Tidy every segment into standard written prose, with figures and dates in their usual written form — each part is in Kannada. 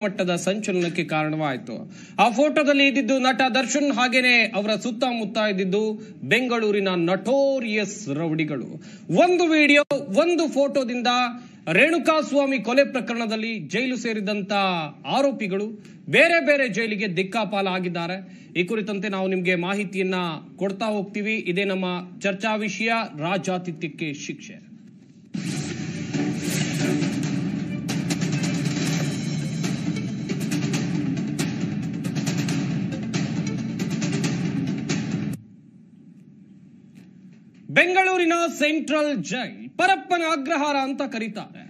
ಮಟ್ಟದ ಸಂಚಲನಕ್ಕೆ ಕಾರಣವಾಯಿತು. ಆ ಫೋಟೋದಲ್ಲಿ ಇದ್ದಿದ್ದು ನಟ ದರ್ಶನ್, ಹಾಗೇನೆ ಅವರ ಸುತ್ತಮುತ್ತ ಇದ್ದಿದ್ದು ಬೆಂಗಳೂರಿನ ನಟೋರಿಯಸ್ ರೌಡಿಗಳು. ಒಂದು ವಿಡಿಯೋ, ಒಂದು ಫೋಟೋದಿಂದ ರೇಣುಕಾಸ್ವಾಮಿ ಕೊಲೆ ಪ್ರಕರಣದಲ್ಲಿ ಜೈಲು ಸೇರಿದಂತ ಆರೋಪಿಗಳು ಬೇರೆ ಬೇರೆ ಜೈಲಿಗೆ ದಿಕ್ಕಾಪಾಲಾಗಿದ್ದಾರೆ. ಈ ಕುರಿತಂತೆ ನಾವು ನಿಮಗೆ ಮಾಹಿತಿಯನ್ನ ಕೊಡ್ತಾ ಹೋಗ್ತೀವಿ. ಇದೇ ನಮ್ಮ ಚರ್ಚಾ ವಿಷಯ, ರಾಜಾತಿಥ್ಯಕ್ಕೆ ಶಿಕ್ಷೆ. ಬೆಂಗಳೂರಿನ ಸೆಂಟ್ರಲ್ ಜೈಲ್ ಪರಪ್ಪನ ಅಗ್ರಹಾರ ಅಂತ ಕರೀತಾರೆ.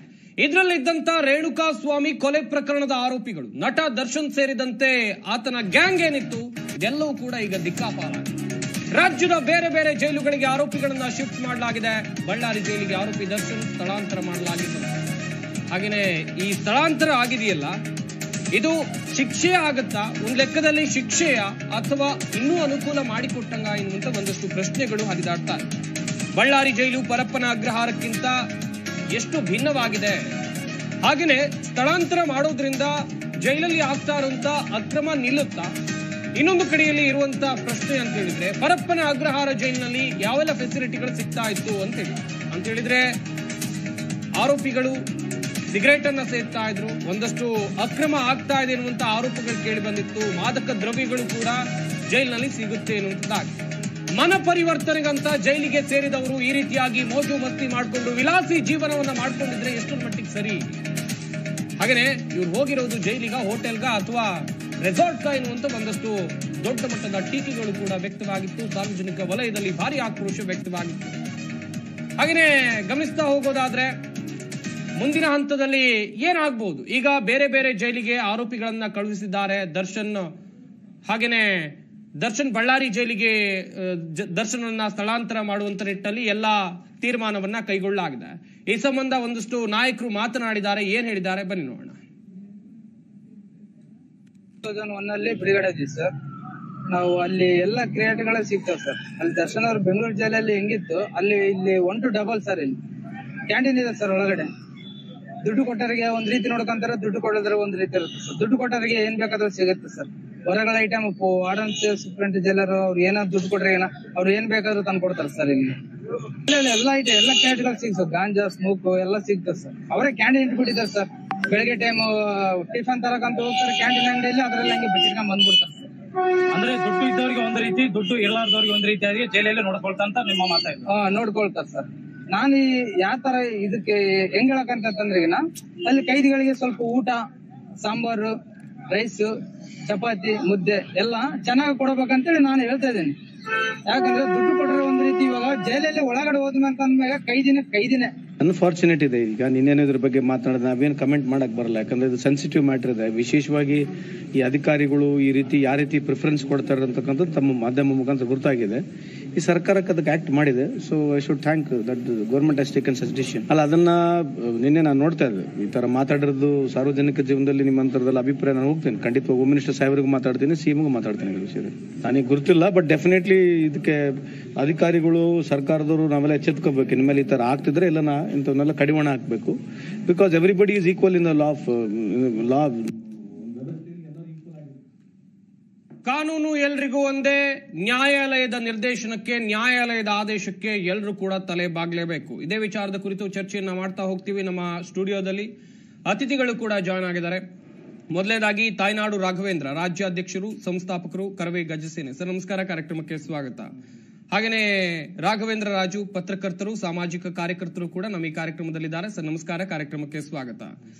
ಇದರಲ್ಲಿದ್ದಂತ ರೇಣುಕಾಸ್ವಾಮಿ ಕೊಲೆ ಪ್ರಕರಣದ ಆರೋಪಿಗಳು ನಟ ದರ್ಶನ್ ಸೇರಿದಂತೆ ಆತನ ಗ್ಯಾಂಗ್ ಏನಿತ್ತು ಇದೆಲ್ಲವೂ ಕೂಡ ಈಗ ದಿಕ್ಕಾಪಾಲಾಗಿದೆ. ರಾಜ್ಯದ ಬೇರೆ ಬೇರೆ ಜೈಲುಗಳಿಗೆ ಆರೋಪಿಗಳನ್ನ ಶಿಫ್ಟ್ ಮಾಡಲಾಗಿದೆ. ಬಳ್ಳಾರಿ ಜೈಲಿಗೆ ಆರೋಪಿ ದರ್ಶನ್ ಸ್ಥಳಾಂತರ ಮಾಡಲಾಗಿದೆ. ಹಾಗೇನೆ ಈ ಸ್ಥಳಾಂತರ ಆಗಿದೆಯಲ್ಲ, ಇದು ಶಿಕ್ಷೆ ಆಗುತ್ತಾ, ಒಂದ್ ಲೆಕ್ಕದಲ್ಲಿ ಶಿಕ್ಷೆಯ ಅಥವಾ ಇನ್ನೂ ಅನುಕೂಲ ಮಾಡಿಕೊಟ್ಟಂಗ ಎನ್ನುವಂತ ಒಂದಷ್ಟು ಪ್ರಶ್ನೆಗಳು ಹರಿದಾಡ್ತಾರೆ. ಬಳ್ಳಾರಿ ಜೈಲು ಪರಪ್ಪನ ಅಗ್ರಹಾರಕ್ಕಿಂತ ಎಷ್ಟು ಭಿನ್ನವಾಗಿದೆ, ಹಾಗೇನೆ ಸ್ಥಳಾಂತರ ಮಾಡೋದ್ರಿಂದ ಜೈಲಲ್ಲಿ ಆಗ್ತಾ ಇರುವಂತ ಅಕ್ರಮ ನಿಲ್ಲುತ್ತಾ? ಇನ್ನೊಂದು ಕಡೆಯಲ್ಲಿ ಇರುವಂತ ಪ್ರಶ್ನೆ ಅಂತ ಹೇಳಿದ್ರೆ, ಪರಪ್ಪನ ಅಗ್ರಹಾರ ಜೈಲಿನಲ್ಲಿ ಯಾವೆಲ್ಲ ಫೆಸಿಲಿಟಿಗಳು ಸಿಗ್ತಾ ಇತ್ತು ಅಂತ ಹೇಳಿದ್ರೆ ಆರೋಪಿಗಳು ಸಿಗರೇಟ್ ಅನ್ನ ಸೇರ್ತಾ ಇದ್ರು, ಒಂದಷ್ಟು ಅಕ್ರಮ ಆಗ್ತಾ ಇದೆ ಎನ್ನುವಂತ ಆರೋಪಗಳು ಕೇಳಿ ಬಂದಿತ್ತು. ಮಾದಕ ದ್ರವ್ಯಗಳು ಕೂಡ ಜೈಲಿನಲ್ಲಿ ಸಿಗುತ್ತೆ ಎನ್ನುವಂತದ್ದಾಗಿ ಮನ ಪರಿವರ್ತನೆಗಂತ ಜೈಲಿಗೆ ಸೇರಿದವರು ಈ ರೀತಿಯಾಗಿ ಮೋಜು ಮಸ್ತಿ ಮಾಡಿಕೊಂಡು ವಿಲಾಸಿ ಜೀವನವನ್ನ ಮಾಡ್ಕೊಂಡಿದ್ರೆ ಎಷ್ಟೊಂದು ಮಟ್ಟಿಗೆ ಸರಿ? ಹಾಗೇನೆ ಇವ್ರು ಹೋಗಿರೋದು ಜೈಲಿಗ, ಹೋಟೆಲ್ಗ ಅಥವಾ ರೆಸಾರ್ಟ್ಗ ಎನ್ನುವಂತ ಒಂದಷ್ಟು ದೊಡ್ಡ ಮಟ್ಟದ ಟೀಕೆಗಳು ಕೂಡ ವ್ಯಕ್ತವಾಗಿತ್ತು. ಸಾರ್ವಜನಿಕ ವಲಯದಲ್ಲಿ ಭಾರಿ ಆಕ್ರೋಶ ವ್ಯಕ್ತವಾಗಿತ್ತು. ಹಾಗೇನೆ ಗಮನಿಸ್ತಾ ಹೋಗೋದಾದ್ರೆ ಮುಂದಿನ ಹಂತದಲ್ಲಿ ಏನಾಗಬಹುದು? ಈಗ ಬೇರೆ ಬೇರೆ ಜೈಲಿಗೆ ಆರೋಪಿಗಳನ್ನ ಕಳುಹಿಸಿದ್ದಾರೆ ದರ್ಶನ್. ಹಾಗೇನೆ ದರ್ಶನ್ ಬಳ್ಳಾರಿ ಜೈಲಿಗೆ ದರ್ಶನನ್ನ ಸ್ಥಳಾಂತರ ಮಾಡುವಂತ ನಿಟ್ಟಿನಲ್ಲಿ ಎಲ್ಲಾ ತೀರ್ಮಾನವನ್ನ ಕೈಗೊಳ್ಳಲಾಗಿದೆ. ಈ ಸಂಬಂಧ ಒಂದಷ್ಟು ನಾಯಕರು ಮಾತನಾಡಿದ್ದಾರೆ. ಏನ್ ಹೇಳಿದ್ದಾರೆ ಬನ್ನಿ ನೋಡೋಣ. 2001 ಬಿಡುಗಡೆ ಆಗಿದೆ ಸರ್. ನಾವು ಅಲ್ಲಿ ಎಲ್ಲ ಕ್ರಿಯೇಟ್ಗಳು ಸಿಗ್ತಾವ ಸರ್. ಅಲ್ಲಿ ದರ್ಶನ್ ಅವರು ಬೆಂಗಳೂರು ಜೈಲಲ್ಲಿ ಹೆಂಗಿತ್ತು ಅಲ್ಲಿ ಇಲ್ಲಿ 1 to 2 ಸರ್. ಇಲ್ಲಿ ಕ್ಯಾಂಟೀನ್ ಇದೆ ಸರ್. ಒಳಗಡೆ ದುಡ್ಡು ಕೊಟ್ಟರಿಗೆ ಒಂದ್ ರೀತಿ ನೋಡ್ಕೊಂತಾರೆ, ದುಡ್ಡು ಕೊಡೋದ್ರೆ ಒಂದ್ ರೀತಿ ಇರುತ್ತೆ ಸರ್. ದುಡ್ಡು ಕೊಟ್ಟರಿಗೆ ಏನ್ ಬೇಕಾದ್ರೂ ಸಿಗುತ್ತೆ ಸರ್. ಹೊರಗಳ ಐಟಮ್ ವಾರ್ಡನ್ ಸೂಪ್ರೆಂಟ್ ಜೈಲರ್ ಅವ್ರು ಏನಾದ್ರು ದುಡ್ಡು ಕೊಟ್ರೆ ಅವ್ರು ಏನ್ ಬೇಕಾದ್ರೂ ತಂದು ಕೊಡ್ತಾರೆ ಸರ್. ಇಲ್ಲಿ ಎಲ್ಲ ಐತೆ, ಎಲ್ಲ ಕ್ಯಾಂಟೀನ್ಗಳು ಸಿಗ್ತದೆ. ಗಾಂಜಾ, ಸ್ಮೋಕ್ ಎಲ್ಲ ಸಿಗ್ತದೆ ಸರ್. ಅವರೇ ಕ್ಯಾಂಟೀನ್ ಇಟ್ಬಿಟ್ಟಿದ್ದಾರೆ ಸರ್. ಬೆಳಗ್ಗೆ ಟೈಮ್ ಟಿಫನ್ ತರಕಂತ ಹೋಗ್ತಾರೆ ಕ್ಯಾಂಟೀನ್ ಅಂಗಡಿಯಲ್ಲಿ, ಅದ್ರಲ್ಲಿ ಹಂಗೆ ಬಿಟ್ಟಿಟ್ಕೊಂಡ್ ಬಂದ್ಬಿಡ್ತಾರೆ ಸರ್. ಅಂದ್ರೆ ದುಡ್ಡು ಇದ್ದವ್ರಿಗೆ ಒಂದ್ ರೀತಿ, ದುಡ್ಡು ಇರ್ಲಾರ್ದವ್ರಿಗೆ ಒಂದ್ ರೀತಿಯಾಗಿ ಜೈಲಲ್ಲಿ ನೋಡ್ಕೊಳ್ತಾ ಅಂತ ನಿಮ್ಮ ಮಾತಾಡ್ತಾರೆ. ನೋಡ್ಕೊಳ್ತಾರೆ ಸರ್. ನಾನು ಯಾವ ತರ ಇದಕ್ಕೆ ಹೆಂಗ್ ಹೇಳಕಂತಂದ್ರೆ, ಈಗ ಅಲ್ಲಿ ಕೈದಿಗಳಿಗೆ ಸ್ವಲ್ಪ ಊಟ, ಸಾಂಬಾರು, ರೈಸ್, ಚಪಾತಿ, ಮುದ್ದೆ ಎಲ್ಲ ಚೆನ್ನಾಗಿ ಕೊಡ್ಬೇಕಂತೇಳಿ ನಾನು ಹೇಳ್ತಾ ಇದ್ದೀನಿ. ಯಾಕಂದ್ರೆ ದುಡ್ಡು ಕೊಟ್ಟರೆ ಒಂದ್ ರೀತಿ, ಇವಾಗ ಜೈಲಲ್ಲಿ ಒಳಗಡೆ ಹೋದ್ಮೇಲೆ ಕೈದಿನೇ ಅನ್ಫಾರ್ಚುನೇಟ್ ಇದೆ. ಈಗ ನಿನ್ನೇನು ಇದ್ರ ಬಗ್ಗೆ ಮಾತನಾಡಿದ ನಾವೇನು ಕಮೆಂಟ್ ಮಾಡಕ್ ಬರಲ್ಲ, ಯಾಕಂದ್ರೆ ಇದು ಸೆನ್ಸಿಟಿವ್ ಮ್ಯಾಟರ್ ಇದೆ. ವಿಶೇಷವಾಗಿ ಈ ಅಧಿಕಾರಿಗಳು ಈ ರೀತಿ ಯಾವ ರೀತಿ ಪ್ರಿಫರೆನ್ಸ್ ಕೊಡ್ತಾರೆ ಅಂತಕ್ಕಂಥದ್ದು ತಮ್ಮ ಮಾಧ್ಯಮ ಮುಖಾಂತರ ಗುರುತಾಗಿದೆ. ಈ ಸರ್ಕಾರಕ್ಕೆ ಅದಕ್ಕೆ ಆಕ್ಟ್ ಮಾಡಿದೆ. So I should thank that government has taken such decision. ಅಲ್ಲ, ಅದನ್ನ ನಿನ್ನೆ ನಾನು ನೋಡ್ತಾ ಇದ್ದೆ. ಈ ತರ ಮಾತಾಡಿರೋದು ಸಾರ್ವಜನಿಕ ಜೀವನದಲ್ಲಿ ನಿಮ್ಮಂತರದಲ್ಲಿ ಅಭಿಪ್ರಾಯ ನಾನು ಹೋಗ್ತೇನೆ. ಖಂಡಿತವಾಗಿ ಹೋಮ್ ಮಿನಿಸ್ಟರ್ ಸಾಹೇಬ್ರಿಗೂ ಮಾತಾಡ್ತೀನಿ, ಸಿಎಂಗೂ ಮಾತಾಡ್ತೀನಿ ಈ ವಿಷಯದಲ್ಲಿ. ನನಗೆ ಗೊತ್ತಿಲ್ಲ, ಬಟ್ ಡೆಫಿನೆಟ್ಲಿ ಇದಕ್ಕೆ ಅಧಿಕಾರಿಗಳು, ಸರ್ಕಾರದವರು ನಾವೆಲ್ಲ ಎಚ್ಚೆತ್ಕೋಬೇಕು. ಇನ್ಮೇಲೆ ಈ ತರ ಆಗ್ತಿದ್ರೆ ಇಲ್ಲ ಇಂಥವನ್ನೆಲ್ಲ ಕಡಿವಾಣ ಹಾಕಬೇಕು. Because everybody is equal in the law. ಕಾನೂನು ಎಲ್ರಿಗೂ ಒಂದೇ. ನ್ಯಾಯಾಲಯದ ನಿರ್ದೇಶನಕ್ಕೆ, ನ್ಯಾಯಾಲಯದ ಆದೇಶಕ್ಕೆ ಎಲ್ಲರೂ ಕೂಡ ತಲೆ ಬಾಗ್ಲೇಬೇಕು. ಇದೇ ವಿಚಾರದ ಕುರಿತು ಚರ್ಚೆಯನ್ನ ಮಾಡ್ತಾ ಹೋಗ್ತೀವಿ. ನಮ್ಮ ಸ್ಟುಡಿಯೋದಲ್ಲಿ ಅತಿಥಿಗಳು ಕೂಡ ಜಾಯ್ನ್ ಆಗಿದ್ದಾರೆ. ಮೊದಲನೇದಾಗಿ ತಾಯ್ನಾಡು ರಾಘವೇಂದ್ರ, ರಾಜ್ಯಾಧ್ಯಕ್ಷರು, ಸಂಸ್ಥಾಪಕರು, ಕರವೇ ಗಜಸೇನೆ. ಸರ್ ನಮಸ್ಕಾರ, ಕಾರ್ಯಕ್ರಮಕ್ಕೆ ಸ್ವಾಗತ. ಹಾಗೇನೆ ರಾಘವೇಂದ್ರ ರಾಜು, ಪತ್ರಕರ್ತರು, ಸಾಮಾಜಿಕ ಕಾರ್ಯಕರ್ತರು ಕೂಡ ನಮ್ಮ ಈ ಕಾರ್ಯಕ್ರಮದಲ್ಲಿದ್ದಾರೆ. ಸರ್ ನಮಸ್ಕಾರ, ಕಾರ್ಯಕ್ರಮಕ್ಕೆ ಸ್ವಾಗತ.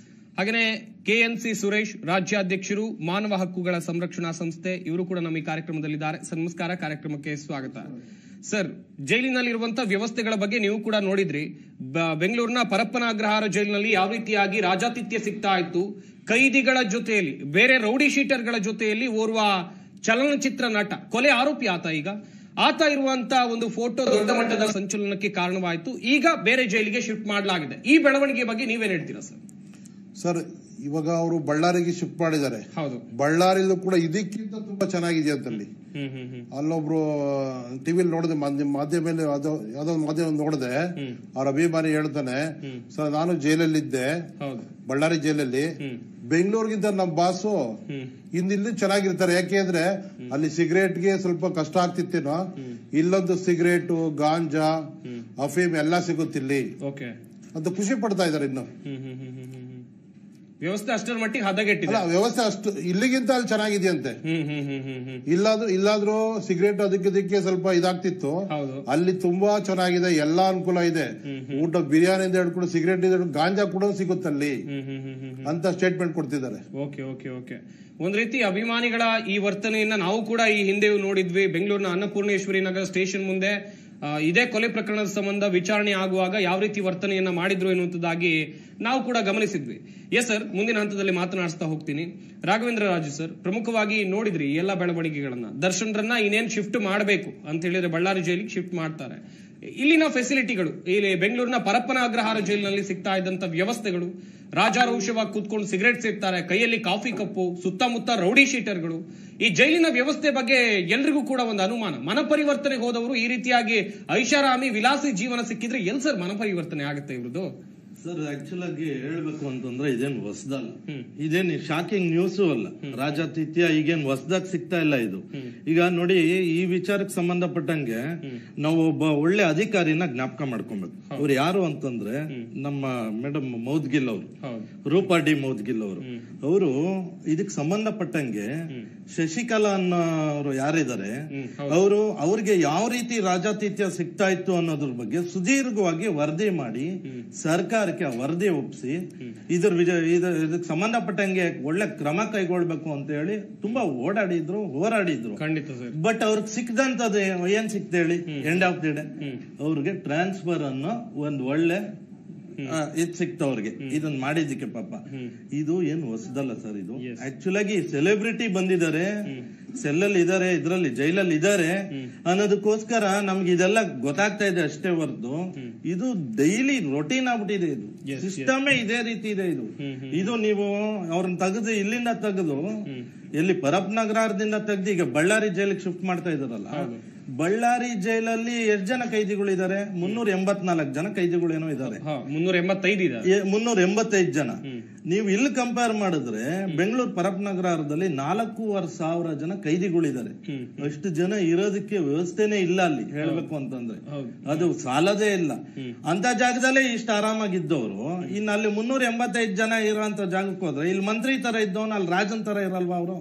ಹಾಗೇನೆ KNC ಸುರೇಶ್, ರಾಜ್ಯಾಧ್ಯಕ್ಷರು, ಮಾನವ ಹಕ್ಕುಗಳ ಸಂರಕ್ಷಣಾ ಸಂಸ್ಥೆ, ಇವರು ಕೂಡ ನಮ್ಮ ಈ ಕಾರ್ಯಕ್ರಮದಲ್ಲಿದ್ದಾರೆ. ಸರ್ ನಮಸ್ಕಾರ, ಕಾರ್ಯಕ್ರಮಕ್ಕೆ ಸ್ವಾಗತ. ಸರ್, ಜೈಲಿನಲ್ಲಿರುವಂತಹ ವ್ಯವಸ್ಥೆಗಳ ಬಗ್ಗೆ ನೀವು ಕೂಡ ನೋಡಿದ್ರಿ. ಬೆಂಗಳೂರಿನ ಪರಪ್ಪನ ಅಗ್ರಹಾರ ಜೈಲಿನಲ್ಲಿ ಯಾವ ರೀತಿಯಾಗಿ ರಾಜಾತಿಥ್ಯ ಸಿಗ್ತಾ ಇತ್ತು. ಕೈದಿಗಳ ಜೊತೆಯಲ್ಲಿ, ಬೇರೆ ರೌಡಿ ಶೀಟರ್ಗಳ ಜೊತೆಯಲ್ಲಿ ಓರ್ವ ಚಲನಚಿತ್ರ ನಟ, ಕೊಲೆ ಆರೋಪಿ ಆತ ಇರುವಂತ ಒಂದು ಫೋಟೋ ದೊಡ್ಡ ಮಟ್ಟದ ಸಂಚಲನಕ್ಕೆ ಕಾರಣವಾಯಿತು. ಈಗ ಬೇರೆ ಜೈಲಿಗೆ ಶಿಫ್ಟ್ ಮಾಡಲಾಗಿದೆ. ಈ ಬೆಳವಣಿಗೆ ಬಗ್ಗೆ ನೀವೇನ್ ಹೇಳ್ತೀರಾ ಸರ್? ಸರ್, ಇವಾಗ ಅವರು ಬಳ್ಳಾರಿಗೆ ಶಿಫ್ಟ್ ಮಾಡಿದ್ದಾರೆ. ಹೌದು, ಬಳ್ಳಾರಿಲೂ ಕೂಡ ಇದಕ್ಕಿಂತ ತುಂಬಾ ಚೆನ್ನಾಗಿದೆ ಅಂತಲ್ಲಿ. ಅಲ್ಲೊಬ್ರು ಟಿವಿಲಿ ನೋಡಿದೆ, ಮಾಧ್ಯಮ ಯಾವ್ದೋ ಮಾಧ್ಯಮ ನೋಡಿದೆ, ಅವ್ರ ಅಭಿಮಾನಿ ಹೇಳ್ತಾನೆ, ಸರ್ ನಾನು ಜೈಲಲ್ಲಿದ್ದೆ, ಬಳ್ಳಾರಿ ಜೈಲಲ್ಲಿ ಬೆಂಗಳೂರಿಗಿಂತ ನಮ್ಮ ಬಾಸು ಇಲ್ಲಿ ಚೆನ್ನಾಗಿರ್ತಾರೆ. ಯಾಕೆ ಅಂದ್ರೆ ಅಲ್ಲಿ ಸಿಗರೇಟ್ಗೆ ಸ್ವಲ್ಪ ಕಷ್ಟ ಆಗ್ತಿತ್ತೇನೋ, ಇಲ್ಲೊಂದು ಸಿಗರೇಟ್, ಗಾಂಜಾ, ಅಫೀಮ್ ಎಲ್ಲ ಸಿಗುತ್ತಿಲ್ಲಿ ಅಂತ ಖುಷಿ ಪಡ್ತಾ ಇದಾರೆ. ಇನ್ನು ವ್ಯವಸ್ಥೆ ಅಷ್ಟರ ಮಟ್ಟಿಗೆ ಹದಗೆಟ್ಟಿಲ್ಲ. ವ್ಯವಸ್ಥೆ ಅಷ್ಟು ಇಲ್ಲಿಗಿಂತ ಅಲ್ಲಿ ಚೆನ್ನಾಗಿದೆಯಂತೆ. ಇಲ್ಲಾದ್ರೂ ಸಿಗರೇಟ್ ಅದಕ್ಕೆ ಸ್ವಲ್ಪ ಇದಾಗ್ತಿತ್ತು, ಅಲ್ಲಿ ತುಂಬಾ ಚೆನ್ನಾಗಿದೆ, ಎಲ್ಲಾ ಅನುಕೂಲ ಇದೆ. ಊಟ ಬಿರಿಯಾನಿಯಿಂದ ಹಿಡ್ಕೊಂಡು ಸಿಗರೇಟ್ ಗಾಂಜಾ ಕೂಡ ಸಿಗುತ್ತಲ್ಲಿ ಅಂತ ಸ್ಟೇಟ್ಮೆಂಟ್ ಕೊಡ್ತಿದ್ದಾರೆ. ಓಕೆ. ಒಂದ್ ರೀತಿ ಅಭಿಮಾನಿಗಳ ಈ ವರ್ತನೆಯನ್ನ ನಾವು ಕೂಡ ಈ ಹಿಂದೆಯೂ ನೋಡಿದ್ವಿ. ಬೆಂಗಳೂರಿನ ಅನ್ನಪೂರ್ಣೇಶ್ವರಿ ನಗರ ಸ್ಟೇಷನ್ ಮುಂದೆ ಇದೇ ಕೊಲೆ ಪ್ರಕರಣದ ಸಂಬಂಧ ವಿಚಾರಣೆ ಆಗುವಾಗ ಯಾವ ರೀತಿ ವರ್ತನೆಯನ್ನ ಮಾಡಿದ್ರು ಎನ್ನುವಂಥದ್ದಾಗಿ ನಾವು ಕೂಡ ಗಮನಿಸಿದ್ವಿ. ಎಸ್ ಸರ್, ಮುಂದಿನ ಹಂತದಲ್ಲಿ ಮಾತನಾಡಿಸ್ತಾ ಹೋಗ್ತೀನಿ. ರಾಘವೇಂದ್ರ ರಾಜು ಸರ್, ಪ್ರಮುಖವಾಗಿ ನೋಡಿದ್ರಿ ಎಲ್ಲ ಬೆಳವಣಿಗೆಗಳನ್ನ. ದರ್ಶನ್ರನ್ನ ಇನ್ನೇನ್ ಶಿಫ್ಟ್ ಮಾಡಬೇಕು ಅಂತ ಹೇಳಿದ್ರೆ ಬಳ್ಳಾರಿ ಜೈಲಿಗೆ ಶಿಫ್ಟ್ ಮಾಡ್ತಾರೆ. ಇಲ್ಲಿನ ಫೆಸಿಲಿಟಿಗಳು, ಇಲ್ಲಿ ಬೆಂಗಳೂರಿನ ಪರಪ್ಪನ ಅಗ್ರಹಾರ ಜೈಲಿನಲ್ಲಿ ಸಿಗ್ತಾ ಇದ್ದಂತ ವ್ಯವಸ್ಥೆಗಳು, ರಾಜಾರೋಷವಾಗಿ ಕೂತ್ಕೊಂಡು ಸಿಗರೇಟ್ ಸೇರ್ತಾರೆ, ಕೈಯಲ್ಲಿ ಕಾಫಿ ಕಪ್ಪು, ಸುತ್ತಮುತ್ತ ರೌಡಿ ಶೀಟರ್ಗಳು, ಈ ಜೈಲಿನ ವ್ಯವಸ್ಥೆ ಬಗ್ಗೆ ಎಲ್ರಿಗೂ ಕೂಡ ಒಂದು ಅನುಮಾನ. ಮನಪರಿವರ್ತನೆಗೆ ಹೋದವರು ಈ ರೀತಿಯಾಗಿ ಐಷಾರಾಮಿ ವಿಲಾಸಿ ಜೀವನ ಸಿಕ್ಕಿದ್ರೆ ಎಲ್ ಸರ್ ಮನಪರಿವರ್ತನೆ ಆಗುತ್ತೆ ಇವ್ರದ್ದು? ಸರ್, ಆಕ್ಚುಲ್ ಆಗಿ ಹೇಳ್ಬೇಕು ಅಂತಂದ್ರೆ ಇದೇನು ಹೊಸದಲ್ಲ, ಇದೇನು ಶಾಕಿಂಗ್ ನ್ಯೂಸು ಅಲ್ಲ. ರಾಜಾತಿಥ್ಯ ಈಗೇನು ಹೊಸದಾಗಿ ಸಿಗ್ತಾ ಇಲ್ಲ ಇದು. ಈಗ ನೋಡಿ, ಈ ವಿಚಾರಕ್ಕೆ ಸಂಬಂಧಪಟ್ಟಂಗೆ ನಾವು ಒಬ್ಬ ಒಳ್ಳೆ ಅಧಿಕಾರಿನ ಜ್ಞಾಪಕ ಮಾಡ್ಕೊಬೇಕು. ಅವ್ರು ಯಾರು ಅಂತಂದ್ರೆ ನಮ್ಮ ಮೇಡಮ್ ಮೌದ್ಗಿಲ್ ಅವರು, ರೂಪಾ ಡಿ ಮೌದ್ಗಿಲ್ ಅವರು ಇದಕ್ ಸಂಬಂಧಪಟ್ಟಂಗೆ ಶಶಿಕಲಾ ಅನ್ನೋರು ಯಾರಿದ್ದಾರೆ ಅವ್ರಿಗೆ ಯಾವ ರೀತಿ ರಾಜಾತಿಥ್ಯ ಸಿಗ್ತಾ ಇತ್ತು ಅನ್ನೋದ್ರ ಬಗ್ಗೆ ಸುದೀರ್ಘವಾಗಿ ವರದಿ ಮಾಡಿ ಸರ್ಕಾರಕ್ಕೆ ವರದಿ ಒಪ್ಪಿಸಿ ಇದಕ್ಕೆ ಸಂಬಂಧಪಟ್ಟಂಗೆ ಒಳ್ಳೆ ಕ್ರಮ ಕೈಗೊಳ್ಬೇಕು ಅಂತ ಹೇಳಿ ತುಂಬಾ ಹೋರಾಡಿದ್ರು. ಬಟ್ ಅವ್ರಿಗೆ ಸಿಕ್ಕದಂತದ್ದು ಏನ್ ಸಿಕ್ತ ಹೇಳಿ, ಎಂಡ್ ಆಫ್ ದಿ ಡೇ ಅವ್ರಿಗೆ ಟ್ರಾನ್ಸ್ಫರ್ ಅನ್ನೋ ಒಂದ್ ಒಳ್ಳೆ ಇದ್ ಸಿಕ್ತ ಅವ್ರಿಗೆ. ಇದನ್ನ ಮಾಡಿದ್ದಕ್ಕೆ ಪಾಪ ಇದು ಏನು ಹೊಸದಲ್ಲ ಸರ್. ಇದು ಆಕ್ಚುಲ್ ಆಗಿ ಸೆಲೆಬ್ರಿಟಿ ಬಂದಿದ್ದಾರೆ, ಸೆಲ್ಲಲ್ಲಿ ಇದಾರೆ, ಇದ್ರಲ್ಲಿ ಜೈಲಲ್ಲಿ ಇದಾರೆ ಅನ್ನೋದಕ್ಕೋಸ್ಕರ ನಮ್ಗೆ ಇದೆಲ್ಲ ಗೊತ್ತಾಗ್ತಾ ಇದೆ ಅಷ್ಟೇ ಹೊರತು ಇದು ಡೈಲಿ ರೊಟೀನ್ ಆಗ್ಬಿಟ್ಟಿದೆ. ಇದು ಸಿಸ್ಟಮೇ ಇದೇ ರೀತಿ ಇದೆ. ಇದು ನೀವು ಅವ್ರನ್ನ ತೆಗೆದು ಇಲ್ಲಿಂದ ತೆಗೆದು ಎಲ್ಲಿ ಪರಪ್ನಗರದಿಂದ ತೆಗೆದು ಈಗ ಬಳ್ಳಾರಿ ಜೈಲಿಗೆ ಶಿಫ್ಟ್ ಮಾಡ್ತಾ ಇದಾರಲ್ಲ, ಬಳ್ಳಾರಿ ಜೈಲಲ್ಲಿ ಎಷ್ಟು ಜನ ಕೈದಿಗಳಿದ್ದಾರೆ? 384 ಜನ ಕೈದಿಗಳೇನೋ ಇದ್ದಾರೆ. 385 ಜನ. ನೀವು ಇಲ್ಲಿ ಕಂಪೇರ್ ಮಾಡಿದ್ರೆ ಬೆಂಗಳೂರು ಪರಪ್ನಗರದಲ್ಲಿ 4,500 ಜನ ಕೈದಿಗಳಿದ್ದಾರೆ. ಅಷ್ಟು ಜನ ಇರೋದಕ್ಕೆ ವ್ಯವಸ್ಥೆನೇ ಇಲ್ಲ ಅಲ್ಲಿ, ಹೇಳ್ಬೇಕು ಅಂತಂದ್ರೆ ಅದು ಸಾಲದೇ ಇಲ್ಲ. ಅಂತ ಜಾಗದಲ್ಲೇ ಇಷ್ಟು ಆರಾಮಾಗಿದ್ದವರು ಇನ್ನು ಅಲ್ಲಿ 385 ಜನ ಇರೋಂತ ಜಾಗಕ್ಕೆ ಹೋದ್ರೆ ಇಲ್ಲಿ ಮಂತ್ರಿ ತರ ಇದ್ದವನು ಅಲ್ಲಿ ರಾಜನ್ ತರ ಇರಲ್ವಾ ಅವರು?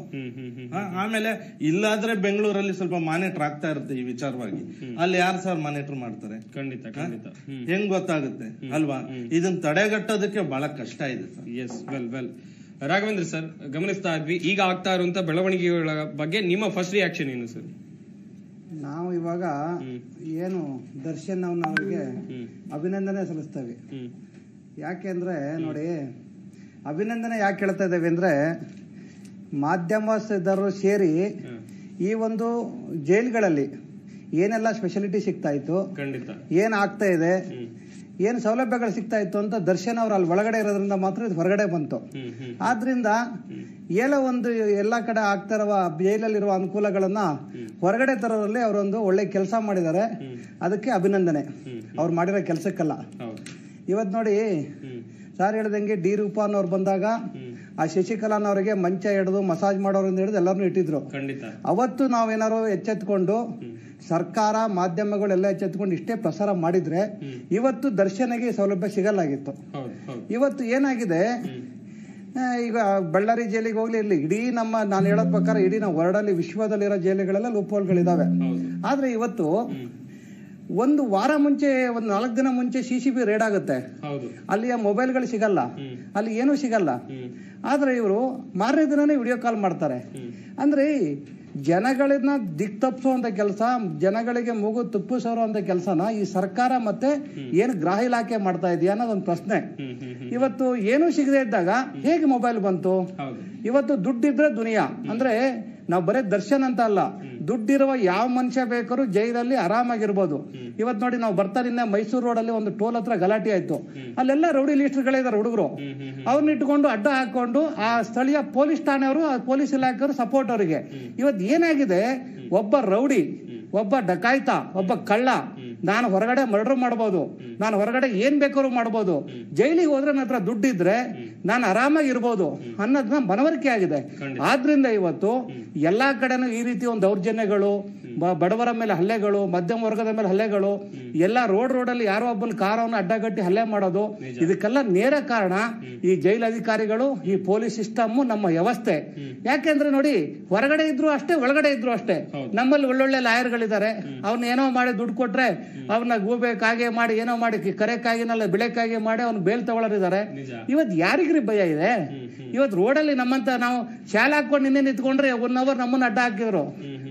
ಆಮೇಲೆ ಇಲ್ಲಾದ್ರೆ ಬೆಂಗಳೂರಲ್ಲಿ ಸ್ವಲ್ಪ ಮಾನಿಟರ್ ಆಗ್ತಾ ಇರುತ್ತೆ ಈ ವಿಚಾರವಾಗಿ. ಅಲ್ಲಿ ಯಾರು ಸರ್ ಮಾನಿಟರ್ ಮಾಡ್ತಾರೆ? ಖಂಡಿತ ಹೆಂಗ್ ಗೊತ್ತಾಗುತ್ತೆ ಅಲ್ವಾ? ಇದನ್ನ ತಡೆಗಟ್ಟೋದಕ್ಕೆ ಬಹಳ ಕಷ್ಟ ಇದೆ sir. Yes, well Raghavendra sir, ಗಮನಿಸ್ತಾ ಇದ್ವಿ ಈಗ ಆಗ್ತಾ ಇರುವಂತ ಬೆಳವಣಿಗೆಗಳ ಬಗ್ಗೆ ನಿಮ್ಮ ಫಸ್ಟ್ ರಿಯಾಕ್ಷನ್ ಏನು ಸರ್? ನಾವು ಇವಾಗ ಏನು ದರ್ಶನ್ ಅವರಿಗೆ ಅಭಿನಂದನೆ ಸಲ್ಲಿಸ್ತೇವೆ. ಯಾಕೆಂದ್ರೆ ನೋಡಿ, ಅಭಿನಂದನೆ ಯಾಕೆ ಹೇಳ್ತಾ ಇದ್ದೇವೆ ಅಂದ್ರೆ ಮಾಧ್ಯಮದವರು ಸೇರಿ ಈ ಒಂದು ಜೈಲ್ಗಳಲ್ಲಿ ಏನೆಲ್ಲ ಸ್ಪೆಷಾಲಿಟಿ ಸಿಗ್ತಾ ಇತ್ತು, ಏನ್ ಆಗ್ತಾ ಇದೆ, ಏನ್ ಸೌಲಭ್ಯಗಳು ಸಿಗ್ತಾ ಇತ್ತು ಅಂತ ದರ್ಶನ್ ಅವ್ರು ಅಲ್ಲಿ ಒಳಗಡೆ ಇರೋದ್ರಿಂದ ಮಾತ್ರ ಇದು ಹೊರಗಡೆ ಬಂತು. ಆದ್ರಿಂದ ಏನೋ ಒಂದು ಎಲ್ಲಾ ಕಡೆ ಆಗ್ತಾ ಇರುವ ಜೈಲಲ್ಲಿರುವ ಅನುಕೂಲಗಳನ್ನ ಹೊರಗಡೆ ತರೋದ್ರಲ್ಲಿ ಅವರೊಂದು ಒಳ್ಳೆ ಕೆಲಸ ಮಾಡಿದ್ದಾರೆ. ಅದಕ್ಕೆ ಅಭಿನಂದನೆ ಅವ್ರು ಮಾಡಿರೋ ಕೆಲಸಕ್ಕಲ್ಲ. ಇವತ್ ನೋಡಿ ಸರ್ ಹೇಳ್ದಂಗೆ ಡಿ ರೂಪಾನವ್ರು ಬಂದಾಗ ಆ ಶಶಿಕಲಾನವರಿಗೆ ಮಂಚ ಹಿಡಿದು ಮಸಾಜ್ ಮಾಡೋರಿಂದ ಹಿಡಿದು ಎಲ್ಲರನ್ನೂ ಇಟ್ಟಿದ್ರು. ಅವತ್ತು ನಾವೇನಾರು ಎಚ್ಚೆತ್ಕೊಂಡು ಸರ್ಕಾರ ಮಾಧ್ಯಮಗಳೆಲ್ಲ ಎಚ್ಚೆತ್ಕೊಂಡು ಇಷ್ಟೇ ಪ್ರಸಾರ ಮಾಡಿದ್ರೆ ಇವತ್ತು ದರ್ಶನಿಗೆ ಸೌಲಭ್ಯ ಸಿಗಲಾಗಿತ್ತು. ಇವತ್ತು ಏನಾಗಿದೆ, ಈಗ ಬಳ್ಳಾರಿ ಜೈಲಿಗೆ ಹೋಗ್ಲಿ ಇರ್ಲಿ, ಇಡೀ ನಾನು ಹೇಳೋದ್ ಪ್ರಕಾರ ಇಡೀ ನಾವು ವರ್ಲ್ಡಲ್ಲಿ ವಿಶ್ವದಲ್ಲಿರೋ ಜೈಲುಗಳೆಲ್ಲ ಲೂಪ್ಹೋಲ್ಗಳಿದಾವೆ. ಆದ್ರೆ ಇವತ್ತು ಒಂದು ವಾರ ಮುಂಚೆ, ಒಂದು 4 ದಿನ ಮುಂಚೆ CCB ರೇಡ್ ಆಗುತ್ತೆ, ಅಲ್ಲಿಯ ಮೊಬೈಲ್ಗಳು ಸಿಗಲ್ಲ, ಅಲ್ಲಿ ಏನೂ ಸಿಗಲ್ಲ. ಆದ್ರೆ ಇವರು ಮಾರನೇ ದಿನನೇ ವಿಡಿಯೋ ಕಾಲ್ ಮಾಡ್ತಾರೆ. ಅಂದ್ರೆ ಜನಗಳನ್ನ ದಿಕ್ ತಪ್ಪಿಸುವಂತ ಕೆಲಸ, ಜನಗಳಿಗೆ ಮೂಗು ತುಪ್ಪಿಸೋರುವಂತ ಕೆಲಸನ ಈ ಸರ್ಕಾರ ಮತ್ತೆ ಏನು ಗೃಹ ಇಲಾಖೆ ಮಾಡ್ತಾ ಇದೆಯಾ ಅನ್ನೋದೊಂದು ಪ್ರಶ್ನೆ. ಇವತ್ತು ಏನೂ ಸಿಗದೆ ಇದ್ದಾಗ ಹೇಗೆ ಮೊಬೈಲ್ ಬಂತು? ಇವತ್ತು ದುಡ್ಡಿದ್ರೆ ದುನಿಯಾ. ಅಂದ್ರೆ ನಾವು ಬರೇ ದರ್ಶನ್ ಅಂತ ಅಲ್ಲ, ದುಡ್ಡಿರುವ ಯಾವ ಮನುಷ್ಯ ಬೇಕಾದ್ರೂ ಜೈಲಲ್ಲಿ ಆರಾಮಾಗಿರ್ಬೋದು. ಇವತ್ ನೋಡಿ, ನಾವು ಬರ್ತಾರಿಂದ ಮೈಸೂರು ರೋಡ್ ಅಲ್ಲಿ ಒಂದು ಟೋಲ್ ಹತ್ರ ಗಲಾಟೆ ಆಯ್ತು. ಅಲ್ಲೆಲ್ಲ ರೌಡಿ ಲೀಸ್ಟರ್ಗಳಿದ್ದಾರೆ ಹುಡುಗರು. ಅವ್ರನ್ನ ಇಟ್ಕೊಂಡು ಅಡ್ಡ ಹಾಕೊಂಡು ಆ ಸ್ಥಳೀಯ ಪೊಲೀಸ್ ಠಾಣೆಯವರು, ಪೊಲೀಸ್ ಇಲಾಖೆಯವರು ಸಪೋರ್ಟ್ ಅವರಿಗೆ. ಇವತ್ತು ಏನಾಗಿದೆ, ಒಬ್ಬ ರೌಡಿ, ಒಬ್ಬ ಡಕಾಯ್ತ, ಒಬ್ಬ ಕಳ್ಳ ನಾನು ಹೊರಗಡೆ ಮರ್ಡರ್ ಮಾಡ್ಬೋದು, ನಾನು ಹೊರಗಡೆ ಏನ್ ಬೇಕಾದ್ರೂ ಮಾಡ್ಬೋದು, ಜೈಲಿಗೆ ಹೋದ್ರೆ ನನ್ನ ಹತ್ರ ದುಡ್ಡಿದ್ರೆ ನಾನು ಆರಾಮಾಗಿ ಇರ್ಬೋದು ಅನ್ನೋದನ್ನ ಮನವರಿಕೆ ಆಗಿದೆ. ಆದ್ರಿಂದ ಇವತ್ತು ಎಲ್ಲಾ ಕಡೆನೂ ಈ ರೀತಿ ಒಂದು ದೌರ್ಜನ್ಯಗಳು, ಬಡವರ ಮೇಲೆ ಹಲ್ಲೆಗಳು, ಮಧ್ಯಮ ವರ್ಗದ ಮೇಲೆ ಹಲ್ಲೆಗಳು, ಎಲ್ಲ ರೋಡಲ್ಲಿ ಯಾರೋ ಒಬ್ಬನ ಕಾರವನ್ನು ಅಡ್ಡಗಟ್ಟಿ ಹಲ್ಲೆ ಮಾಡೋದು, ಇದಕ್ಕೆಲ್ಲ ನೇರ ಕಾರಣ ಈ ಜೈಲು ಅಧಿಕಾರಿಗಳು, ಈ ಪೊಲೀಸ್ ಸಿಸ್ಟಮ್, ನಮ್ಮ ವ್ಯವಸ್ಥೆ. ಯಾಕೆಂದ್ರೆ ನೋಡಿ, ಹೊರಗಡೆ ಇದ್ರು ಅಷ್ಟೇ, ಒಳಗಡೆ ಇದ್ರು ಅಷ್ಟೇ. ನಮ್ಮಲ್ಲಿ ಒಳ್ಳೊಳ್ಳೆ ಲಾಯರ್ಗಳಿದ್ದಾರೆ, ಅವ್ನ ಏನೋ ಮಾಡಿ ದುಡ್ಡು ಕೊಟ್ರೆ ಅವ್ನ ಗೂಬೆ ಕಾಗೆ ಮಾಡಿ, ಏನೋ ಮಾಡಿ ಕರೆ ಕಾಗಿನಲ್ಲ ಬಿಳೆ ಕಾಗೆ ಮಾಡಿ ಅವ್ನ ಬೇಲ್ ತಗೊಳ್ಳೋರಿದ್ದಾರೆ. ಇವತ್ತು ಯಾರಿಗ್ರಿ ಭಯ ಇದೆ? ಇವತ್ತು ರೋಡಲ್ಲಿ ನಮ್ಮಂತ ನಾವು ಶಾಲೆ ಹಾಕೊಂಡು ನಿನ್ನೆ ನಿಂತ್ಕೊಂಡ್ರೆ 1 hour ನಮ್ಮನ್ನ ಅಡ್ಡ ಹಾಕಿದ್ರು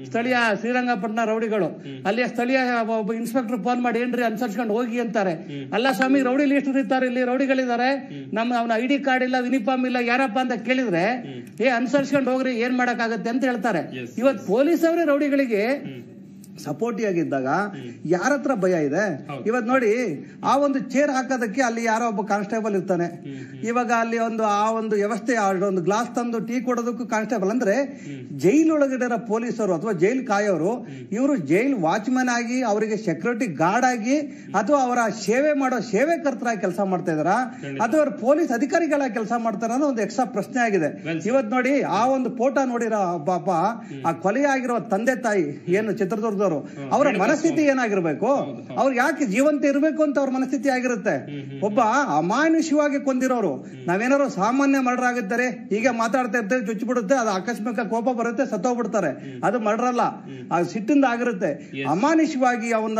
ಸ್ಥಳೀಯ ಶ್ರೀರಂಗಪಟ್ಟಣ ರೌಡಿಗಳು. ಅಲ್ಲಿಯ ಸ್ಥಳೀಯ ಒಬ್ಬ ಇನ್ಸ್ಪೆಕ್ಟರ್ ಫೋನ್ ಮಾಡಿ ಏನ್ರಿ ಅನುಸರಿಸ್ಕೊಂಡು ಹೋಗಿ ಅಂತಾರೆ. ಅಲ್ಲ ಸ್ವಾಮಿ, ರೌಡಿ ಲಿಸ್ಟ್ ಇರ್ತಾರೆ, ಇಲ್ಲಿ ರೌಡಿಗಳಿದ್ದಾರೆ, ಅವನ ID ಕಾರ್ಡ್ ಇಲ್ಲ, ಯೂನಿಫಾರ್ಮ್ ಇಲ್ಲ, ಯಾರಪ್ಪ ಅಂತ ಕೇಳಿದ್ರೆ ಅನುಸರಿಸ್ಕೊಂಡು ಹೋಗ್ರಿ, ಏನ್ ಮಾಡಕ್ಕಾಗತ್ತೆ ಅಂತ ಹೇಳ್ತಾರೆ. ಇವತ್ತು ಪೊಲೀಸ್ ಅವರೇ ರೌಡಿಗಳಿಗೆ ಸಪೋರ್ಟಿವ್ ಆಗಿದ್ದಾಗ ಯಾರ ಹತ್ರ ಭಯ ಇದೆ? ಇವತ್ತು ನೋಡಿ, ಆ ಒಂದು ಚೇರ್ ಹಾಕೋದಕ್ಕೆ ಅಲ್ಲಿ ಯಾರೋ ಒಬ್ಬ ಕಾನ್ಸ್ಟೇಬಲ್ ಇರ್ತಾನೆ. ಇವಾಗ ಅಲ್ಲಿ ಆ ಒಂದು ವ್ಯವಸ್ಥೆ, ಒಂದು ಗ್ಲಾಸ್ ತಂದು ಟೀ ಕೊಡೋದಕ್ಕೂ ಕಾನ್ಸ್ಟೇಬಲ್. ಅಂದ್ರೆ ಜೈಲೊಳಗಡೆ ಇರೋ ಪೊಲೀಸರು ಅಥವಾ ಜೈಲ್ ಕಾಯೋರು, ಇವರು ಜೈಲ್ ವಾಚ್ಮನ್ ಆಗಿ, ಅವರಿಗೆ ಸೆಕ್ಯೂರಿಟಿ ಗಾರ್ಡ್ ಆಗಿ, ಅಥವಾ ಅವರ ಸೇವೆ ಮಾಡೋ ಸೇವೆಕರ್ತರಾಗಿ ಕೆಲಸ ಮಾಡ್ತಾ ಇದಾರ, ಅಥವಾ ಅವ್ರ ಪೊಲೀಸ್ ಅಧಿಕಾರಿಗಳಾಗಿ ಕೆಲಸ ಮಾಡ್ತಾರ ಅನ್ನೋ ಒಂದು ಎಕ್ಸ್ಟ್ರಾ ಪ್ರಶ್ನೆ ಆಗಿದೆ. ಇವತ್ತು ನೋಡಿ, ಆ ಒಂದು ಫೋಟೋ ನೋಡಿರೋ ಪಾಪ ಆ ಕೊಲೆಯಾಗಿರೋ ತಂದೆ ತಾಯಿ ಏನು ಚಿತ್ರದುರ್ಗದವರು, ಅವರ ಮನಸ್ಥಿತಿ ಏನಾಗಿರ್ಬೇಕು? ಅವ್ರು ಯಾಕೆ ಜೀವಂತ ಇರಬೇಕು ಅಂತ ಅವ್ರ ಮನಸ್ಥಿತಿ ಆಗಿರುತ್ತೆ. ಒಬ್ಬ ಅಮಾನುಷವಾಗಿ ಕೊಂದಿರೋರು, ನಾವೇನಾದ್ರು ಸಾಮಾನ್ಯ ಮರ್ಡರ್ ಆಗುತ್ತಾರೆ, ಈಗ ಮಾತಾಡ್ತಾ ಇರ್ತೇವೆ, ಚುಚ್ಚಿಬಿಡುತ್ತೆ, ಅದು ಆಕಸ್ಮಿಕ ಕೋಪ ಬರುತ್ತೆ, ಸತ್ತೋಗ್ಬಿಡ್ತಾರೆ, ಅದು ಮರ್ಡರ್ ಅಲ್ಲ, ಅದು ಸಿಟ್ಟಿಂದ ಆಗಿರುತ್ತೆ. ಅಮಾನುಷವಾಗಿ ಅವನ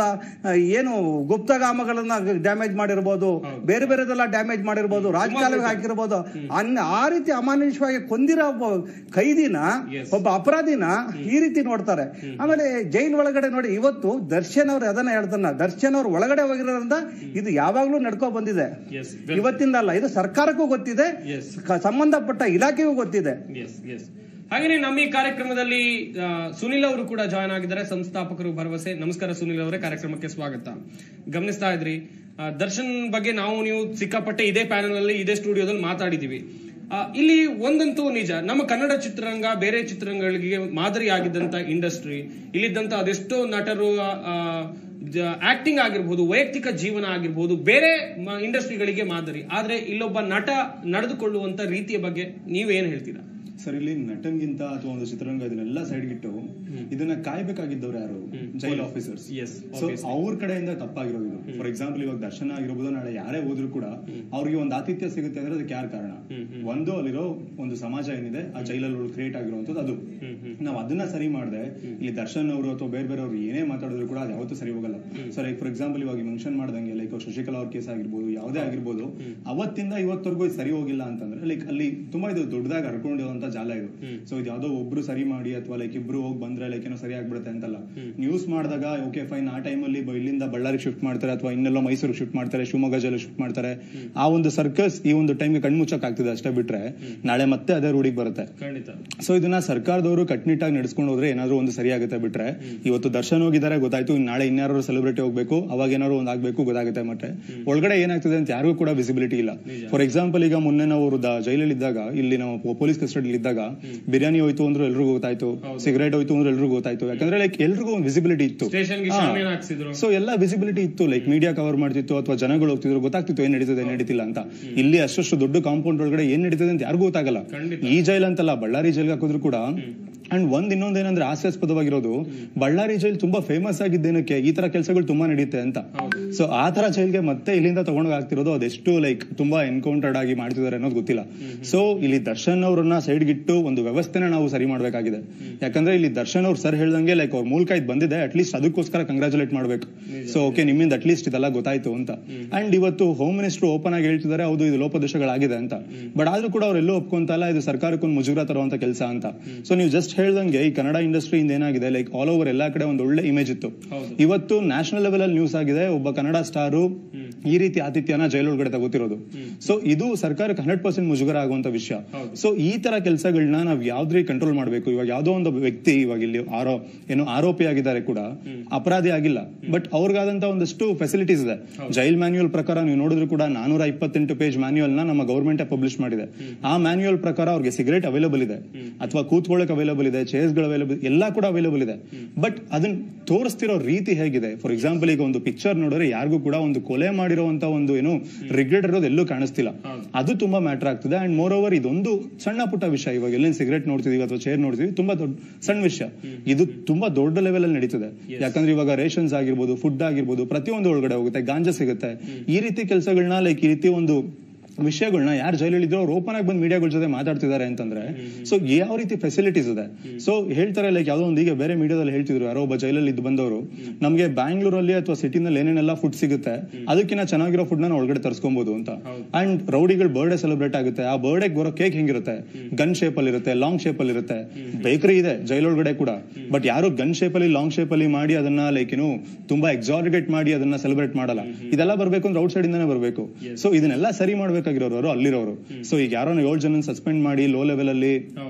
ಏನು ಗುಪ್ತಗಾಮಗಳನ್ನ ಡ್ಯಾಮೇಜ್ ಮಾಡಿರ್ಬೋದು, ಬೇರೆ ಬೇರೆದೆಲ್ಲ ಡ್ಯಾಮೇಜ್ ಮಾಡಿರ್ಬೋದು, ರಾಜಕಾಲುವೆಗೆ ಹಾಕಿರ್ಬೋದು, ಆ ರೀತಿ ಅಮಾನುಷವಾಗಿ ಕೊಂದಿರೋ ಕೈದಿನ, ಒಬ್ಬ ಅಪರಾಧಿನ ಈ ರೀತಿ ನೋಡ್ತಾರೆ. ಆಮೇಲೆ ಜೈಲ್ ಒಳಗಡೆ ನೋಡಿ, ಇವತ್ತು ದರ್ಶನ್ ಅವರು ಅದನ್ನ ಹೇಳ್ತಾನ, ದರ್ಶನ್ ಅವರು ಒಳಗಡೆ ಹೋಗಿರೋದ್ರಿಂದ ಇದು ಯಾವಾಗ್ಲೂ ನಡ್ಕೊ ಬಂದಿದೆ, ಇವತ್ತಿಂದ ಅಲ್ಲ, ಇದು ಸರ್ಕಾರಕ್ಕೂ ಗೊತ್ತಿದೆ, ಸಂಬಂಧಪಟ್ಟ ಇಲಾಖೆಗೂ ಗೊತ್ತಿದೆ. ಹಾಗೇನೆ ನಮ್ಮ ಈ ಕಾರ್ಯಕ್ರಮದಲ್ಲಿ ಸುನಿಲ್ ಅವರು ಕೂಡ ಜಾಯ್ನ್ ಆಗಿದ್ದಾರೆ, ಸಂಸ್ಥಾಪಕರು ಭರವಸೆ. ನಮಸ್ಕಾರ ಸುನಿಲ್ ಅವರೇ, ಕಾರ್ಯಕ್ರಮಕ್ಕೆ ಸ್ವಾಗತ. ಗಮನಿಸ್ತಾ ಇದ್ರಿ, ದರ್ಶನ್ ಬಗ್ಗೆ ನೀವು ಸಿಕ್ಕಾಪಟ್ಟೆ ಇದೇ ಪ್ಯಾನಲ್ ಅಲ್ಲಿ, ಇದೇ ಸ್ಟುಡಿಯೋದಲ್ಲಿ ಮಾತಾಡಿದೀವಿ. ಇಲ್ಲಿ ಒಂದಂತೂ ನಿಜ, ನಮ್ಮ ಕನ್ನಡ ಚಿತ್ರರಂಗ ಬೇರೆ ಚಿತ್ರರಂಗಗಳಿಗೆ ಮಾದರಿ ಆಗಿದ್ದಂತ ಇಂಡಸ್ಟ್ರಿ, ಇಲ್ಲಿದ್ದಂತ ಅದೆಷ್ಟೋ ನಟರು ಆಕ್ಟಿಂಗ್ ಆಗಿರ್ಬೋದು, ವೈಯಕ್ತಿಕ ಜೀವನ ಆಗಿರ್ಬೋದು, ಬೇರೆ ಇಂಡಸ್ಟ್ರಿಗಳಿಗೆ ಮಾದರಿ. ಆದ್ರೆ ಇಲ್ಲೊಬ್ಬ ನಟ ನಡೆದುಕೊಳ್ಳುವಂತ ರೀತಿಯ ಬಗ್ಗೆ ನೀವೇನ್ ಹೇಳ್ತೀರಾ ಸರ್? ಇಲ್ಲಿ ನಟನ್ಗಿಂತ ಅಥವಾ ಒಂದು ಚಿತ್ರರಂಗ ಇದನ್ನೆಲ್ಲ ಸೈಡ್ಗಿಟ್ಟು ಇದನ್ನ ಕಾಯ್ಬೇಕಾಗಿದ್ದವ್ರು ಯಾರು? Jail officers. ಸೊ ಅವ್ರ ಕಡೆಯಿಂದ ತಪ್ಪಾಗಿರೋದು ಇದು. ಫಾರ್ ಎಕ್ಸಾಂಪಲ್, ಇವಾಗ ದರ್ಶನ ಆಗಿರ್ಬೋದು, ನಾಳೆ ಯಾರೇ ಹೋದ್ರು ಕೂಡ ಅವ್ರಿಗೆ ಒಂದು ಆತಿಥ್ಯ ಸಿಗುತ್ತೆ ಅಂದ್ರೆ ಅದಕ್ಕೆ ಯಾರು ಕಾರಣ? ಒಂದು ಅಲ್ಲಿರೋ ಒಂದು ಸಮಾಜ ಏನಿದೆ, ಆ ಜೈಲಲ್ಲಿ ಕ್ರಿಯೇಟ್ ಆಗಿರುವಂತದ್ದು ಅದು. ನಾವು ಅದನ್ನ ಸರಿ ಮಾಡದೆ ಇಲ್ಲಿ ದರ್ಶನ್ ಅವರು ಅಥವಾ ಬೇರೆ ಬೇರೆ ಅವ್ರು ಏನೇ ಮಾತಾಡಿದ್ರು ಕೂಡ ಅದು ಯಾವತ್ತೂ ಸರಿ ಹೋಗಲ್ಲ. ಸೊ ಲೈಕ್ ಫಾರ್ ಎಕ್ಸಾಂಪಲ್, ಇವಾಗ ಮೆನ್ಷನ್ ಮಾಡ್ದಂಗೆ ಲೈಕ್ ಶಶಿಕಲಾ ಅವ್ರ ಕೇಸ್ ಆಗಿರ್ಬೋದು, ಯಾವುದೇ ಆಗಿರ್ಬೋದು, ಅವತ್ತಿಂದ ಇವತ್ತವರೆಗೂ ಸರಿ ಹೋಗಿಲ್ಲ ಅಂತಂದ್ರೆ ಲೈಕ್ ಅಲ್ಲಿ ತುಂಬಾ ಇದು ದೊಡ್ಡದಾಗಿ ಹರ್ಕೊಂಡಿರುವಂತ ಜಾಲ ಇದು. ಸೊ ಇದು ಯಾವ್ದೋ ಒಬ್ರು ಸರಿ ಮಾಡಿ ಅಥವಾ ಲೈಕ್ ಇಬ್ರು ಹೋಗಿ ಬಂದ್ರೆ ಲೈಕ್ ಏನೋ ಸರಿ ಆಗ್ಬಿಡುತ್ತೆ ಅಂತಲ್ಲ. ನ್ಯೂಸ್ ಮಾಡಿದಾಗ ಓಕೆ ಫೈನ್, ಆ ಟೈಮಲ್ಲಿ ಇಲ್ಲಿಂದ ಬಳ್ಳಾರಿಗೆ ಶಿಫ್ಟ್ ಮಾಡ್ತಾರೆ, ಅಥವಾ ಇನ್ನೆಲ್ಲೋ ಮೈಸೂರಿಗೆ ಶಿಫ್ಟ್ ಮಾಡ್ತಾರೆ, ಶಿವಮೊಗ್ಗ ಜೈಲು ಶಿಫ್ಟ್ ಮಾಡ್ತಾರೆ. ಆ ಒಂದು ಸರ್ಕಸ್ ಈ ಒಂದು ಟೈಮ್ಗೆ ಕಣ್ಮುಚ್ಚಕ್ ಆಗ್ತಿದೆ ಅಷ್ಟೇ, ಬಿಟ್ರೆ ನಾಳೆ ಮತ್ತೆ ಅದೇ ರೂಢಿಗೆ ಬರುತ್ತೆ. ಸೊ ಇದನ್ನ ಸರ್ಕಾರದವರು ಕಟ್ನಿಟ್ಟಾಗಿ ನಡೆಸ್ಕೊಂಡು ಹೋದ್ರೆ ಏನಾದ್ರು ಒಂದು ಸರಿ ಆಗುತ್ತೆ, ಬಿಟ್ರೆ ಇವತ್ತು ದರ್ಶನ್ ಹೋಗಿದ್ದಾರೆ ಗೊತ್ತಾಯ್ತು, ನಾಳೆ ಇನ್ಯಾರು ಸೆಲೆಬ್ರಿಟಿ ಹೋಗ್ಬೇಕು, ಅವಾಗ ಏನಾದ್ರು ಒಂದು ಆಗ್ಬೇಕು ಗೊತ್ತಾಗುತ್ತೆ. ಮತ್ತೆ ಒಳಗಡೆ ಏನಾಗ್ತದೆ ಅಂತ ಯಾರಿಗೂ ಕೂಡ ವಿಸಿಬಿಲಿಟಿ ಇಲ್ಲ. ಫಾರ್ ಎಕ್ಸಾಂಪಲ್, ಈಗ ಮೊನ್ನೆ ನಾವು ಜೈಲಲ್ಲಿ ಇದ್ದಾಗ, ಇಲ್ಲಿ ನಾವು ಪೊಲೀಸ್ ಕಸ್ಟಡಿ ಇದ್ದಾಗ ಬಿರಿಯಾನಿ ಹೋಯ್ತು ಅಂದ್ರೆ ಎಲ್ರಿಗೂ ಗೊತ್ತಾಯ್ತು, ಸಿಗರೇಟ್ ಹೋಯ್ತು ಅಂದ್ರೆ ಎಲ್ರಿಗೂ ಗೊತ್ತಾಯ್ತು, ಯಾಕಂದ್ರೆ ಲೈಕ್ ಎಲ್ರಿಗೂ ಒಂದು ವಿಸಿಬಿಲಿಟಿ ಇತ್ತು. ಸೊ ಎಲ್ಲ ವಿಸಿಬಿಲಿಟಿ ಇತ್ತು, ಲೈಕ್ ಮೀಡಿಯಾ ಕವರ್ ಮಾಡ್ತಿತ್ತು, ಅಥವಾ ಜನಗಳು ಹೋಗ್ತಿದ್ರು, ಗೊತ್ತಾಗ್ತಿತ್ತು ಏನ್ ನಡೀತದೆ ಏನ್ ನಡೀತಿಲ್ಲ ಅಂತ. ಇಲ್ಲಿ ಅಷ್ಟು ದೊಡ್ಡ ಕಾಂಪೌಂಡ್ ಒಳಗಡೆ ಏನ್ ನಡೀತದೆ ಅಂತ ಯಾರಿಗೂ ಗೊತ್ತಾಗಲ್ಲ. ಈ ಜೈಲ್ ಅಂತಲ್ಲ, ಬಳ್ಳಾರಿ ಜೈಲ್ಗೆ ಹಾಕಿದ್ರು ಕೂಡ. ಅಂಡ್ ಇನ್ನೊಂದೇನಂದ್ರೆ ಹಾಸ್ಯಾಸ್ಪದವಾಗಿರೋದು, ಬಳ್ಳಾರಿ ಜೈಲ್ ತುಂಬಾ ಫೇಮಸ್ ಆಗಿದ್ದೇನಕ್ಕೆ ಈ ತರ ಕೆಲಸಗಳು ತುಂಬಾ ನಡೆಯುತ್ತೆ ಅಂತ. ಸೊ ಆ ತರ ಜೈಲ್ಗೆ ಮತ್ತೆ ಇಲ್ಲಿಂದ ತಗೊಂಡೋಗಿ ಆಗ್ತಿರೋದು, ಅದೆಷ್ಟು ಲೈಕ್ ತುಂಬಾ ಎನ್ಕೌಂಟರ್ಡ್ ಆಗಿ ಮಾಡ್ತಿದ್ದಾರೆ ಅನ್ನೋದು ಗೊತ್ತಿಲ್ಲ. ಸೊ ಇಲ್ಲಿ ದರ್ಶನ್ ಅವ್ರನ್ನ ಸೈಡ್ಗಿಟ್ಟು ಒಂದು ವ್ಯವಸ್ಥೆನ ನಾವು ಸರಿ ಮಾಡ್ಬೇಕಾಗಿದೆ. ಯಾಕಂದ್ರೆ ಇಲ್ಲಿ ದರ್ಶನ್ ಅವ್ರು ಸರ್ ಹೇಳ್ದಂಗೆ ಲೈಕ್ ಅವ್ರ ಮೂಲಕ ಇದು ಬಂದಿದೆ, ಅಟ್ಲೀಸ್ಟ್ ಅದಕ್ಕೋಸ್ಕರ ಕಂಗ್ರಾಚುಲೇಟ್ ಮಾಡ್ಬೇಕು. ಸೊ ಓಕೆ, ನಿಮ್ಮಿಂದ ಅಟ್ಲೀಸ್ಟ್ ಇದೆಲ್ಲ ಗೊತ್ತಾಯ್ತು ಅಂತ. ಅಂಡ್ ಇವತ್ತು ಹೋಮ್ ಮಿನಿಸ್ಟರ್ ಓಪನ್ ಆಗಿ ಹೇಳ್ತಿದ್ದಾರೆ, ಹೌದು ಇದು ಲೋಪದೋಷಗಳಾಗಿದೆ ಅಂತ. ಬಟ್ ಆದ್ರೂ ಕೂಡ ಅವರೆಲ್ಲೂ ಒಪ್ಕೊಂತಲ್ಲ, ಇದು ಸರ್ಕಾರಕ್ಕೊಂದು ಮುಜುಗರ ತರುವಂತ ಕೆಲಸ ಅಂತ. ಸೊ ನೀವು ಜಸ್ಟ್ ಹೇಳ್ದಂಗೆ ಈ ಕನ್ನಡ ಇಂಡಸ್ಟ್ರಿ ಇಂದ ಏನಾಗಿದೆ, ಲೈಕ್ ಆಲ್ ಓವರ್ ಎಲ್ಲಾ ಕಡೆ ಒಂದು ಒಳ್ಳೆ ಇಮೇಜ್ ಇತ್ತು. ಇವತ್ತು ನ್ಯಾಷನಲ್ ಲೆವೆಲ್ ಅಲ್ಲಿ ನ್ಯೂಸ್ ಆಗಿದೆ, ಒಬ್ಬ ಕನ್ನಡ ಸ್ಟಾರು ಈ ರೀತಿ ಆತಿಥ್ಯನ ಜೈಲೊಳಗಡೆ ತಗೋತಿರೋದು. ಸೊ ಇದು ಸರ್ಕಾರಕ್ಕೆ 100% ಮುಜುಗರ ಆಗುವಂತ ವಿಷಯ. ಸೊ ಈ ತರ ಕೆಲಸಗಳನ್ನ ನಾವ್ ಯಾವ್ದ್ರಿ ಕಂಟ್ರೋಲ್ ಮಾಡ್ಬೇಕು. ಇವಾಗ ಯಾವ್ದೋ ಒಂದು ವ್ಯಕ್ತಿ ಇವಾಗ ಇಲ್ಲಿ ಆರೋಪಿ ಆಗಿದ್ದಾರೆ ಕೂಡ, ಅಪರಾಧಿ ಆಗಿಲ್ಲ, ಬಟ್ ಅವ್ರಿಗಾದಂತ ಒಂದಷ್ಟು ಫೆಸಿಲಿಟೀಸ್ ಇದೆ. ಜೈಲ್ ಮ್ಯಾನ್ಯುಯಲ್ ಪ್ರಕಾರ ನೀವು ನೋಡಿದ್ರು ಕೂಡ 428 ಪೇಜ್ ಮ್ಯಾನ್ಯುಯಲ್ ನ ನಮ್ಮ ಗವರ್ಮೆಂಟ್ ಪಬ್ಲಿಷ್ ಮಾಡಿದೆ. ಆ ಮ್ಯಾನ್ಯುಯಲ್ ಪ್ರಕಾರ ಅವ್ರಿಗೆ ಸಿಗರೇಟ್ ಅವೈಲೇಬಲ್ ಇದೆ, ಅಥವಾ ಕೂತ್ಕೊಳ್ಳಕ್ ಅವೈಲೇಬಲ್ ಅವೈಲೇಬಲ್ ಇದೆ, ಚೇರ್ಸ್ಗಳು ಅವೈಲೇಬಲ್, ಎಲ್ಲಾ ಕೂಡ ಅವೈಲೇಬಲ್ ಇದೆ. ಬಟ್ ಅದನ್ನ ತೋರಿಸ್ತಿರೋ ರೀತಿ ಹೇಗಿದೆ? ಫಾರ್ ಎಕ್ಸಾಂಪಲ್, ಈಗ ಒಂದು ಪಿಕ್ಚರ್ ನೋಡಿದ್ರೆ ಯಾರಿಗೂ ಕೂಡ ಒಂದು ಕೊಲೆ ಮಾಡಿರುವಂತ ಒಂದು ಏನು ರಿಗ್ರೆಟ್ ಇರೋದು ಎಲ್ಲೂ ಕಾಣಿಸ್ತಿಲ್ಲ. ಅದು ತುಂಬಾ ಮ್ಯಾಟರ್ ಆಗ್ತದೆ. ಅಂಡ್ ಮೋರ್ ಓವರ್ ಇದೊಂದು ಸಣ್ಣ ಪುಟ್ಟ ವಿಷಯ. ಇವಾಗ ಎಲ್ಲೇನು ಸಿಗರೇಟ್ ನೋಡ್ತಿದೀವಿ ಅಥವಾ ಚೇರ್ ನೋಡ್ತೀವಿ, ತುಂಬಾ ದೊಡ್ಡ ಸಣ್ಣ ವಿಷಯ. ಇದು ತುಂಬಾ ದೊಡ್ಡ ಲೆವೆಲ್ ಅಲ್ಲಿ ನಡೀತದೆ. ಯಾಕಂದ್ರೆ ಇವಾಗ ರೇಷನ್ಸ್ ಆಗಿರ್ಬೋದು, ಫುಡ್ ಆಗಿರ್ಬೋದು, ಪ್ರತಿಯೊಂದು ಒಳಗಡೆ ಹೋಗುತ್ತೆ, ಗಾಂಜಾ ಸಿಗುತ್ತೆ. ಈ ರೀತಿ ಕೆಲಸಗಳನ್ನ ಲೈಕ್ ಈ ರೀತಿ ಒಂದು ವಿಷಯಗಳನ್ನ ಯಾರು ಜೈಲಲ್ಲಿ ಇದ್ರು ಅವ್ರು ಓಪನ್ ಆಗಿ ಬಂದು ಮೀಡಿಯಾಗಳ ಜೊತೆ ಮಾತಾಡ್ತಿದ್ದಾರೆ ಅಂತಂದ್ರೆ ಸೊ ಯಾವ ರೀತಿ ಫೆಸಿಲಿಟೀಸ್ ಇದೆ. ಸೊ ಹೇಳ್ತಾರೆ ಲೈಕ್ ಯಾವ್ದೋ ಒಂದು ಈಗ ಬೇರೆ ಮೀಡಿಯಾದಲ್ಲಿ ಹೇಳ್ತಿದ್ರು, ಯಾರೋ ಒಬ್ಬ ಜೈಲಲ್ಲಿ ಇದ್ದು ಬಂದವರು, ನಮ್ಗೆ ಬ್ಯಾಂಗ್ಳೂರಲ್ಲಿ ಅಥವಾ ಸಿಟಿನಲ್ಲಿ ಏನೇನೆಲ್ಲ ಫುಡ್ ಸಿಗುತ್ತೆ ಅದಕ್ಕಿಂತ ಚೆನ್ನಾಗಿರೋ ಫುಡ್ ನ ಒಳಗಡೆ ತರಿಸ್ಕೊಬಹುದು ಅಂತ. ಅಂಡ್ ರೌಡಿಗಳು ಬರ್ಡೇ ಸೆಲೆಬ್ರೇಟ್ ಆಗುತ್ತೆ, ಆ ಬರ್ಡೇ ಬರೋ ಕೇಕ್ ಹೆಂಗಿರುತ್ತೆ, ಗನ್ ಶೇಪ್ ಅಲ್ಲಿ ಇರುತ್ತೆ, ಲಾಂಗ್ ಶೇಪ್ ಅಲ್ಲಿ ಇರುತ್ತೆ. ಬೇಕರಿ ಇದೆ ಜೈಲೊಳಗಡೆ ಕೂಡ, ಬಟ್ ಯಾರು ಗನ್ ಶೇಪ್ ಅಲ್ಲಿ ಲಾಂಗ್ ಶೇಪ್ ಅಲ್ಲಿ ಮಾಡಿ ಅದನ್ನ ಲೈಕ್ ಏನು ತುಂಬಾ ಎಕ್ಸಾರಿಗೇಟ್ ಮಾಡಿ ಅದನ್ನ ಸೆಲೆಬ್ರೇಟ್ ಮಾಡಲ್ಲ. ಇದೆಲ್ಲ ಬರ್ಬೇಕು ಅಂದ್ರೆ ಔಟ್ ಸೈಡ್ ಇಂದಾನೆ ಬರ್ಬೇಕು. ಸೊ ಇದನ್ನೆಲ್ಲ ಸರಿ ಮಾಡ್ಬೇಕು ಅಲ್ಲಿರೋರು. ಸೊ ಈಗ ಯಾರೋ 7 ಜನ ಸಸ್ಪೆಂಡ್ ಮಾಡಿ ಲೋ ಲೆವೆಲ್ ಅಲ್ಲಿ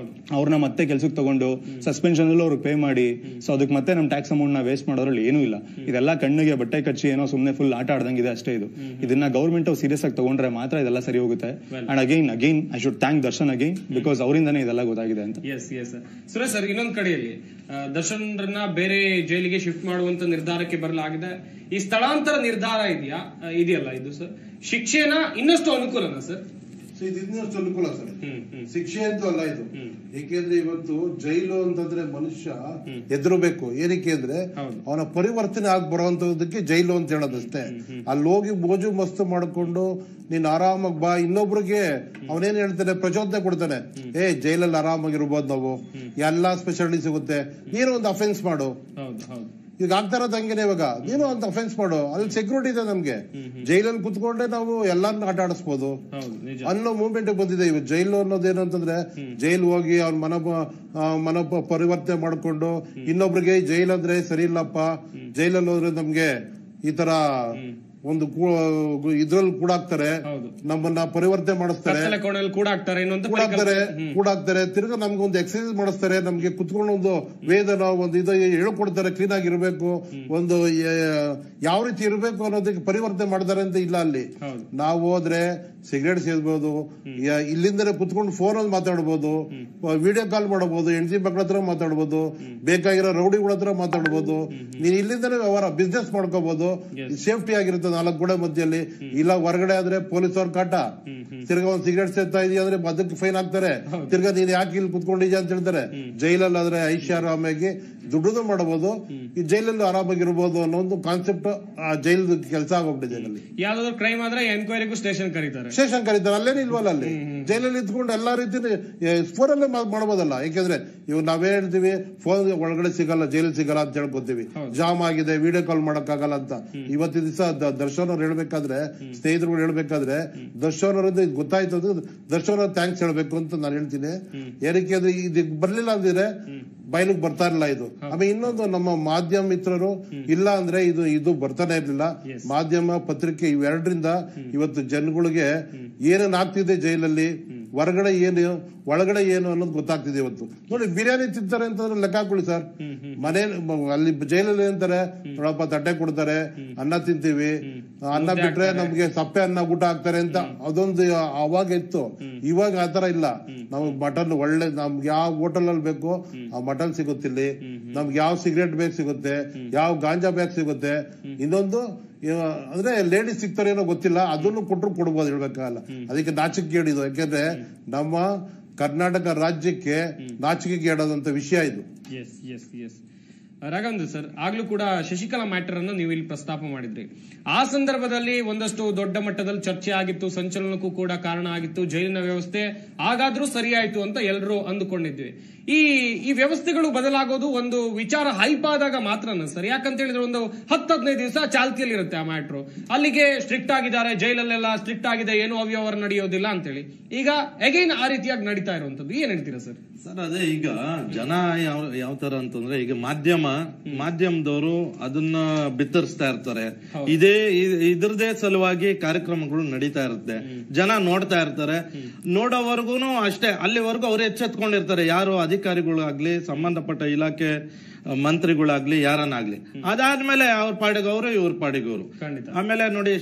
ಅವ್ರನ್ನ ಮತ್ತೆ ಕೆಲ್ಸಕ್ಕೆ ತಗೊಂಡು ಸಸ್ಪೆನ್ಷನ್ ಅಲ್ಲೂ ಅವ್ರಿಗೆ ಪೇ ಮಾಡಿ, ಸೊ ಅದಕ್ಕೆ ಮತ್ತೆ ನಮ್ ಟ್ಯಾಕ್ಸ್ ಅಮೌಂಟ್ ನ ವೇಸ್ಟ್ ಮಾಡೋದ್ರಲ್ಲಿ ಏನೂ ಇಲ್ಲ. ಇದೆಲ್ಲ ಕಣ್ಣಿಗೆ ಬಟ್ಟೆ ಕಚ್ಚಿ ಏನೋ ಸುಮ್ನೆ ಫುಲ್ ಆಟ ಆಡ್ದಂಗಿದೆ ಅಷ್ಟೇ. ಇದನ್ನ ಗೌರ್ಮೆಂಟ್ ಸೀರಿಯಸ್ ಆಗಿ ತಗೊಂಡ್ರೆ ಮಾತ್ರ ಇದೆಲ್ಲ ಸರಿ ಹೋಗುತ್ತೆ. And again I should thank Darshan again, because ಅವರಿಂದಾನೇ ಇದೆಲ್ಲ ಗೊತ್ತಾಗಿದೆ ಅಂತ. ಸುರೇಶ್ ಸರ್, ಇನ್ನೊಂದ್ ಕಡೆಯಲ್ಲಿ ದರ್ಶನ್ರನ್ನ ಬೇರೆ ಜೈಲಿಗೆ ಶಿಫ್ಟ್ ಮಾಡುವಂತ ನಿರ್ಧಾರಕ್ಕೆ ಬರಲಾಗಿದೆ. ಈ ಸ್ಥಳಾಂತರ ನಿರ್ಧಾರ ಇದೆಯಲ್ಲ, ಇದು ಸರ್ ಶಿಕ್ಷೆನ ಇನ್ನಷ್ಟು ಅನುಕೂಲನಾ ಸರ್? ಇದು ಇನ್ನಷ್ಟು ಅನುಕೂಲ ಸರ್, ಶಿಕ್ಷೆ ಅಂತೂ ಅಲ್ಲ ಇದು. ಏಕೆಂದ್ರೆ ಇವತ್ತು ಜೈಲು ಅಂತಂದ್ರೆ ಮನುಷ್ಯ ಎದುರಬೇಕು. ಏನಕ್ಕೆ ಅಂದ್ರೆ ಅವನ ಪರಿವರ್ತನೆ ಆಗಿ ಬರುವಂತದಕ್ಕೆ ಜೈಲು ಅಂತ ಹೇಳೋದಷ್ಟೇ. ಅಲ್ಲಿ ಹೋಗಿ ಮೋಜು ಮಸ್ತು ಮಾಡ್ಕೊಂಡು ನೀನ್ ಆರಾಮಾಗಿ ಬಾ, ಇನ್ನೊಬ್ರಿಗೆ ಅವನೇನ್ ಹೇಳ್ತಾನೆ, ಪ್ರಚೋದನೆ ಕೊಡ್ತಾನೆ, ಜೈಲಲ್ಲಿ ಆರಾಮಾಗಿರ್ಬೋದು, ನಾವು ಎಲ್ಲಾ ಸ್ಪೆಷಾಲಿಟಿ ಸಿಗುತ್ತೆ, ನೀನು ಒಂದು ಅಫೆನ್ಸ್ ಮಾಡು. ಈಗ ಆಗ್ತಾ ಇರೋದು ಹಂಗೇನೆ. ಇವಾಗ ನೀನು ಅಂತ ಅಫೆನ್ಸ್ ಮಾಡು, ಅಲ್ಲಿ ಸೆಕ್ಯೂರಿಟಿ ಇದೆ ನಮ್ಗೆ, ಜೈಲಲ್ಲಿ ಕುತ್ಕೊಂಡೆ ನಾವು ಎಲ್ಲಾನು ಆಟ ಆಡಿಸ್ಬೋದು ಅನ್ನೋ ಮೂವ್ಮೆಂಟ್ ಬಂದಿದೆ ಇವತ್ತು. ಜೈಲು ಅನ್ನೋದೇನು ಅಂತಂದ್ರೆ, ಜೈಲ್ ಹೋಗಿ ಅವ್ನ ಮನ ಪರಿವರ್ತನೆ ಮಾಡ್ಕೊಂಡು ಇನ್ನೊಬ್ರಿಗೆ ಜೈಲ್ ಅಂದ್ರೆ ಸರಿ ಇಲ್ಲಪ್ಪ, ಜೈಲಲ್ಲಿ ಹೋದ್ರೆ ನಮ್ಗೆ ಈ ತರ ಒಂದು ಇದ್ರಲ್ಲಿ ಕೂಡಾಕ್ತಾರೆ, ನಮ್ಮನ್ನ ಪರಿವರ್ತನೆ ಮಾಡಿಸ್ತಾರೆ, ಕೂಡಾಕ್ತಾರೆ, ತಿರ್ಗಾ ನಮ್ಗೆ ಒಂದು ಎಕ್ಸರ್ಸೈಸ್ ಮಾಡಿಸ್ತಾರೆ, ನಮ್ಗೆ ಕುತ್ಕೊಂಡು ಒಂದು ವೇದನ ಒಂದು ಇದು ಹೇಳ್ಕೊಡ್ತಾರೆ, ಕ್ಲೀನ್ ಆಗಿ ಇರಬೇಕು, ಒಂದು ಯಾವ ರೀತಿ ಇರಬೇಕು ಅನ್ನೋದಕ್ಕೆ ಪರಿವರ್ತನೆ ಮಾಡ್ತಾರೆ ಅಂತ ಇಲ್ಲ. ಅಲ್ಲಿ ನಾವು ಹೋದ್ರೆ ಸಿಗರೇಟ್ ಸೇದ್ಬೋದು, ಇಲ್ಲಿಂದಲೇ ಕುತ್ಕೊಂಡು ಫೋನ್ ಅಲ್ಲಿ ಮಾತಾಡ್ಬೋದು, ವಿಡಿಯೋ ಕಾಲ್ ಮಾಡಬಹುದು, ಹೆಂಡತಿ ಮಕ್ಕಳ ಹತ್ರ ಮಾತಾಡ್ಬೋದು, ಬೇಕಾಗಿರೋ ರೌಡಿಗಳ ಹತ್ರ ಮಾತಾಡ್ಬೋದು, ನೀನ್ ಇಲ್ಲಿಂದಲೇ ವ್ಯವಹಾರ ಬಿಸ್ನೆಸ್ ಮಾಡ್ಕೋಬಹುದು, ಸೇಫ್ಟಿ ಆಗಿರುತ್ತೆ 4 ಗೋಡೆ ಮಧ್ಯದಲ್ಲಿ. ಇಲ್ಲ ಹೊರಗಡೆ ಆದ್ರೆ ಪೊಲೀಸ್ ಅವ್ರ ಕಾಟ, ತಿರ್ಗಾ ಒಂದು ಸಿಗರೇಟ್ ಸೇರ್ತಾ ಇದೆಯಾ ಅಂದ್ರೆ ಅದಕ್ಕೆ ಫೈನ್ ಹಾಕ್ತಾರೆ, ತಿರ್ಗಾ ನೀನ್ ಯಾಕೆ ಇಲ್ಲಿ ಕುತ್ಕೊಂಡಿದ್ಯಾ ಅಂತ ಹೇಳ್ತಾರೆ. ಜೈಲಲ್ಲಿ ಆದ್ರೆ ಐಷಾರಾಮಾಗಿ ದುಡ್ಡು ಮಾಡಬಹುದು, ಈ ಜೈಲಲ್ಲಿ ಆರಾಮಾಗಿರ್ಬೋದು ಅನ್ನೋ ಒಂದು ಕಾನ್ಸೆಪ್ಟ್ ಜೈಲ್ ಕೆಲಸ ಆಗೋಗ್ಬಿಟ್ಟಿದೆ. ಯಾವ್ದಾದ್ರು ಕ್ರೈಮ್ ಆದ್ರೆ ಎನ್ಕ್ವೈರಿಗೂ ಸ್ಟೇಷನ್ ಕರೀತಾರೆ, ಅಲ್ಲೇನು ಇಲ್ವಲ್ಲ, ಅಲ್ಲಿ ಜೈಲಲ್ಲಿ ಇದ್ಕೊಂಡು ಎಲ್ಲಾ ರೀತಿ ಫೋನಲ್ಲೇ ಮಾಡಬಹುದಲ್ಲ. ಯಾಕೆಂದ್ರೆ ಇವ್ ನಾವೇ ಹೇಳ್ತೀವಿ ಫೋನ್ ಒಳಗಡೆ ಸಿಗಲ್ಲ, ಜೈಲಲ್ಲಿ ಸಿಗಲ್ಲ ಅಂತ ಹೇಳ್ಕೊತೀವಿ, ಜಾಮ್ ಆಗಿದೆ, ವಿಡಿಯೋ ಕಾಲ್ ಮಾಡಕ್ಕಾಗಲ್ಲ ಅಂತ. ಇವತ್ತಿನ ದಿವಸ ದರ್ಶನ್ ಅವ್ರು ಹೇಳ್ಬೇಕಾದ್ರೆ, ಸ್ನೇಹಿತರುಗಳು ಹೇಳ್ಬೇಕಾದ್ರೆ, ದರ್ಶನ್ ಅವರಿಂದ ಇದು ಗೊತ್ತಾಯ್ತು ಅಂದ್ರೆ ದರ್ಶನ್ ಅವ್ರ ಥ್ಯಾಂಕ್ಸ್ ಹೇಳ್ಬೇಕು ಅಂತ ನಾನು ಹೇಳ್ತೀನಿ. ಏನಕ್ಕೆ ಅಂದ್ರೆ ಇದು ಬರ್ಲಿಲ್ಲ ಅಂದ್ರೆ ಬಯಲಿಗೆ ಬರ್ತಾ ಇರಲಿಲ್ಲ ಇದು. ಆಮೇಲೆ ಇನ್ನೊಂದು, ನಮ್ಮ ಮಾಧ್ಯಮ ಮಿತ್ರರು ಇಲ್ಲ ಅಂದ್ರೆ ಇದು ಬರ್ತಾನೆ ಇರ್ಲಿಲ್ಲ. ಮಾಧ್ಯಮ ಪತ್ರಿಕೆ ಇವೆರಡರಿಂದ ಇವತ್ತು ಜನಗಳಿಗೆ ಏನೇನ್ ಆಗ್ತಿದೆ ಜೈಲಲ್ಲಿ, ಹೊರಗಡೆ ಏನು ಒಳಗಡೆ ಏನು ಅನ್ನೋದು ಗೊತ್ತಾಗ್ತಿದೆ. ಇವತ್ತು ನೋಡಿ, ಬಿರಿಯಾನಿ ತಿಂತಾರೆ ಅಂತಂದ್ರೆ ಲೆಕ್ಕ ಹಾಕೊಳ್ಳಿ ಸರ್. ಮನೆ ಅಲ್ಲಿ ಜೈಲಲ್ಲಿ ಅಂತಾರೆ ನೋಡಪ್ಪ ತಟ್ಟೆ ಕೊಡ್ತಾರೆ, ಅನ್ನ ತಿಂತೀವಿ, ಅನ್ನ ಬಿಟ್ರೆ ನಮ್ಗೆ ಸಪ್ಪೆ ಅನ್ನ ಊಟ ಹಾಕ್ತಾರೆ ಅಂತ ಅದೊಂದು ಅವಾಗ ಇತ್ತು. ಇವಾಗ ಆತರ ಇಲ್ಲ. ನಮ್ಗೆ ಮಟನ್ ಒಳ್ಳೆ, ನಮ್ಗೆ ಯಾವ ಹೋಟೆಲ್ ಅಲ್ಲಿ ಬೇಕು ಆ ಮಟನ್ ಸಿಗುತ್ತಿಲ್ಲಿ, ನಮ್ಗೆ ಯಾವ ಸಿಗರೇಟ್ ಬೇಕು ಸಿಗುತ್ತೆ, ಯಾವ ಗಾಂಜಾ ಬೇಕು ಸಿಗುತ್ತೆ. ಇನ್ನೊಂದು ಅಂದ್ರೆ ಲೇಡೀಸ್ ಸಿಗ್ತಾರೇನೋ ಗೊತ್ತಿಲ್ಲ, ಅದನ್ನು ಕೊಟ್ಟರು ಕೊಡ್ಬೋದು, ಹೇಳ್ಬೇಕಾಗಲ್ಲ. ಅದಕ್ಕೆ ನಾಚಿಕೆಗೇಡಿದು. ಯಾಕೆಂದ್ರೆ ನಮ್ಮ ಕರ್ನಾಟಕ ರಾಜ್ಯಕ್ಕೆ ನಾಚಿಕೆಗೇಡಾದಂತ ವಿಷಯ ಇದು. ರಾಘವೇಂದ್ರ ಸರ್, ಆಗ್ಲೂ ಕೂಡ ಶಶಿಕಲಾ ಮ್ಯಾಟರ್ ಅನ್ನು ನೀವು ಇಲ್ಲಿ ಪ್ರಸ್ತಾಪ ಮಾಡಿದ್ರಿ. ಆ ಸಂದರ್ಭದಲ್ಲಿ ಒಂದಷ್ಟು ದೊಡ್ಡ ಮಟ್ಟದಲ್ಲಿ ಚರ್ಚೆ ಆಗಿತ್ತು, ಸಂಚಲನಕ್ಕೂ ಕೂಡ ಕಾರಣ ಆಗಿತ್ತು. ಜೈಲಿನ ವ್ಯವಸ್ಥೆ ಹಾಗಾದ್ರೂ ಸರಿಯಾಯ್ತು ಅಂತ ಎಲ್ಲರೂ ಅಂದುಕೊಂಡಿದ್ವಿ. ಈ ವ್ಯವಸ್ಥೆಗಳು ಬದಲಾಗೋದು ಒಂದು ವಿಚಾರ ಹೈಪ್ ಆದಾಗ ಮಾತ್ರನ ಸರ್? ಯಾಕಂತ ಹೇಳಿದ್ರೆ ಒಂದು 10-15 ದಿವಸ ಚಾಲ್ತಿಯಲ್ಲಿ ಇರುತ್ತೆ ಆ ಮ್ಯಾಟ್ರು. ಅಲ್ಲಿಗೆ ಸ್ಟ್ರಿಕ್ಟ್ ಆಗಿದ್ದಾರೆ, ಜೈಲಲ್ಲೆಲ್ಲ ಸ್ಟ್ರಿಕ್ಟ್ ಆಗಿದೆ, ಏನು ಅವ್ಯವಹಾರ ನಡೆಯೋದಿಲ್ಲ ಅಂತೇಳಿ. ಈಗ ಅಗೈನ್ ಆ ರೀತಿಯಾಗಿ ನಡೀತಾ ಇರುವಂತದ್ದು ಏನ್ ಹೇಳ್ತೀರಾ ಸರ್? ಸರ್ ಅದೇ, ಈಗ ಜನ ಯಾವ ತರ ಅಂತಂದ್ರೆ, ಈಗ ಮಾಧ್ಯಮದವರು ಅದನ್ನ ಬಿತ್ತರಿಸ್ತಾ ಇರ್ತಾರೆ. ಇದ್ರದೇ ಸಲುವಾಗಿ ಕಾರ್ಯಕ್ರಮಗಳು ನಡೀತಾ ಇರುತ್ತೆ, ಜನ ನೋಡ್ತಾ ಇರ್ತಾರೆ. ನೋಡೋವರೆಗೂ ಅಷ್ಟೇ, ಅಲ್ಲಿವರೆಗೂ ಅವ್ರು ಎಚ್ಚೆತ್ಕೊಂಡಿರ್ತಾರೆ. ಯಾರು ಅಧಿಕಾರಿಗಳಾಗ್ಲಿ, ಸಂಬಂಧಪಟ್ಟ ಇಲಾಖೆ ಮಂತ್ರಿಗಳಾಗ್ಲಿ ಯಾರನ್ನಾಗ್ಲಿ. ಅದಾದ್ಮೇಲೆ ಅವ್ರ ಪಾಡಿಗೆ ಅವರು ಇವ್ರ ಪಾಡಿಗೆ ಅವರು. ಆಮೇಲೆ ನೋಡಿ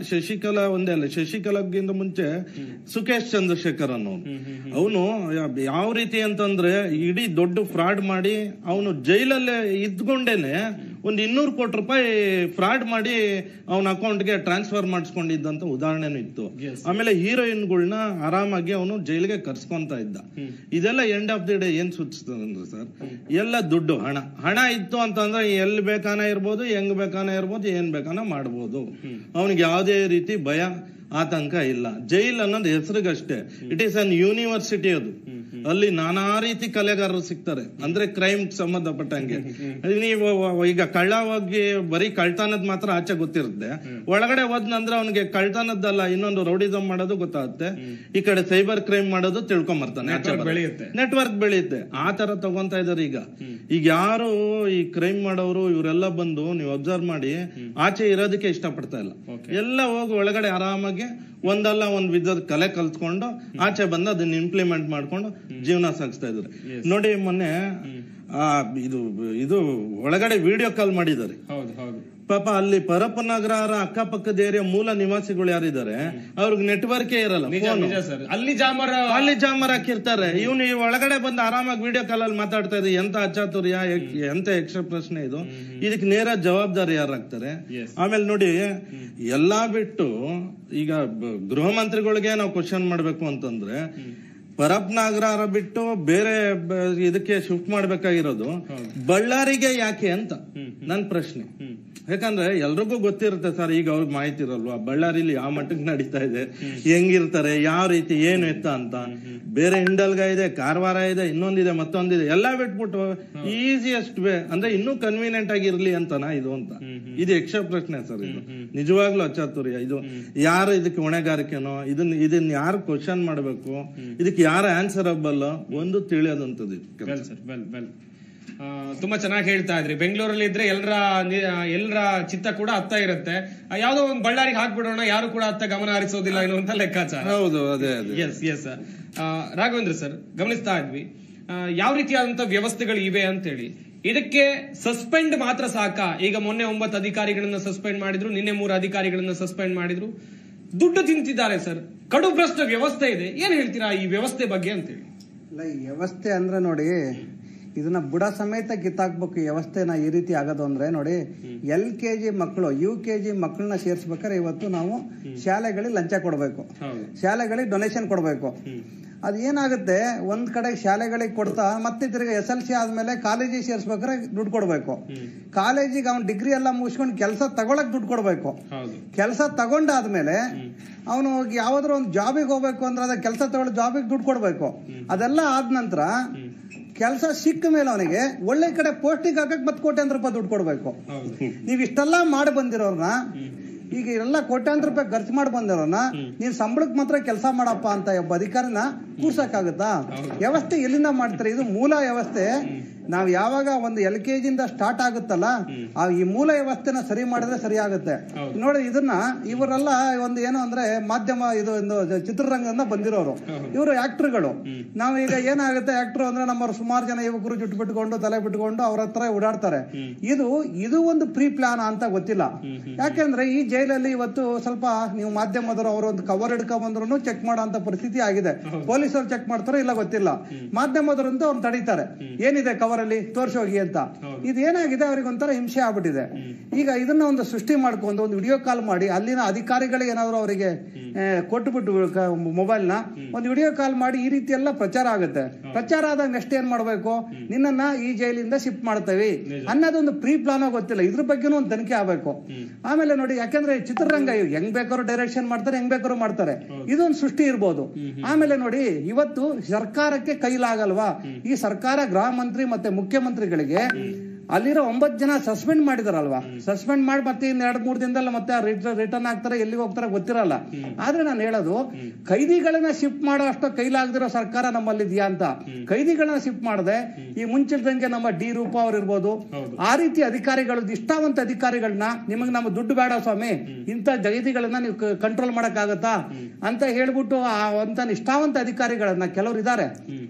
ಶಶಿಕಲಾ ಒಂದೇ ಅಲ್ಲ, ಶಶಿಕಲಾಗಿಂತ ಮುಂಚೆ ಸುಖೇಶ್ ಚಂದ್ರಶೇಖರ್ ಅನ್ನೋನು, ಅವನು ಯಾವ ರೀತಿ ಅಂತಂದ್ರೆ ಇಡೀ ದೊಡ್ಡ ಫ್ರಾಡ್ ಮಾಡಿ ಅವನು ಜೈಲಲ್ಲೇ ಇದ್ಕೊಂಡೇನೆ ಒಂದು 200 ಕೋಟಿ ರೂಪಾಯಿ ಫ್ರಾಡ್ ಮಾಡಿ ಅವನ ಅಕೌಂಟ್ಗೆ ಟ್ರಾನ್ಸ್ಫರ್ ಮಾಡಿಸ್ಕೊಂಡಿದ್ದಂತ ಉದಾಹರಣೆನೂ ಇತ್ತು. ಆಮೇಲೆ ಹೀರೋಯಿನ್ಗಳನ್ನ ಆರಾಮಾಗಿ ಅವನು ಜೈಲಿಗೆ ಕರ್ಸ್ಕೊಂತ ಇದ್ದ. ಇದೆಲ್ಲ ಎಂಡ್ ಆಫ್ ದಿ ಡೇ ಏನ್ ಸೂಚಿಸ್ತದೆ ಅಂದ್ರೆ ಸರ್, ಎಲ್ಲ ದುಡ್ಡು ಹಣ ಇತ್ತು ಅಂತಂದ್ರೆ ಎಲ್ಲಿ ಬೇಕಾನ ಇರ್ಬೋದು, ಹೆಂಗ್ ಬೇಕಾನ ಇರ್ಬೋದು, ಏನ್ ಬೇಕಾನ ಮಾಡ್ಬೋದು. ಅವನಿಗೆ ಯಾವುದೇ ರೀತಿ ಭಯ ಆತಂಕ ಇಲ್ಲ. ಜೈಲ್ ಅನ್ನೋದು ಹೆಸರಿಗಷ್ಟೇ, ಇಟ್ ಈಸ್ ಅನ್ ಯೂನಿವರ್ಸಿಟಿ. ಅದು ಅಲ್ಲಿ ನಾನಾ ರೀತಿ ಕಲೆಗಾರರು ಸಿಗ್ತಾರೆ, ಅಂದ್ರೆ ಕ್ರೈಮ್ ಸಂಬಂಧಪಟ್ಟಂಗೆ. ನೀವು ಈಗ ಕಳ್ಳ ಹೋಗಿ ಬರೀ ಕಳ್ತನದ್ ಮಾತ್ರ ಆಚೆ ಗೊತ್ತಿರುತ್ತೆ, ಒಳಗಡೆ ಹೋದ್ನಂದ್ರೆ ಅವನಿಗೆ ಕಳ್ತನದ್ದಲ್ಲ ಇನ್ನೊಂದು ರೌಡಿಸಮ್ ಮಾಡೋದು ಗೊತ್ತಾಗುತ್ತೆ, ಈ ಕಡೆ ಸೈಬರ್ ಕ್ರೈಮ್ ಮಾಡೋದು ತಿಳ್ಕೊಂಬರ್ತಾನೆ, ನೆಟ್ವರ್ಕ್ ಬೆಳೆಯುತ್ತೆ. ಆ ತರ ತಗೊಂತ ಇದಾರೆ ಈಗ ಯಾರು ಈ ಕ್ರೈಮ್ ಮಾಡೋರು ಇವರೆಲ್ಲ ಬಂದು ನೀವು ಅಬ್ಸರ್ವ್ ಮಾಡಿ ಆಚೆ ಇರೋದಕ್ಕೆ ಇಷ್ಟಪಡ್ತಾ ಇಲ್ಲ. ಎಲ್ಲ ಹೋಗಿ ಒಳಗಡೆ ಆರಾಮಾಗಿ ಒಂದಲ್ಲ ಒಂದ್ ವಿಧದ ಕಲೆ ಕಲ್ತ್ಕೊಂಡು ಆಚೆ ಬಂದು ಅದನ್ನ ಇಂಪ್ಲಿಮೆಂಟ್ ಮಾಡ್ಕೊಂಡು ಜೀವನ ಸಾಗಿಸ್ತಾ ಇದ್ದಾರೆ. ನೋಡಿ ಮೊನ್ನೆ ಇದು ಒಳಗಡೆ ವಿಡಿಯೋ ಕಾಲ್ ಮಾಡಿದ್ದಾರೆ. ಪಾಪ ಅಲ್ಲಿ ಪರಪ್ಪನಗರ ಅಕ್ಕಪಕ್ಕದ ಏರಿಯಾ ಮೂಲ ನಿವಾಸಿಗಳು ಯಾರಿದ್ದಾರೆ ಅವ್ರಿಗೆ ನೆಟ್ವರ್ಕೇ ಇರಲ್ಲ, ಅಲ್ಲಿ ಜಾಮರ್ ಹಾಕಿರ್ತಾರೆ. ಇವನು ಈ ಒಳಗಡೆ ಬಂದು ಆರಾಮಾಗಿ ವಿಡಿಯೋ ಕಾಲ್ ಅಲ್ಲಿ ಮಾತಾಡ್ತಾ ಇದ್ದಾರೆ. ಎಂತ ಅಚಾತುರ್ಯ, ಎಂತ ಯಕ್ಷ ಪ್ರಶ್ನೆ ಇದು. ಇದಕ್ಕೆ ನೇರ ಜವಾಬ್ದಾರಿ ಯಾರಾಗ್ತಾರೆ? ಆಮೇಲೆ ನೋಡಿ, ಎಲ್ಲಾ ಬಿಟ್ಟು ಈಗ ಗೃಹ ಮಂತ್ರಿಗಳಿಗೆ ನಾವು ಕ್ವಶನ್ ಮಾಡ್ಬೇಕು ಅಂತಂದ್ರೆ, ಪರಪ್ಪನಗರ ಬಿಟ್ಟು ಬೇರೆ ಇದಕ್ಕೆ ಶಿಫ್ಟ್ ಮಾಡ್ಬೇಕಾಗಿರೋದು ಬಳ್ಳಾರಿಗೆ ಯಾಕೆ ಅಂತ ನನ್ ಪ್ರಶ್ನೆ. ಯಾಕಂದ್ರೆ ಎಲ್ರಿಗೂ ಗೊತ್ತಿರುತ್ತೆ ಸರ್, ಈಗ ಅವ್ರಿಗೆ ಮಾಹಿತಿ ಇರಲ್ವಾ ಬಳ್ಳಾರಿಲಿ ಯಾವ ಮಟ್ಟಕ್ಕೆ ನಡೀತಾ ಇದೆ, ಹೆಂಗಿರ್ತಾರೆ, ಯಾವ ರೀತಿ ಏನು ಎತ್ತ ಅಂತ. ಬೇರೆ ಹಿಂಡಲ್ಗ ಇದೆ, ಕಾರವಾರ ಇದೆ, ಇನ್ನೊಂದಿದೆ, ಮತ್ತೊಂದಿದೆ, ಎಲ್ಲಾ ಬಿಟ್ಬಿಟ್ಟು ಈಸಿಯೆಸ್ಟ್ ವೇ ಅಂದ್ರೆ ಇನ್ನೂ ಕನ್ವೀನಿಯಂಟ್ ಆಗಿರ್ಲಿ ಅಂತನಾ ಇದು ಅಂತ. ಇದು ಯಕ್ಷ ಪ್ರಶ್ನೆ ಸರ್, ಇದು ನಿಜವಾಗ್ಲೂ ಅಚಾತುರ್ಯ. ಇದು ಯಾರು ಇದಕ್ಕೆ ಹೊಣೆಗಾರಿಕೆನೋ, ಇದನ್ನ ಯಾರು ಕ್ವಶನ್ ಮಾಡ್ಬೇಕು, ಇದಕ್ಕೆ ಯಾರು ಆನ್ಸರಬಲ್ ಒಂದು ತಿಳಿಯೋದಂತದ್ದು. ತುಂಬಾ ಚೆನ್ನಾಗಿ ಹೇಳ್ತಾ ಇದ್ರಿ. ಬೆಂಗಳೂರಲ್ಲಿ ಇದ್ರೆ ಎಲ್ಲರ ಚಿತ್ತ ಕೂಡ ಅತ್ತ ಇರುತ್ತೆ, ಯಾವ್ದೋ ಒಂದು ಬಳ್ಳಾರಿಗೆ ಹಾಕ್ಬಿಡೋಣ, ಯಾರು ಕೂಡ ಅತ್ತ ಗಮನ ಹರಿಸೋದಿಲ್ಲ ಎನ್ನುವಂತ ಲೆಕ್ಕಾಚಾರ. ಹೌದು, ಅದೇ. ಎಸ್ ರಾಘವೇಂದ್ರ ಸರ್, ಗಮನಿಸ್ತಾ ಇದ್ವಿ ಯಾವ ರೀತಿಯಾದಂತ ವ್ಯವಸ್ಥೆಗಳು ಇವೆ ಅಂತೇಳಿ. ಇದಕ್ಕೆ ಸಸ್ಪೆಂಡ್ ಮಾತ್ರ ಸಾಕ? ಈಗ ಮೊನ್ನೆ 9 ಅಧಿಕಾರಿಗಳನ್ನ ಸಸ್ಪೆಂಡ್ ಮಾಡಿದ್ರು, ನಿನ್ನೆ 3 ಅಧಿಕಾರಿಗಳನ್ನ ಸಸ್ಪೆಂಡ್ ಮಾಡಿದ್ರು. ದುಡ್ಡು ತಿಂತಿದ್ದಾರೆ ಸರ್, ಕಡು ಭ್ರಷ್ಟ ವ್ಯವಸ್ಥೆ ಇದೆ. ಏನ್ ಹೇಳ್ತೀರಾ ಈ ವ್ಯವಸ್ಥೆ ಬಗ್ಗೆ ಅಂತೇಳಿ? ಇಲ್ಲ, ಈ ವ್ಯವಸ್ಥೆ ಅಂದ್ರೆ ನೋಡಿ, ಇದನ್ನ ಬುಡ ಸಮೇತ ಕಿತ್ತಾಕ್ಬೇಕು ಈ ವ್ಯವಸ್ಥೆನ. ಈ ರೀತಿ ಆಗೋದು ಅಂದ್ರೆ ನೋಡಿ, LKG ಮಕ್ಕಳು UKG ಮಕ್ಕಳನ್ನ ಸೇರಿಸ್ಬೇಕಾದ್ರೆ ಇವತ್ತು ನಾವು ಶಾಲೆಗಳಿಗೆ ಲಂಚ ಕೊಡಬೇಕು, ಶಾಲೆಗಳಿಗೆ ಡೊನೇಷನ್ ಕೊಡಬೇಕು. ಅದ್ ಏನಾಗುತ್ತೆ, ಒಂದ್ ಕಡೆ ಶಾಲೆಗಳಿಗೆ ಕೊಡ್ತಾ ಮತ್ತೆ ತಿರ್ಗಿ SLC ಆದ್ಮೇಲೆ ಕಾಲೇಜಿಗೆ ಸೇರಿಸ್ಬೇಕಾದ್ರೆ ದುಡ್ಡು ಕೊಡ್ಬೇಕು. ಕಾಲೇಜಿಗೆ ಅವ್ನು ಡಿಗ್ರಿ ಎಲ್ಲ ಮುಗಿಸ್ಕೊಂಡು ಕೆಲಸ ತಗೊಳಕ್ ದುಡ್ಡು ಕೊಡ್ಬೇಕು. ಕೆಲಸ ತಗೊಂಡಾದ್ಮೇಲೆ ಅವನು ಯಾವ್ದಾದ್ರು ಒಂದು ಜಾಬಿಗೆ ಹೋಗ್ಬೇಕು ಅಂದ್ರೆ ಅದ ಕೆಲಸ ತಗೊಳ್ಳೋ ಜಾಬಿಗೆ ದುಡ್ಡು ಕೊಡ್ಬೇಕು. ಅದೆಲ್ಲ ಆದ ನಂತರ ಕೆಲಸ ಸಿಕ್ಕ ಮೇಲೆ ಅವನಿಗೆ ಒಳ್ಳೆ ಕಡೆ ಪೋಸ್ಟಿಂಗ್ ಹಾಕಕ್ 10 ಕೋಟ್ಯಾಂತರ ರೂಪಾಯಿ ದುಡ್ಡು ಕೊಡ್ಬೇಕು. ನೀವ್ ಇಷ್ಟೆಲ್ಲ ಮಾಡಿ ಬಂದಿರೋರ್ನ, ಈಗ ಎಲ್ಲ ಕೋಟ್ಯಾಂತರ ರೂಪಾಯಿ ಖರ್ಚು ಮಾಡಿ ಬಂದಿರೋನ ನೀನ್ ಸಂಬಳಕ್ಕೆ ಮಾತ್ರ ಕೆಲಸ ಮಾಡಪ್ಪ ಅಂತ ಒಬ್ಬ ಅಧಿಕಾರಿನ ಕೂರ್ಸಕ್ಕಾಗತ್ತಾ? ವ್ಯವಸ್ಥೆ ಎಲ್ಲಿಂದ ಮಾಡ್ತಾರೆ? ಇದು ಮೂಲ ವ್ಯವಸ್ಥೆ. ನಾವ್ ಯಾವಾಗ ಒಂದು LKG ಇಂದ ಸ್ಟಾರ್ಟ್ ಆಗುತ್ತಲ್ಲ, ಈ ಮೂಲ ವ್ಯವಸ್ಥೆನ ಸರಿ ಮಾಡಿದ್ರೆ ಸರಿ ಆಗುತ್ತೆ. ನೋಡಿ, ಇದನ್ನ ಇವರೆಲ್ಲ ಒಂದು ಏನು ಅಂದ್ರೆ ಮಾಧ್ಯಮ ಇದು ಚಿತ್ರರಂಗದಿಂದ ಬಂದಿರೋರು, ಇವರು ಆಕ್ಟರ್ಗಳು. ನಾವು ಈಗ ಏನಾಗುತ್ತೆ, ಆಕ್ಟರ್ ಅಂದ್ರೆ ನಮ್ಮ ಸುಮಾರು ಜನ ಯುವಕರು ಜುಟ್ಟು ಬಿಟ್ಕೊಂಡು ತಲೆ ಬಿಟ್ಕೊಂಡು ಅವ್ರ ಹತ್ರ ಓಡಾಡ್ತಾರೆ. ಇದು ಒಂದು ಪ್ರೀ ಪ್ಲಾನ್ ಅಂತ ಗೊತ್ತಿಲ್ಲ. ಯಾಕೆಂದ್ರೆ ಈ ಜೈಲಲ್ಲಿ ಇವತ್ತು ಸ್ವಲ್ಪ ನೀವು ಮಾಧ್ಯಮದವರು ಅವರು ಒಂದು ಕವರ್ ಹಿಡ್ಕೊಂಡ್ ಬಂದ್ರು ಚೆಕ್ ಮಾಡೋ ಅಂತ ಪರಿಸ್ಥಿತಿ ಆಗಿದೆ. ಪೊಲೀಸರು ಚೆಕ್ ಮಾಡ್ತಾರೋ ಇಲ್ಲ ಗೊತ್ತಿಲ್ಲ, ಮಾಧ್ಯಮದವರಂತೂ ಅವ್ರು ತಡೀತಾರೆ, ಏನಿದೆ ಕವರ್ ಅಲ್ಲಿ ತೋರ್ಸೋಗಿ ಅಂತ. ಇದೇನಾಗಿದೆ, ಅವ್ರಿಗೆ ಒಂಥರ ಹಿಂಸೆ ಆಗ್ಬಿಟ್ಟಿದೆ. ಈಗ ಇದನ್ನ ಒಂದು ಸೃಷ್ಟಿ ಮಾಡ್ಕೊಂಡು ಒಂದು ವಿಡಿಯೋ ಕಾಲ್ ಮಾಡಿ ಅಲ್ಲಿನ ಅಧಿಕಾರಿಗಳಿಗೆ ಏನಾದ್ರು ಅವರಿಗೆ ಕೊಟ್ಬಿಟ್ಟು ಮೊಬೈಲ್ನ ಒಂದು ವಿಡಿಯೋ ಕಾಲ್ ಮಾಡಿ ಈ ರೀತಿ ಎಲ್ಲ ಪ್ರಚಾರ ಆಗುತ್ತೆ. ಪ್ರಚಾರ ಆದಾಗ ನೆಕ್ಸ್ಟ್ ಏನ್ ಮಾಡ್ಬೇಕು, ನಿನ್ನನ್ನ ಈ ಜೈಲಿಂದ ಶಿಫ್ಟ್ ಮಾಡ್ತೇವೆ ಅನ್ನೋದೊಂದು ಪ್ರೀ ಪ್ಲಾನ್ ಗೊತ್ತಿಲ್ಲ. ಇದ್ರ ಬಗ್ಗೆನೂ ಒಂದು ತನಿಖೆ ಆಗ್ಬೇಕು. ಆಮೇಲೆ ನೋಡಿ, ಯಾಕಂದ್ರೆ ಚಿತ್ರರಂಗ ಹೆಂಗ್ ಬೇಕಾದ್ರೂ ಡೈರೆಕ್ಷನ್ ಮಾಡ್ತಾರೆ, ಹೆಂಗ್ ಬೇಕಾದ್ರೂ ಮಾಡ್ತಾರೆ, ಇದೊಂದು ಸೃಷ್ಟಿ ಇರ್ಬೋದು. ಆಮೇಲೆ ನೋಡಿ, ಇವತ್ತು ಸರ್ಕಾರಕ್ಕೆ ಕೈಲಾಗಲ್ವಾ? ಈ ಸರ್ಕಾರ ಗೃಹ ಮಂತ್ರಿ ಮತ್ತೆ ಮುಖ್ಯಮಂತ್ರಿಗಳಿಗೆ ಅಲ್ಲಿರೋ 9 ಜನ ಸಸ್ಪೆಂಡ್ ಮಾಡಿದಾರಲ್ವಾ, ಸಸ್ಪೆಂಡ್ ಮಾಡಿ ಮತ್ತೆ 2-3 ದಿನದಲ್ಲಿ ಮತ್ತೆ ರಿಟರ್ನ್ ಆಗ್ತಾರೆ, ಎಲ್ಲಿಗೆ ಹೋಗ್ತಾರೆ ಗೊತ್ತಿರಲ್ಲ. ಆದ್ರೆ ನಾನು ಹೇಳೋದು, ಕೈದಿಗಳನ್ನ ಶಿಫ್ಟ್ ಮಾಡೋ ಅಷ್ಟು ಕೈಲಾಗದಿರೋ ಸರ್ಕಾರ ನಮ್ಮಲ್ಲಿ ಇದೆಯಾ ಅಂತ. ಕೈದಿಗಳನ್ನ ಶಿಫ್ಟ್ ಮಾಡದೆ ಈ ಮುಂಚಿದಂಗೆ ನಮ್ಮ ಡಿ ರೂಪ ಅವ್ರು ಇರ್ಬೋದು, ಆ ರೀತಿ ಅಧಿಕಾರಿಗಳು, ನಿಷ್ಠಾವಂತ ಅಧಿಕಾರಿಗಳನ್ನ, ನಿಮಗೆ ನಮ್ಮ ದುಡ್ಡು ಬೇಡ ಸ್ವಾಮಿ, ಇಂಥ ಕೈದಿಗಳನ್ನ ನೀವು ಕಂಟ್ರೋಲ್ ಮಾಡಕ್ ಆಗತ್ತಾ ಅಂತ ಹೇಳ್ಬಿಟ್ಟು ಅಂತ ನಿಷ್ಠಾವಂತ ಅಧಿಕಾರಿಗಳನ್ನ ಕೆಲವರು ಇದ್ದಾರೆ.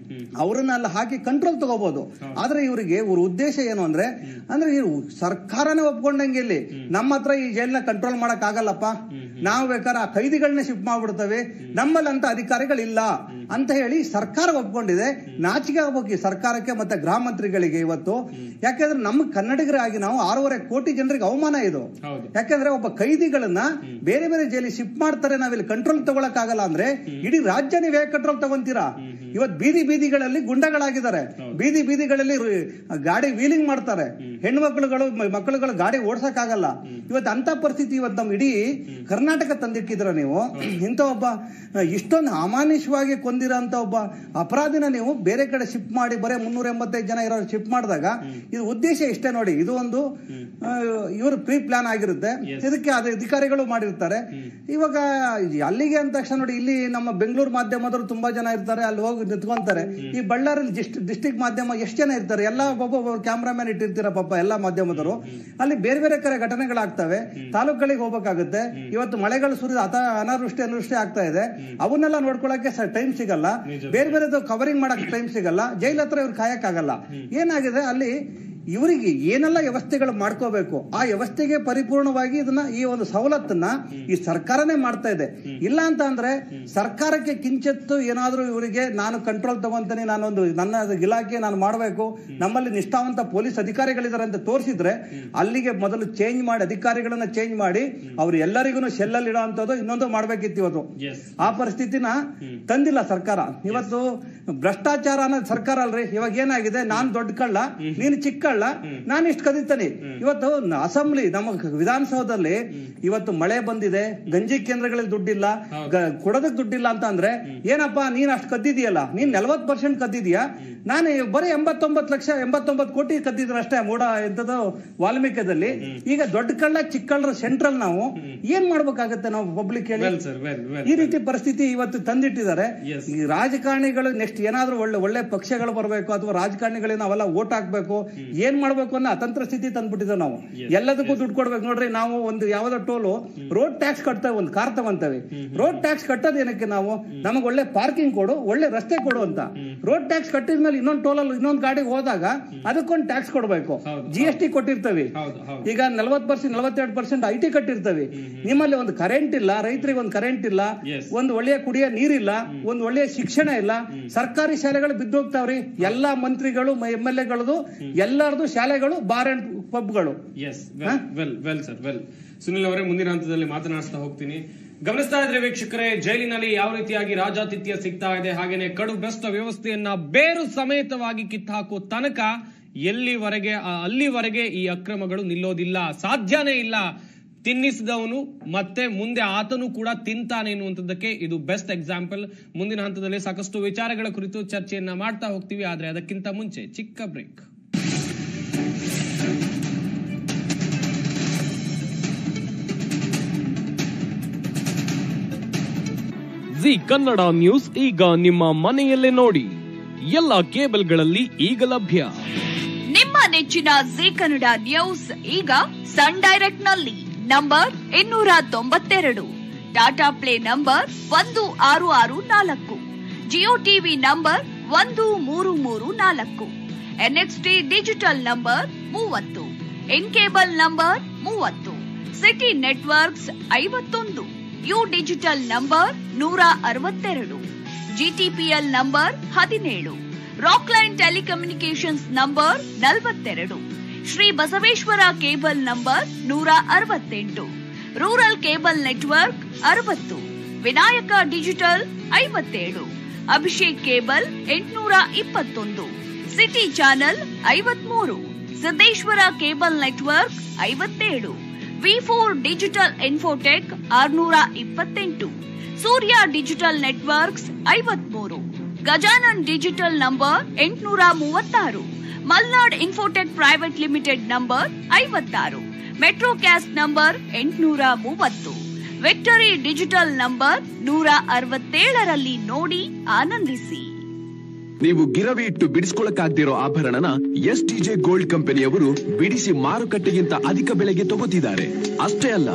ಅವರನ್ನ ಅಲ್ಲಿ ಹಾಕಿ ಕಂಟ್ರೋಲ್ ತಗೋಬಹುದು. ಆದ್ರೆ ಇವರಿಗೆ ಇವ್ರ ಉದ್ದೇಶ ಏನು ಅಂದ್ರೆ ಸರ್ಕಾರನೇ ಒಪ್ಕೊಂಡಂಗೆ ಇಲ್ಲಿ ನಮ್ಮ ಹತ್ರ ಈ ಜೈಲ್ನ ಕಂಟ್ರೋಲ್ ಮಾಡಕ್ ಆಗಲ್ಲಪ್ಪ, ನಾವು ಬೇಕಾದ್ರೆ ಆ ಕೈದಿಗಳನ್ನ ಶಿಫ್ಟ್ ಮಾಡ್ಬಿಡ್ತೇವೆ, ನಮ್ಮಲ್ಲಿ ಅಂತ ಅಧಿಕಾರಿಗಳಿಲ್ಲ ಅಂತ ಹೇಳಿ ಸರ್ಕಾರ ಒಪ್ಕೊಂಡಿದೆ. ನಾಚಿಕೆ ಆಗ್ಬೇಕು ಈ ಸರ್ಕಾರಕ್ಕೆ ಮತ್ತೆ ಗೃಹ ಮಂತ್ರಿಗಳಿಗೆ ಇವತ್ತು. ಯಾಕೆಂದ್ರೆ ನಮ್ಮ ಕನ್ನಡಿಗರಾಗಿ ನಾವು 6.5 ಕೋಟಿ ಜನರಿಗೆ ಅವಮಾನ ಇದು. ಯಾಕೆಂದ್ರೆ ಒಬ್ಬ ಕೈದಿಗಳನ್ನ ಬೇರೆ ಬೇರೆ ಜೈಲಿಗೆ ಶಿಫ್ಟ್ ಮಾಡ್ತಾರೆ, ನಾವಿಲ್ಲಿ ಕಂಟ್ರೋಲ್ ತಗೊಳಕ್ ಆಗಲ್ಲ ಅಂದ್ರೆ ಇಡೀ ರಾಜ್ಯ ನೀವೇ ಕಂಟ್ರೋಲ್ ತಗೊಂತೀರಾ? ಇವತ್ತು ಬೀದಿ ಬೀದಿಗಳಲ್ಲಿ ಗುಂಡಗಳಾಗಿದ್ದಾರೆ, ಬೀದಿ ಬೀದಿಗಳಲ್ಲಿ ಗಾಡಿ ವೀಲಿಂಗ್ ಮಾಡ್ತಾರೆ, ಮಕ್ಕಳುಗಳು ಗಾಡಿ ಓಡ್ಸಕ್ ಆಗಲ್ಲ. ಇವತ್ತು ಅಂತ ಪರಿಸ್ಥಿತಿ ಇವತ್ತು ನಮ್ಮ ಇಡೀ ಕರ್ನಾಟಕ ತಂದಿಕ್ಕಿದ್ರ ನೀವು. ಇಂಥ ಒಬ್ಬ ಇಷ್ಟೊಂದು ಅಮಾನುಷವಾಗಿ ಕೊಂದಿರೋ ಅಂತ ಒಬ್ಬ ಅಪರಾಧಿನ ನೀವು ಬೇರೆ ಕಡೆ ಶಿಫ್ಟ್ ಮಾಡಿ ಬರೀ 385 ಜನ ಇರೋ ಶಿಫ್ಟ್ ಮಾಡಿದಾಗ ಇದು ಉದ್ದೇಶ ಇಷ್ಟೇ ನೋಡಿ. ಇದು ಒಂದು ಇವರು ಪ್ರೀ ಪ್ಲಾನ್ ಆಗಿರುತ್ತೆ, ಇದಕ್ಕೆ ಅಧಿಕಾರಿಗಳು ಮಾಡಿರ್ತಾರೆ. ಇವಾಗ ಅಲ್ಲಿಗೆ ಅಂದ ತಕ್ಷಣ ನೋಡಿ, ಇಲ್ಲಿ ನಮ್ಮ ಬೆಂಗಳೂರು ಮಾಧ್ಯಮದವರು ತುಂಬಾ ಜನ ಇರ್ತಾರೆ, ಅಲ್ಲಿ ಹೋಗಿ ನಿಂತ್ಕೊಂತಾರೆ. ಈ ಬಳ್ಳಾರಿ ಡಿಸ್ಟ್ರಿಕ್ಟ್ ಮಾಧ್ಯಮ ಎಷ್ಟು ಜನ ಇರ್ತಾರೆ, ಎಲ್ಲ ಒಬ್ಬೊಬ್ಬ ಕ್ಯಾಮ್ರಾಮನ್ ಇಟ್ಟಿರ್ತೀರ ಪಾಪ ಎಲ್ಲ ಮಾಧ್ಯಮದವರು. ಅಲ್ಲಿ ಬೇರೆ ಬೇರೆ ಕಡೆ ಘಟನೆಗಳಾಗ್ತವೆ, ತಾಲೂಕುಗಳಿಗೆ ಹೋಗ್ಬೇಕಾಗುತ್ತೆ. ಇವತ್ತು ಮಳೆಗಳು ಸುರಿದ ಅನಾವೃಷ್ಟಿ ಆಗ್ತಾ ಇದೆ, ಅವನ್ನೆಲ್ಲ ನೋಡ್ಕೊಳಕ್ಕೆ ಟೈಮ್ ಸಿಗಲ್ಲ, ಬೇರೆ ಬೇರೆದು ಕವರಿಂಗ್ ಮಾಡಕ್ ಟೈಮ್ ಸಿಗಲ್ಲ, ಜೈಲ್ ಹತ್ರ ಇವ್ರು ಕಾಯಕ್ ಆಗಲ್ಲ. ಏನಾಗಿದೆ ಅಲ್ಲಿ ಇವರಿಗೆ ಏನೆಲ್ಲ ವ್ಯವಸ್ಥೆಗಳು ಮಾಡ್ಕೋಬೇಕು, ಆ ವ್ಯವಸ್ಥೆಗೆ ಪರಿಪೂರ್ಣವಾಗಿ ಇದನ್ನ ಈ ಒಂದು ಸವಲತ್ತನ್ನ ಈ ಸರ್ಕಾರನೇ ಮಾಡ್ತಾ ಇದೆ. ಇಲ್ಲ ಅಂತ ಅಂದ್ರೆ ಸರ್ಕಾರಕ್ಕೆ ಕಿಂಚಿತ್ತು ಏನಾದ್ರೂ ಇವರಿಗೆ ನಾನು ಕಂಟ್ರೋಲ್ ತಗೊಂತೀನಿ, ನಾನೊಂದು ನನ್ನ ಇಲಾಖೆ ನಾನು ಮಾಡಬೇಕು, ನಮ್ಮಲ್ಲಿ ನಿಷ್ಠಾವಂತ ಪೊಲೀಸ್ ಅಧಿಕಾರಿಗಳಿದ್ದಾರೆ ಅಂತ ತೋರಿಸಿದ್ರೆ ಅಲ್ಲಿಗೆ ಮೊದಲು ಚೇಂಜ್ ಮಾಡಿ ಅಧಿಕಾರಿಗಳನ್ನ ಚೇಂಜ್ ಮಾಡಿ ಅವ್ರು ಎಲ್ಲರಿಗೂ ಶೆಲ್ಲಲ್ಲಿ ಇಡೋ ಅಂತದ್ದು ಇನ್ನೊಂದು ಮಾಡ್ಬೇಕಿತ್ತು. ಇವತ್ತು ಆ ಪರಿಸ್ಥಿತಿನ ತಂದಿಲ್ಲ ಸರ್ಕಾರ. ಇವತ್ತು ಭ್ರಷ್ಟಾಚಾರ ಅನ್ನೋದು ಸರ್ಕಾರ ಅಲ್ರಿ. ಇವಾಗ ಏನಾಗಿದೆ, ನಾನ್ ದೊಡ್ಡ ಕಳ್ಳ, ನೀನು ಚಿಕ್ಕ ಕಳ್ಳ, ನಾನು ಇಷ್ಟು ಕದೀತಾನೆ. ಇವತ್ತು ಅಸೆಂಬ್ಲಿ ನಮ್ಮ ವಿಧಾನಸೌಧದಲ್ಲಿ ಇವತ್ತು ಮಳೆ ಬಂದಿದೆ, ಗಂಜಿ ಕೇಂದ್ರಗಳಲ್ಲಿ ದುಡ್ಡಿಲ್ಲ, ಕೊಡೋದಕ್ಕೆ ದುಡ್ಡಿಲ್ಲ ಅಂತ ಅಂದ್ರೆ ಏನಪ್ಪಾ ನೀನ್ ಅಷ್ಟು ಕದ್ದಿದೀಯಲ್ಲ, ನೀನ್ 40% ಕದ್ದಿದೀಯಾ, ನಾನು ಬರೀ 89 ಕೋಟಿ ಕದ್ದಿದ್ರು ಅಷ್ಟೇ ಮೂಡ ಎಂತದ್ದು ವಾಲ್ಮೀಕದಲ್ಲಿ. ಈಗ ದೊಡ್ಡ ಕಳ್ಳ ಚಿಕ್ಕ ಕಳ್ಳರ ಸೆಂಟ್ರಲ್ ನಾವು ಏನ್ ಮಾಡ್ಬೇಕಾಗತ್ತೆ ನಾವು ಪಬ್ಲಿಕ್ ಹೇಳಿ? ಈ ರೀತಿ ಪರಿಸ್ಥಿತಿ ಇವತ್ತು ತಂದಿಟ್ಟಿದ್ದಾರೆ. ಈ ರಾಜಕಾರಣಿಗಳು ನೆಕ್ಸ್ಟ್ ಏನಾದ್ರೂ ಒಳ್ಳೆ ಪಕ್ಷಗಳು ಬರಬೇಕು ಅಥವಾ ರಾಜಕಾರಣಿಗಳಿಗೆ ನಾವೆಲ್ಲ ಓಟ್ ಹಾಕ್ಬೇಕು, ಏನ್ ಮಾಡ್ಬೇಕು ಅನ್ನೋ ಅತಂತ್ರ ಸ್ಥಿತಿ ತಂದ್ಬಿಟ್ಟಿದ್ದೇವೆ ನಾವು. ಎಲ್ಲದಕ್ಕೂ ದುಡ್ಡು ಕೊಡ್ಬೇಕು ನೋಡ್ರಿ. ನಾವು ಒಂದು ಯಾವ್ದೋ ಟೋಲು ರೋಡ್ ಟ್ಯಾಕ್ಸ್ ಕಟ್ತೇವೆ, ಒಂದು ಕಾರ್ ತಗೊಂತೇವೆ. ರೋಡ್ ಟ್ಯಾಕ್ಸ್ ಕಟ್ಟೋದು ಏನಕ್ಕೆ? ನಾವು ನಮಗೆ ಒಳ್ಳೆ ಪಾರ್ಕಿಂಗ್ ಕೊಡು, ಒಳ್ಳೆ ರಸ್ತೆ ಕೊಡು ಅಂತ. ರೋಡ್ ಟ್ಯಾಕ್ಸ್ ಕಟ್ಟಿದ್ಮೇಲೆ ಇನ್ನೊಂದು ಟೋಲಲ್ಲಿ ಇನ್ನೊಂದು ಗಾಡಿಗೆ ಹೋದಾಗ ಅದಕ್ಕೊಂದು ಟ್ಯಾಕ್ಸ್ ಕೊಡ್ಬೇಕು. GST ಕೊಟ್ಟಿರ್ತೇವೆ. ಈಗ 42% IT ಕಟ್ಟಿರ್ತೇವೆ. ನಿಮ್ಮಲ್ಲಿ ಒಂದು ಕರೆಂಟ್ ಇಲ್ಲ, ರೈತರಿಗೆ ಒಂದು ಕರೆಂಟ್ ಇಲ್ಲ, ಒಂದು ಒಳ್ಳೆಯ ಕುಡಿಯೋ ನೀರಿಲ್ಲ, ಒಂದು ಒಳ್ಳೆಯ ಶಿಕ್ಷಣ ಇಲ್ಲ, ಸರ್ಕಾರಿ ಶಾಲೆಗಳು ಬಿದ್ದೋಗ್ತಾವ್ರಿ. ಎಲ್ಲಾ ಮಂತ್ರಿಗಳು MLAಗಳದು ಎಲ್ಲರದು ಶಾಲೆಗಳು ಬಾರ್ ಅಂಡ್ ಪಬ್ಗಳು. ಸುನಿಲ್ ಅವರೇ, ಮುಂದಿನ ಹಂತದಲ್ಲಿ ಮಾತನಾಡಿಸ್ತಾ ಹೋಗ್ತೀನಿ. ಗಮನಿಸ್ತಾ ಇದ್ರೆ ವೀಕ್ಷಕರೇ, ಜೈಲಿನಲ್ಲಿ ಯಾವ ರೀತಿಯಾಗಿ ರಾಜಾತಿಥ್ಯ ಸಿಗ್ತಾ ಇದೆ, ಹಾಗೇನೆ ಕಡು ಬೆಸ್ಟ್ ವ್ಯವಸ್ಥೆಯನ್ನ ಬೇರು ಸಮೇತವಾಗಿ ಕಿತ್ತಾಕೋ ತನಕ ಅಲ್ಲಿವರೆಗೆ ಈ ಅಕ್ರಮಗಳು ನಿಲ್ಲೋದಿಲ್ಲ, ಸಾಧ್ಯನೇ ಇಲ್ಲ. ತಿನ್ನಿಸಿದವನು ಮತ್ತೆ ಮುಂದೆ ಆತನು ಕೂಡ ತಿಂತಾನೆ ಎನ್ನುವಂಥದ್ದಕ್ಕೆ ಇದು ಬೆಸ್ಟ್ ಎಕ್ಸಾಂಪಲ್. ಮುಂದಿನ ಹಂತದಲ್ಲಿ ಸಾಕಷ್ಟು ವಿಚಾರಗಳ ಕುರಿತು ಚರ್ಚೆಯನ್ನ ಮಾಡ್ತಾ ಹೋಗ್ತೀವಿ, ಆದ್ರೆ ಅದಕ್ಕಿಂತ ಮುಂಚೆ ಚಿಕ್ಕ ಬ್ರೇಕ್. ಜಿ ಕನ್ನಡ ನ್ಯೂಸ್ ಈಗ ನಿಮ್ಮ ಮನೆಯಲ್ಲೇ ನೋಡಿ, ಎಲ್ಲ ಕೇಬಲ್ಗಳಲ್ಲಿ ಈಗ ಲಭ್ಯ. ನಿಮ್ಮ ನೆಚ್ಚಿನ ಜಿ ಕನ್ನಡ ನ್ಯೂಸ್ ಈಗ ಸನ್ ಡೈರೆಕ್ಟ್ ನಲ್ಲಿ number 292, Tata play number 1664, Jio TV number 1334, NXT digital number 30, in cable number 30, city networks 51, U digital number 162, GTPL number 17, Rockline telecommunications number 42, Shri Basaveshwara cable number 168, rural cable network 60, Vinayaka digital 57, Abhishek cable 821, city channel 53, Siddeshwara cable network 57, V4 digital Infotech 628, Surya digital networks 53, Gajanan digital number 836, Malnad infotech private limited number 56, Metrocast number 830, victory digital number 167ರಲ್ಲಿ ನೋಡಿ ಆನಂದಿಸಿ. ನೀವು ಗಿರವಿ ಇಟ್ಟು ಬಿಡಿಸ್ಕೊಳ್ಳಕ್ಕಾಗ್ದಿರೋ ಆಭರಣನ STJ ಗೋಲ್ಡ್ ಕಂಪನಿಯವರು ಬಿಡಿಸಿ ಮಾರುಕಟ್ಟೆಗಿಂತ ಅಧಿಕ ಬೆಲೆಗೆ ತಗೋತಿದ್ದಾರೆ. ಅಷ್ಟೇ ಅಲ್ಲ,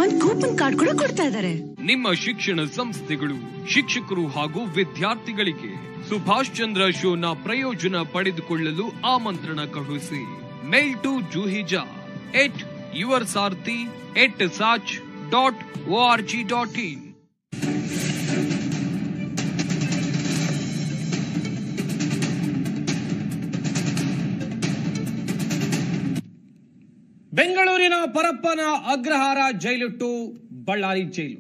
ಒಂದ್ ಕೂಪನ್ ಕಾರ್ಡ್ ಕೂಡ ಕೊಡ್ತಾ ಇದ್ದಾರೆ. ನಿಮ್ಮ ಶಿಕ್ಷಣ ಸಂಸ್ಥೆಗಳು, ಶಿಕ್ಷಕರು ಹಾಗೂ ವಿದ್ಯಾರ್ಥಿಗಳಿಗೆ ಸುಭಾಷ್ ಚಂದ್ರ ಶೋನ ಪ್ರಯೋಜನ ಪಡೆದುಕೊಳ್ಳಲು ಆಮಂತ್ರಣ ಕಳುಹಿಸಿ. ಮೇಲ್ ಟು ಜೂಹಿಜಾ @yoursaarthi@sach.org.in. ಬೆಂಗಳೂರಿನ ಪರಪ್ಪನ ಅಗ್ರಹಾರ ಜೈಲು ಟು ಬಳ್ಳಾರಿ ಜೈಲು.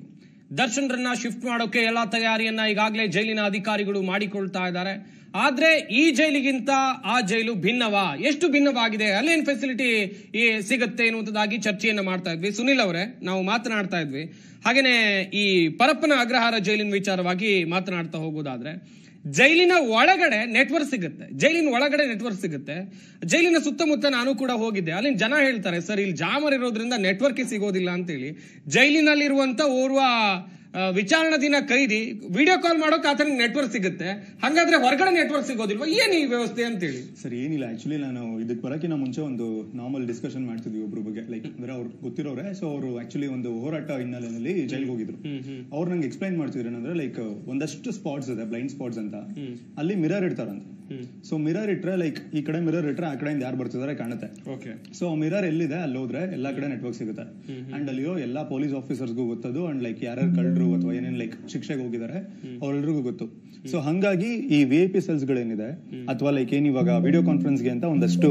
ದರ್ಶನ್ರನ್ನ ಶಿಫ್ಟ್ ಮಾಡೋಕೆ ಎಲ್ಲಾ ತಯಾರಿಯನ್ನ ಈಗಾಗಲೇ ಜೈಲಿನ ಅಧಿಕಾರಿಗಳು ಮಾಡಿಕೊಳ್ತಾ ಇದ್ದಾರೆ. ಆದ್ರೆ ಈ ಜೈಲಿಗಿಂತ ಆ ಜೈಲು ಭಿನ್ನವಾ, ಎಷ್ಟು ಭಿನ್ನವಾಗಿದೆ, ಅಲ್ಲೇನ್ ಫೆಸಿಲಿಟಿ ಸಿಗುತ್ತೆ ಎನ್ನುವಂಥದ್ದಾಗಿ ಚರ್ಚೆಯನ್ನ ಮಾಡ್ತಾ ಇದ್ವಿ. ಸುನಿಲ್ ಅವರೇ, ನಾವು ಮಾತನಾಡ್ತಾ ಇದ್ವಿ. ಹಾಗೇನೆ ಈ ಪರಪ್ಪನ ಅಗ್ರಹಾರ ಜೈಲಿನ ವಿಚಾರವಾಗಿ ಮಾತನಾಡ್ತಾ ಹೋಗೋದಾದ್ರೆ, ಜೈಲಿನ ಒಳಗಡೆ ನೆಟ್ವರ್ಕ್ ಸಿಗುತ್ತೆ, ಜೈಲಿನ ಸುತ್ತಮುತ್ತ ನಾನು ಕೂಡ ಹೋಗಿದ್ದೆ. ಅಲ್ಲಿನ ಜನ ಹೇಳ್ತಾರೆ, ಸರ್ ಇಲ್ಲಿ ಜಾಮರ್ ಇರೋದ್ರಿಂದ ನೆಟ್ವರ್ಕ್ ಸಿಗೋದಿಲ್ಲ ಅಂತೇಳಿ. ಜೈಲಿನಲ್ಲಿರುವಂತ ಓರ್ವ ವಿಚಾರಣಾಧೀನ ಕೈದಿ ವಿಡಿಯೋ ಕಾಲ್ ಮಾಡೋಕೆ ಆತನಿಗೆ ನೆಟ್ವರ್ಕ್ ಸಿಗುತ್ತೆ, ಹಾಗಾದ್ರೆ ಹೊರಗಡೆ ನೆಟ್ವರ್ಕ್ ಸಿಗೋದಿಲ್ವಾ, ಏನ್ ಈ ವ್ಯವಸ್ಥೆ ಅಂತೇಳಿ? ಸರ್ ಏನಿಲ್ಲ, ಆಕ್ಚುಲಿ ನಾನು ಇದಕ್ಕೆ ಬರೋಕಿನ ಮುಂಚೆ ಒಂದು ನಾರ್ಮಲ್ ಡಿಸ್ಕಷನ್ ಮಾಡ್ತಿದ್ವಿ ಒಬ್ರ ಬಗ್ಗೆ, ಲೈಕ್ ಅಂದ್ರೆ ಅವ್ರು ಗೊತ್ತಿರೋರೆ. ಸೊ ಅವರು ಆಕ್ಚುಲಿ ಒಂದು ಹೋರಾಟ ಹಿನ್ನೆಲೆಯಲ್ಲಿ ಜೈಲ್ಗೆ ಹೋಗಿದ್ರು. ಅವ್ರು ನಂಗೆ ಎಕ್ಸ್ಪ್ಲೈನ್ ಮಾಡ್ತಿದ್ರು ಏನಂದ್ರೆ, ಲೈಕ್ ಒಂದಷ್ಟು ಸ್ಪಾಟ್ಸ್ ಇದೆ, ಬ್ಲೈಂಡ್ ಸ್ಪಾಟ್ಸ್ ಅಂತ, ಅಲ್ಲಿ ಮಿರರ್ ಇಡ್ತಾರಂತ. ಸೊ ಮಿರರ್ ಇಟ್ರೆ, ಲೈಕ್ ಈ ಕಡೆ ಮಿರರ್ ಇಟ್ರೆ ಆ ಕಡೆಯಿಂದ ಯಾರು ಬರ್ತಿದಾರೆ ಕಾಣುತ್ತೆ. ಸೊ ಮಿರರ್ ಎಲ್ಲಿದೆ ಅಲ್ಲಿ ಹೋದ್ರೆ ಎಲ್ಲಾ ಕಡೆ ನೆಟ್ವರ್ಕ್ ಸಿಗುತ್ತೆ. ಅಂಡ್ ಅಲ್ಲಿರೋ ಎಲ್ಲಾ ಪೊಲೀಸ್ ಆಫೀಸರ್ಸ್ಗೂ ಗೊತ್ತದು. ಅಂಡ್ ಲೈಕ್ ಯಾರ್ಯಾರು ಕಳ್ಳರು ಅಥವಾ ಏನೇನ್ ಲೈಕ್ ಶಿಕ್ಷೆಗೆ ಹೋಗಿದ್ದಾರೆ ಅವ್ರೆಲ್ರಿಗೂ ಗೊತ್ತು. ಸೊ ಹಂಗಾಗಿ ಈ VIP ಸೆಲ್ಸ್ ಗಳೇನಿದೆ ಅಥವಾ ಲೈಕ್ ಏನ್ ಇವಾಗ ವಿಡಿಯೋ ಕಾನ್ಫರೆನ್ಸ್ ಗೆ ಅಂತ ಒಂದಷ್ಟು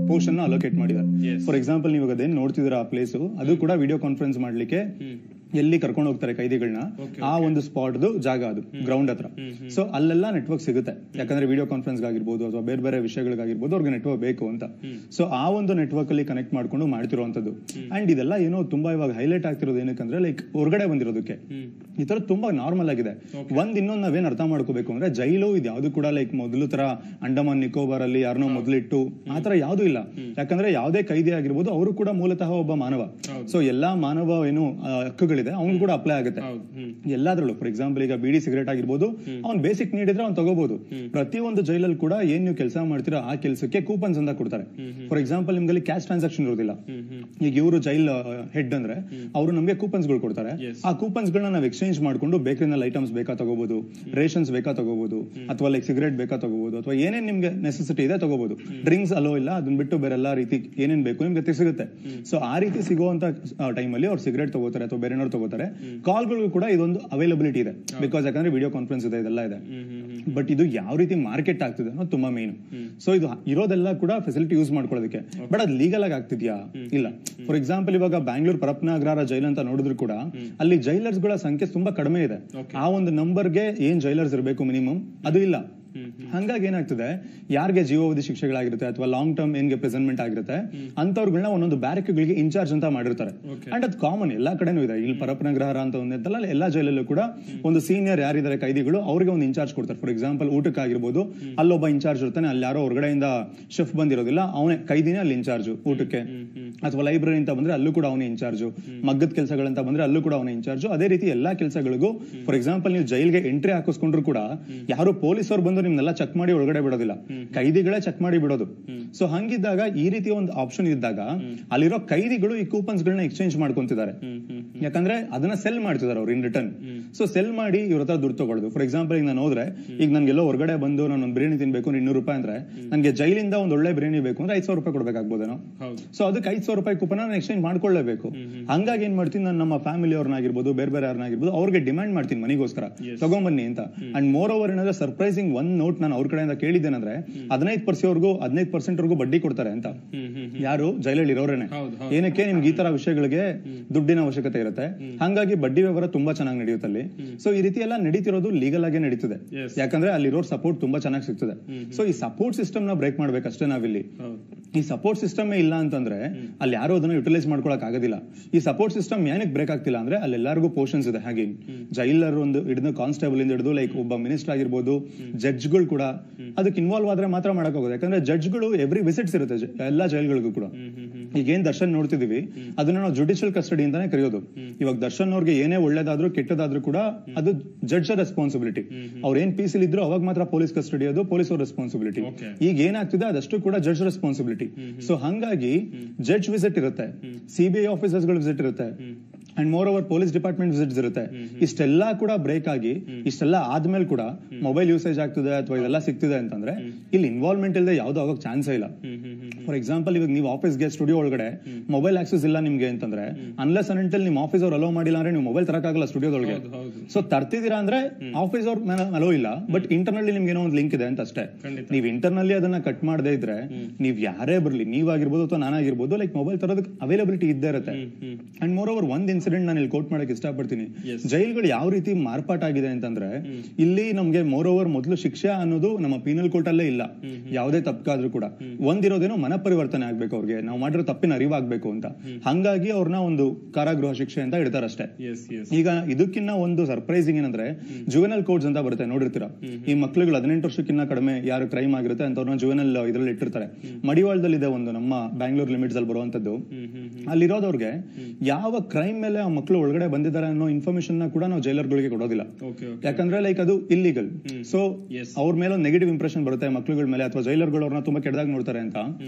ಪೋರ್ಷನ್ ಅಲೋಕೇಟ್ ಮಾಡಿದ್ದಾರೆ. ಫಾರ್ ಎಕ್ಸಾಂಪಲ್ ನೀವು ಅದೇನ್ ನೋಡ್ತಿದ್ರ ಆ ಪ್ಲೇಸ್, ಅದು ಕೂಡ ವಿಡಿಯೋ ಕಾನ್ಫರೆನ್ಸ್ ಮಾಡ್ಲಿಕ್ಕೆ ಎಲ್ಲಿ ಕರ್ಕೊಂಡು ಹೋಗ್ತಾರೆ ಕೈದಿಗಳನ್ನ, ಆ ಒಂದು ಸ್ಪಾಟ್ ಜಾಗ ಅದು ಗ್ರೌಂಡ್ ಹತ್ರ. ಸೊ ಅಲ್ಲೆಲ್ಲ ನೆಟ್ವರ್ಕ್ ಸಿಗುತ್ತೆ, ಯಾಕಂದ್ರೆ ವಿಡಿಯೋ ಕಾನ್ಫರೆನ್ಸ್ ಆಗಿರ್ಬೋದು ಅಥವಾ ಬೇರೆ ಬೇರೆ ವಿಷಯಗಳಿಗಾಗಿರ್ಬೋದು ಅವ್ರಿಗೆ ನೆಟ್ವರ್ಕ್ ಬೇಕು ಅಂತ. ಸೊ ಆ ಒಂದು ನೆಟ್ವರ್ಕ್ ಅಲ್ಲಿ ಕನೆಕ್ಟ್ ಮಾಡ್ಕೊಂಡು ಮಾಡ್ತಿರುವಂತದ್ದು. ಅಂಡ್ ಇದೆಲ್ಲ ಏನೋ ತುಂಬಾ ಇವಾಗ ಹೈಲೈಟ್ ಆಗ್ತಿರೋದು ಏನಕ್ಕಂದ್ರೆ, ಲೈಕ್ ಹೊರಗಡೆ ಬಂದಿರೋದಕ್ಕೆ ಈ ತರ ತುಂಬಾ ನಾರ್ಮಲ್ ಆಗಿದೆ. ಇನ್ನೊಂದು ನಾವೇನ್ ಅರ್ಥ ಮಾಡ್ಕೋಬೇಕು ಅಂದ್ರೆ, ಜೈಲು ಇದು ಯಾವ್ದು ಕೂಡ ಲೈಕ್ ಮೊದಲು ತರ ಅಂಡಮಾನ್ ನಿಕೋಬಾರ್ ಅಲ್ಲಿ ಯಾರನ್ನೋ ಮೊದಲಿಟ್ಟು ಆತರ ಯಾವ್ದು ಇಲ್ಲ. ಯಾಕಂದ್ರೆ ಯಾವ್ದೇ ಕೈದಿ ಆಗಿರ್ಬೋದು ಅವರು ಕೂಡ ಮೂಲತಃ ಒಬ್ಬ ಮಾನವ. ಸೊ ಎಲ್ಲಾ ಮಾನವ ಏನು ಹಕ್ಕುಗಳಿದೆ ಅವ್ನು ಕೂಡ ಅಪ್ಲೈ ಆಗುತ್ತೆ ಎಲ್ಲಾದ್ರಲ್ಲೂ. ಫಾರ್ ಎಕ್ಸಾಂಪಲ್ ಈಗ ಬೀಡಿ ಸಿಗರೇಟ್ ಆಗಿರ್ಬೋದು, ಅವ್ನ್ ಬೇಸಿಕ್ ನೀಡ್ ಇದ್ರೆ ಅವ್ನು ತಗೋಬಹುದು. ಪ್ರತಿಯೊಂದು ಜೈಲಲ್ಲಿ ಕೂಡ ಏನ್ ನೀವು ಕೆಲಸ ಮಾಡ್ತೀರಾ ಆ ಕೆಲಸಕ್ಕೆ ಕೂಪನ್ಸ್ ಅಂತ ಕೊಡ್ತಾರೆ. ಫಾರ್ ಎಕ್ಸಾಂಪಲ್ ನಿಮ್ಗೆ ಕ್ಯಾಶ್ ಟ್ರಾನ್ಸಾಕ್ಷನ್ ಇರೋದಿಲ್ಲ. ಈಗ ಇವರು ಜೈಲ್ ಹೆಡ್ ಅಂದ್ರೆ ಅವರು ನಮ್ಗೆ ಕೂಪನ್ಸ್ ಗಳು ಕೊಡ್ತಾರೆ. ಆ ಕೂಪನ್ಸ್ ಗಳನ್ನ ನಾವು ಎಕ್ಸ್ಚೇಂಜ್ ಮಾಡ್ಕೊಂಡು ಬೇಕರಿನಲ್ಲಿ ಐಟಮ್ಸ್ ಬೇಕಾ ತಗೋಬಹುದು, ರೇಷನ್ಸ್ ಬೇಕಾ ತಗೋಬಹುದು, ಅಥವಾ ಲೈಕ್ ಸಿಗರೇಟ್ ಬೇಕಾ ತಗೋಬಹುದು, ಅಥವಾ ಏನೇನ್ ನಿಮ್ಗೆ ನೆಸೆಸಿಟಿ ಇದೆ ತಗೋಬಹುದು. ಡ್ರಿಂಕ್ಸ್ ಅಲೋ ಇಲ್ಲ, ಅದನ್ನ ಬಿಟ್ಟು ಬೇರೆ ಎಲ್ಲಾ ರೀತಿ ಏನೇನ್ ಬೇಕು ನಿಮ್ಗೆ ಸಿಗುತ್ತೆ. ಸೊ ಆ ರೀತಿ ಸಿಗುವಂತ ಟೈಮಲ್ಲಿ ಅವ್ರು ಸಿಗರೇಟ್ ತಗೋತಾರೆ ಅಥವಾ ಬೇರೆ ತಗೋತಾರೆ. ಕಾಲ್ಗಳು ಕೂಡ ಇದೊಂದು ಅವೈಲಬಿಲಿಟಿ ಇದೆ, ಬಿಕಾಸ್ ಯಾಕಂದ್ರೆ ವಿಡಿಯೋ ಕಾನ್ಫರೆನ್ಸ್ ಇದೆ, ಇದೆಲ್ಲ ಇದೆ. ಬಟ್ ಇದು ಯಾವ ರೀತಿ ಮಾರ್ಕೆಟ್ ಆಗ್ತಿದೆ ಅನ್ನೋದು ತುಂಬಾ ಮೇನ್. ಸೊ ಇದು ಇರೋದೆಲ್ಲ ಕೂಡ ಫೆಸಿಲಿಟಿ ಯೂಸ್ ಮಾಡ್ಕೊಳ್ಳೋದಕ್ಕೆ. ಬಟ್ ಅದು ಲೀಗಲ್ ಆಗಿ ಆಗ್ತಿದ್ಯಾ? ಇಲ್ಲ. ಫಾರ್ ಎಕ್ಸಾಂಪಲ್ ಇವಾಗ ಬ್ಯಾಂಗ್ಳೂರ್ ಪರಪ್ಪನ ಅಗ್ರಹಾರ ಜೈಲ್ ಅಂತ ನೋಡಿದ್ರು ಕೂಡ ಅಲ್ಲಿ ಜೈಲರ್ಸ್ ಗಳ ಸಂಖ್ಯೆ ತುಂಬಾ ಕಡಿಮೆ ಇದೆ. ಆ ಒಂದು ನಂಬರ್ಗೆ ಏನ್ ಜೈಲರ್ಸ್ ಇರಬೇಕು ಮಿನಿಮಮ್ ಅದು ಇಲ್ಲ. ಹಂಗಾಗಿ ಏನಾಗ್ತದೆ, ಯಾರಿಗೆ ಜೀವಾವಧಿ ಶಿಕ್ಷೆಗಳಾಗಿರುತ್ತೆ ಅಥವಾ ಲಾಂಗ್ ಟರ್ಮ್ ಏನ್ಗೆ ಪ್ರೆಸೆಂಟ್ಮೆಂಟ್ ಆಗಿರುತ್ತೆ ಅಂತವ್ರುಗಳನ್ನ ಒಂದೊಂದು ಬ್ಯಾರಕ್ಗಳಿಗೆ ಇನ್ಚಾರ್ಜ್ ಅಂತ ಮಾಡಿರ್ತಾರೆ. ಅಂಡ್ ಅದು ಕಾಮನ್ ಎಲ್ಲಾ ಕಡೆನೂ ಇದೆ. ಇಲ್ಲಿ ಪರಪ್ಪನ ಅಗ್ರಹಾರ ಅಂತ ಒಂದಿತ್ತಲ್ಲ, ಎಲ್ಲಾ ಜೈಲಲ್ಲೂ ಕೂಡ ಒಂದು ಸೀನಿಯರ್ ಯಾರಿದ್ದಾರೆ ಕೈದಿಗಳು ಅವ್ರಿಗೆ ಒಂದು ಇನ್ಚಾರ್ಜ್ ಕೊಡ್ತಾರೆ. ಫಾರ್ ಎಕ್ಸಾಂಪಲ್ ಊಟಕ್ಕಾಗಿರ್ಬೋದು, ಅಲ್ಲೊಬ್ಬ ಇನ್ಚಾರ್ಜ್ ಇರ್ತಾನೆ, ಅಲ್ಲಿ ಯಾರೋ ಹೊರಗಡೆಯಿಂದ ಶೆಫ್ ಬಂದಿರೋದಿಲ್ಲ, ಅವನೇ ಕೈದಿನೇ ಅಲ್ಲಿ ಇನ್ಚಾರ್ಜ್ ಊಟಕ್ಕೆ. ಅಥವಾ ಲೈಬ್ರರಿ ಅಂತ ಬಂದ್ರೆ ಅಲ್ಲೂ ಕೂಡ ಅವನೇ ಇನ್ಚಾರ್ಜ್. ಮಗ್ಗದ ಕೆಲಸಗಳಂತ ಬಂದ್ರೆ ಅಲ್ಲೂ ಕೂಡ ಅವನೇ ಇನ್ಚಾರ್ಜ್. ಅದೇ ರೀತಿ ಎಲ್ಲಾ ಕೆಲಸಗಳಿಗೂ ಫಾರ್ ಎಕ್ಸಾಂಪಲ್ ನೀವು ಜೈಲ್ಗೆ ಎಂಟ್ರಿ ಹಾಕಿಸ್ಕೊಂಡ್ರು ಕೂಡ ಯಾರು ಪೊಲೀಸ್ ಅವ್ರು ಬಂದು ನಿಮ್ನೆಲ್ಲ ಚೆಕ್ ಮಾಡಿ ಒಳಗಡೆ ಬಿಡೋದಿಲ್ಲ, ಕೈದಿಗಳೇ ಚೆಕ್ ಮಾಡಿ ಬಿಡೋದು. ಸೊ ಹಂಗಿದ್ದಾಗ ಈ ರೀತಿ ಒಂದು ಆಪ್ಷನ್ ಇದ್ದಾಗ ಅಲ್ಲಿರೋ ಕೈದಿಗಳು ಈ ಕೂಪನ್ಸ್ ಗಳನ್ನ ಎಕ್ಸ್ಚೇಂಜ್ ಮಾಡ್ಕೊಂತಿದ್ದಾರೆ. ಯಾಕಂದ್ರೆ ಅದನ್ನ ಸೆಲ್ ಮಾಡ್ತಿದ್ದಾರೆ ಅವ್ರು ಇನ್ ರಿಟರ್ನ್. ಸೊ ಸೆಲ್ ಮಾಡಿ ಇವ್ರ ಹತ್ರ ದುಡ್ಡು ತಗೊಳ್ಳೋದು. ಫಾರ್ ಎಕ್ಸಾಂಪಲ್ ಈಗ ನಾನು ಹೋದ್ರೆ, ಈಗ ನನ್ಗೆಲ್ಲೋ ಹೊರಗಡೆ ಬಂದು ನಾನು ಒಂದು ಬಿರಿಯಾನಿ ತಿನ್ಬೇಕು ₹200 ಅಂದ್ರೆ ನನಗೆ ಜೈಲಿಂದ ಒಂದು ಒಳ್ಳೆ ಬಿರಿಯಾನಿ ಬೇಕು ಅಂದ್ರೆ ₹5,000 ಕೊಡ್ಬೇಕಾಗ್ಬೋದೇನೋ. ಸೊ ಅದಕ್ಕೆ ₹5,000 ಕೂಪನ್ ನಾನು ಎಕ್ಸ್ಚೇಂಜ್ ಮಾಡ್ಕೊಳ್ಳೇಬೇಕು. ಹಂಗಾಗಿ ಏನ್ ಮಾಡ್ತೀನಿ, ನಾನು ನಮ್ಮ ಫ್ಯಾಮಿಲಿ ಅವ್ರನ್ನಾಗಿರ್ಬೋದು ಬೇರೆ ಬೇರೆ ಯಾರನ್ನಾಗಿರ್ಬೋದು ಅವ್ರಿಗೆ ಡಿಮ್ಯಾಂಡ್ ಮಾಡ್ತೀನಿ ಮನಿಗೋಸ್ಕರ ತಗೊಂಬನ್ನಿ ಅಂತ. ಅಂಡ್ ಮೋರ್ ಓವರ್ ಏನಾದ್ರೆ ಸರ್ಪ್ರೈಸಿಂಗ್ ಒಂದ್ ನೋಟ್ ನಾನು ಅವ್ರ ಕಡೆಯಿಂದ ಕೇಳಿದ್ದೇನಂದ್ರೆ 15% ಬಡ್ಡಿ ಕೊಡ್ತಾರೆ ಅಂತ. ಯಾರು ಜೈಲಲ್ಲಿ ಇರೋರೇನೆ. ಏನಕ್ಕೆ, ನಿಮ್ಗೆ ಈ ತರ ವಿಷಯಗಳಿಗೆ ದುಡ್ಡಿನ ಅವಶ್ಯಕತೆ ಇರುತ್ತೆ. ಹಂಗಾಗಿ ಬಡ್ಡಿ ವ್ಯವಹಾರ ತುಂಬಾ ಚೆನ್ನಾಗಿ ನಡೆಯುತ್ತೆ ಅಲ್ಲಿ. ಸೊ ಈ ರೀತಿ ಎಲ್ಲ ನಡೀತಿರೋದು ಲೀಗಲ್ ಆಗೇ ನಡೀತದೆ, ಯಾಕಂದ್ರೆ ಅಲ್ಲಿರೋ ಸಪೋರ್ಟ್ ತುಂಬಾ ಚೆನ್ನಾಗಿ ಸಿಗ್ತದೆ. ಸೊ ಈ ಸಪೋರ್ಟ್ ಸಿಸ್ಟಮ್ ನ ಬ್ರೇಕ್ ಮಾಡ್ಬೇಕಷ್ಟೇ ನಾವಿಲ್ಲಿ. ಈ ಸಪೋರ್ಟ್ ಸಿಸ್ಟಮ್ ಇಲ್ಲ ಅಂತಂದ್ರೆ ಅಲ್ಲಿ ಯಾರು ಅದನ್ನ ಯುಟಿಲೈಸ್ ಮಾಡ್ಕೊಳಕ್ ಆಗೋದಿಲ್ಲ. ಈ ಸಪೋರ್ಟ್ ಸಿಸ್ಟಮ್ ಏನಕ್ಕೆ ಬ್ರೇಕ್ ಆಗ್ತಿಲ್ಲ ಅಂದ್ರೆ ಅಲ್ಲಿ ಎಲ್ಲರಿಗೂ ಪೋರ್ಷನ್ಸ್ ಇದೆ. ಹಾಗೆ ಜೈಲರ್ ಒಂದು ಹಿಡಿದು ಕಾನ್ಸ್ಟೇಬಲ್ ಇಂದ ಹಿಡಿದು ಲೈಕ್ ಒಬ್ಬ ಮಿನಿಸ್ಟರ್ ಆಗಿರ್ಬೋದು, ಜಡ್ಜ್ಗಳು ಕೂಡ ಅದಕ್ಕೆ ಇನ್ವಾಲ್ವ್ ಆದ್ರೆ ಮಾತ್ರ ಮಾಡಕ್ ಹೋಗೋದು. ಯಾಕಂದ್ರೆ ಜಡ್ಜ್ಗಳು ಎವ್ರಿ ವಿಸಿಟ್ಸ್ ಇರುತ್ತೆ ಎಲ್ಲಾ ಜೈಲ್ಗಳಿಗೂ ಕೂಡ. ಈಗ ಏನ್ ದರ್ಶನ್ ನೋಡ್ತಿದೀವಿ ಅದನ್ನ ನಾವು ಜುಡಿಷಿಯಲ್ ಕಸ್ಟಡಿ ಅಂತಾನೆ ಕರೆಯೋದು. ಇವಾಗ ದರ್ಶನ್ ಅವ್ರಿಗೆ ಏನೇ ಒಳ್ಳೇದಾದ್ರೂ ಕೆಟ್ಟದಾದ್ರೂ ಕೂಡ ಅದು ಜಡ್ಜ್ ರೆಸ್ಪಾನ್ಸಿಬಿಲಿಟಿ. ಅವ್ರ ಏನ್ ಪೀಸಿಲ್ ಇದ್ರು ಅವಾಗ ಮಾತ್ರ ಪೊಲೀಸ್ ಕಸ್ಟಡಿ, ಅದು ಪೊಲೀಸ್ ಅವ್ರ ರೆಸ್ಪಾನ್ಸಿಬಿಲಿಟಿ. ಈಗ ಏನಾಗ್ತಿದೆ ಅದಷ್ಟು ಕೂಡ ಜಡ್ಜ್ ರೆಸ್ಪಾನ್ಸಿಬಿಲಿಟಿ. ಸೊ ಹಂಗಾಗಿ ಜಡ್ಜ್ ವಿಸಿಟ್ ಇರುತ್ತೆ, CBI ಆಫೀಸರ್ಸ್ ಗಳು ವಿಸಿಟ್ ಇರುತ್ತೆ, and more over police department visits ಇರುತ್ತೆ. ಇಷ್ಟೆಲ್ಲಾ ಕೂಡ ಬ್ರೇಕ್ ಆಗಿ ಇಷ್ಟೆಲ್ಲ ಆದ್ಮೇಲೆ ಕೂಡ ಮೊಬೈಲ್ ಯೂಸೇಜ್ ಆಗ್ತಿದೆ ಅಥವಾ ಇದೆಲ್ಲ ಸಿಗ್ತಿದೆ ಅಂತಂದ್ರೆ ಇಲ್ಲಿ ಇನ್ವಾಲ್ವ್ಮೆಂಟ್ ಇಲ್ಲದೆ ಯಾವ್ದು ಆಗೋಕ್ ಚಾನ್ಸೇ ಇಲ್ಲ. ಫಾರ್ ಎಕ್ಸಾಂಪಲ್, ಇವಾಗ ನೀವು ಆಫೀಸ್ಗೆ ಸ್ಟುಡಿಯೋ ಒಳಗಡೆ ಮೊಬೈಲ್ ಆಕ್ಸೆಸ್ ಇಲ್ಲ ನಿಮ್ಗೆ ಅಂತಂದ್ರೆ ಅನ್ಲೆಸ್ ಅಂಟಿಲ್ ನಿಮ್ ಆಫೀಸ್ ಅವ್ರು ಅಲೋ ಮಾಡಿಲ್ಲ ಅಂದ್ರೆ ನೀವು ಮೊಬೈಲ್ ತರಕಾಗಲ್ಲ ಸ್ಟುಡಿಯೋದೊಳಗೆ. ಸೊ ತರ್ತಿದ್ದೀರಾ ಅಂದ್ರೆ ಆಫೀಸ್ ಅವ್ರ ಅಲೋ ಇಲ್ಲ, ಬಟ್ ಇಂಟರ್ನಲ್ಲಿ ನಿಮ್ಗೆ ಏನೋ ಒಂದು ಲಿಂಕ್ ಇದೆ ಅಂತ ಅಷ್ಟೇ. ನೀವು ಇಂಟರ್ನಲ್ಲಿ ಅದನ್ನ ಕಟ್ ಮಾಡದೇ ಇದ್ರೆ ನೀವ್ ಯಾರೇ ಬರ್ಲಿ, ನೀವಾಗಿರ್ಬೋದು ಅಥವಾ ನಾನಾಗಿರ್ಬೋದು, ಲೈಕ್ ಮೊಬೈಲ್ ತರೋದಕ್ಕೆ ಅವೈಲಬಿಲಿಟಿ ಇದ್ದೇ ಇರುತ್ತೆ. ಅಂಡ್ ಮೋರ್ ಓವರ್ ಒಂದ್ ಇನ್ಸಿಡೆಂಟ್ ನಾನು ಇಲ್ಲಿ ಕೋಟ್ ಮಾಡಕ್ಕೆ ಇಷ್ಟಪಡ್ತೀನಿ. ಜೈಲ್ಗಳು ಯಾವ ರೀತಿ ಮಾರ್ಪಾಟಾಗಿದೆ ಅಂತಂದ್ರೆ ಇಲ್ಲಿ ನಮ್ಗೆ ಮೋರ್ ಓವರ್ ಮೊದಲು ಶಿಕ್ಷೆ ಅನ್ನೋದು ನಮ್ಮ ಪೀನಲ್ ಕೋರ್ಟ್ ಅಲ್ಲೇ ಇಲ್ಲ. ಯಾವುದೇ ತಪ್ಪಾದ್ರೂ ಕೂಡ ಒಂದಿರೋದೇನೋ ಮನ ಪರಿವರ್ತನೆ ಆಗ್ಬೇಕು, ಅವ್ರಿಗೆ ನಾವು ಮಾಡಿರೋ ತಪ್ಪಿನ ಅರಿವಾಗ್ಬೇಕು ಅಂತ. ಹಂಗಾಗಿ ಅವ್ರನ್ನ ಒಂದು ಕಾರಾಗೃಹ ಶಿಕ್ಷೆ ಅಂತ ಇಡ್ತಾರಷ್ಟೇ. ಈಗ ಇದಕ್ಕಿನ್ನ ಒಂದು ಸರ್ಪ್ರೈಸಿಂಗ್ ಏನಂದ್ರೆ ಜುವೆನಲ್ ಕೋಡ್ಸ್ ಅಂತ ಬರುತ್ತೆ, ನೋಡಿರ್ತೀರಾ. ಈ ಮಕ್ಳುಗಳು 18 ವರ್ಷಕ್ಕಿಂತ ಕಡಿಮೆ ಯಾರು ಕ್ರೈಮ್ ಆಗಿರುತ್ತೆ ಅಂತವ್ರನ್ನ ಜುವೆನಲ್ ಇದ್ರಲ್ಲಿ ಇಟ್ಟಿರ್ತಾರೆ. ಮಡಿವಾಳದಲ್ಲಿ ಇದೆ ಒಂದು, ನಮ್ಮ ಬ್ಯಾಂಗ್ಳೂರ್ ಲಿಮಿಟ್ಸ್ ಅಲ್ಲಿ ಬರುವಂತದ್ದು. ಅಲ್ಲಿರೋದವ್ರಿಗೆ ಯಾವ ಕ್ರೈಮ್ ಮೇಲೆ ಆ ಮಕ್ಕಳು ಒಳಗಡೆ ಬಂದಿದ್ದಾರೆ ಅನ್ನೋ ಇನ್ಫಾರ್ಮೇಶನ್ ಕೂಡ ನಾವು ಜೈಲರ್ಗಳಿಗೆ ಕೊಡೋದಿಲ್ಲ. ಯಾಕಂದ್ರೆ ಲೈಕ್ ಅದು ಇಲ್ಲಿಗಲ್. ಸೊ ಅವ್ರ ಮೇಲೆ ಒಂದು ನೆಗೆಟಿವ್ ಇಂಪ್ರೆಷನ್ ಬರುತ್ತೆ ಮಕ್ಳುಗಳ ಮೇಲೆ, ಅಥವಾ ಜೈಲರ್ಗಳು ಅವ್ರನ್ನ ತುಂಬಾ ಕೆಟ್ಟದಾಗ ನೋಡ್ತಾರೆ ಅಂತ